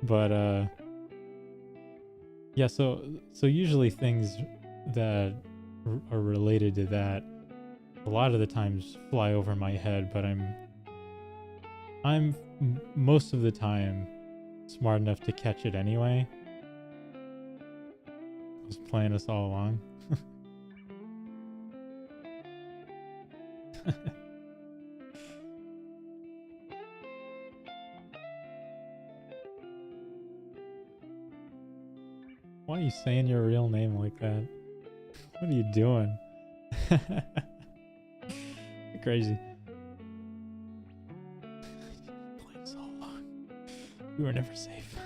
But yeah, so usually things that are related to that a lot of the times fly over my head, but I'm I'm most of the time smart enough to catch it anyway. I was playing us all along. Why are you saying your real name like that? What are you doing? You're crazy. Playing so long. We were never safe.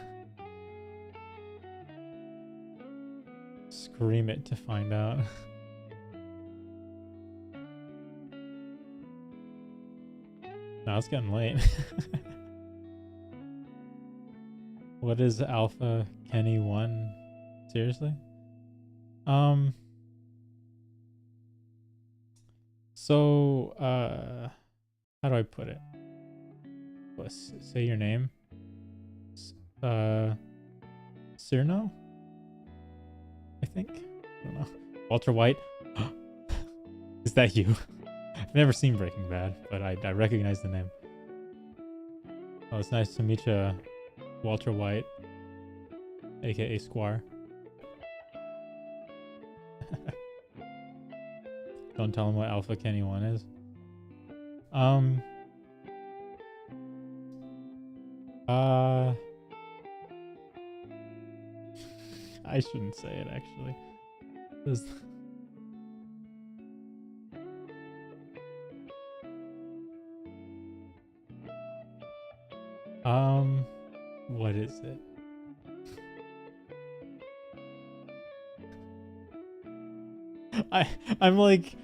Scream it to find out. Now it's getting late. What is Alpha Kenny 1? Seriously? So, how do I put it? Let's say your name. Cyrno? I think? I don't know. Walter White? Is that you? I've never seen Breaking Bad, but I recognize the name. Oh, it's nice to meet you, Walter White, aka Squire. Don't tell him what Alpha Kenny 1 is. I shouldn't say it actually. What is it? I'm like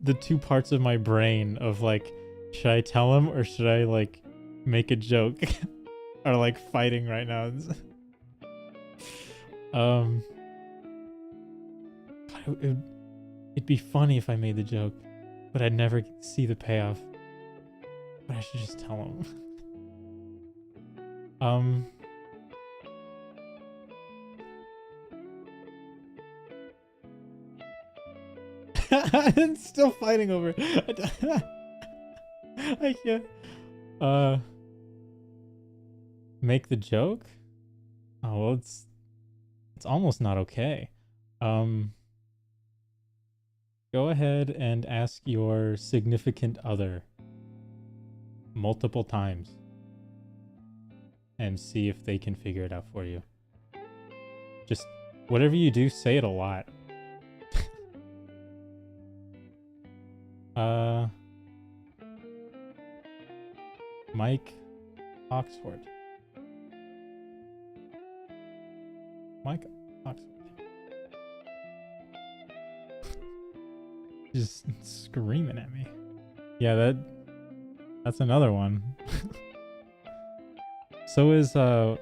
the two parts of my brain of like, should I tell him or should I like make a joke? Are like fighting right now. It'd be funny if I made the joke, but I'd never see the payoff. But I should just tell him. I'm still fighting over it. I can't. Make the joke? Oh, well, it's almost not okay. Go ahead and ask your significant other multiple times and see if they can figure it out for you. Just whatever you do, say it a lot. Mike Oxford. Mike Oxford. Just screaming at me. Yeah, that's another one. So is well,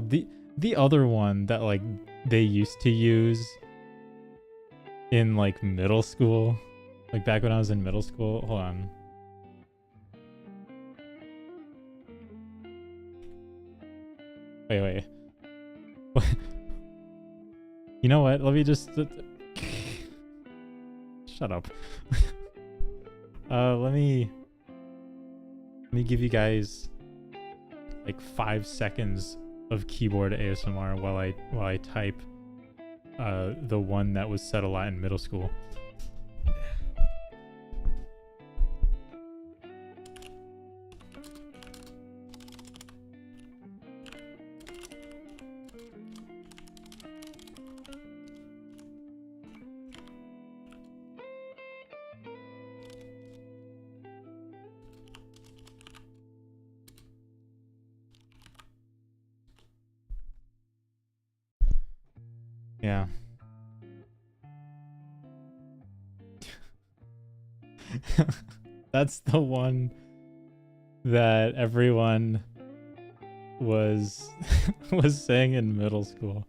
the other one that like they used to use in like middle school, like back when I was in middle school. Hold on. Wait. You know what? Let me just shut up. Let me give you guys like 5 seconds of keyboard ASMR while I type the one that was said a lot in middle school. Yeah. That's the one that everyone was saying in middle school.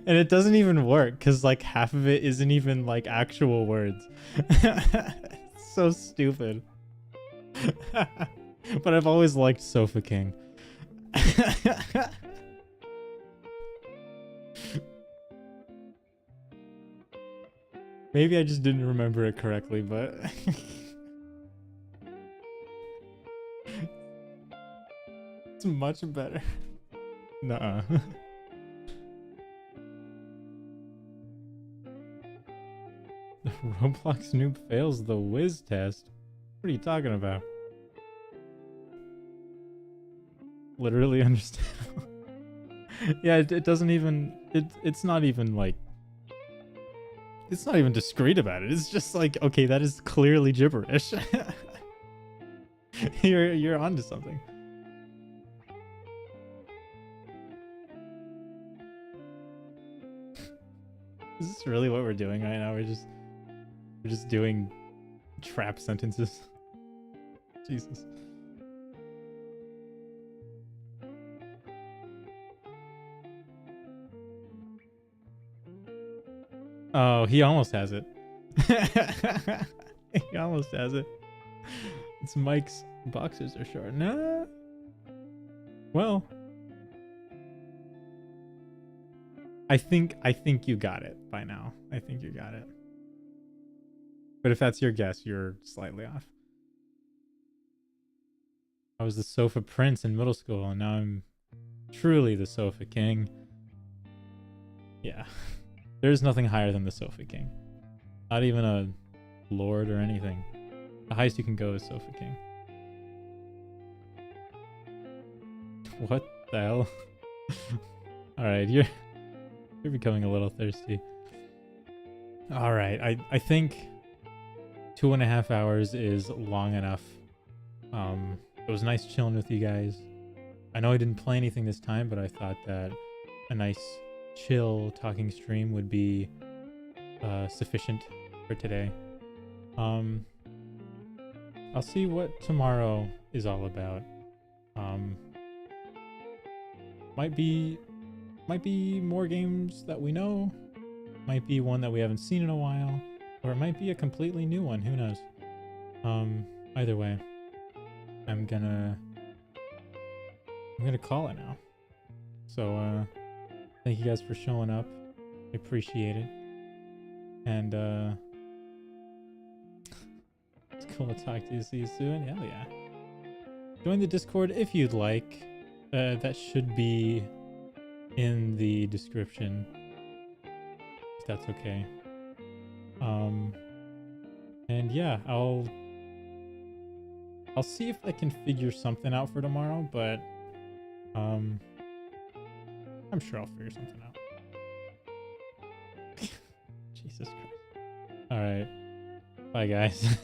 And it doesn't even work because like half of it isn't even like actual words. It's so stupid. But I've always liked Sofa King. Maybe I just didn't remember it correctly, but it's much better. Nuh-uh. The Roblox noob fails the whiz test. What are you talking about? Literally understand. Yeah, it doesn't even. It's not even like. It's not even discreet about it. It's just like, okay, that is clearly gibberish. You're onto something. Is this really what we're doing right now? We're just doing trap sentences. Jesus. Oh, he almost has it. He almost has it. It's Mike's boxers are short. No. Well, I think you got it by now. I think you got it. But if that's your guess, you're slightly off. I was the sofa prince in middle school, and now I'm truly the sofa king. Yeah. There's nothing higher than the sofa king. Not even a lord or anything. The highest you can go is sofa king. What the hell? Alright, you're becoming a little thirsty. Alright, I think 2.5 hours is long enough. It was nice chilling with you guys. I know I didn't play anything this time, but I thought that a nice chill talking stream would be sufficient for today. I'll see what tomorrow is all about. Might be more games that we know, might be one that we haven't seen in a while, or it might be a completely new one. Who knows? Either way, I'm gonna call it now. So thank you guys for showing up. I appreciate it. And it's cool to talk to you. See you soon. Hell yeah. Join the Discord if you'd like. That should be in the description, if that's okay. And yeah, I'll see if I can figure something out for tomorrow, but I'm sure I'll figure something out. Jesus Christ. All right. Bye, guys.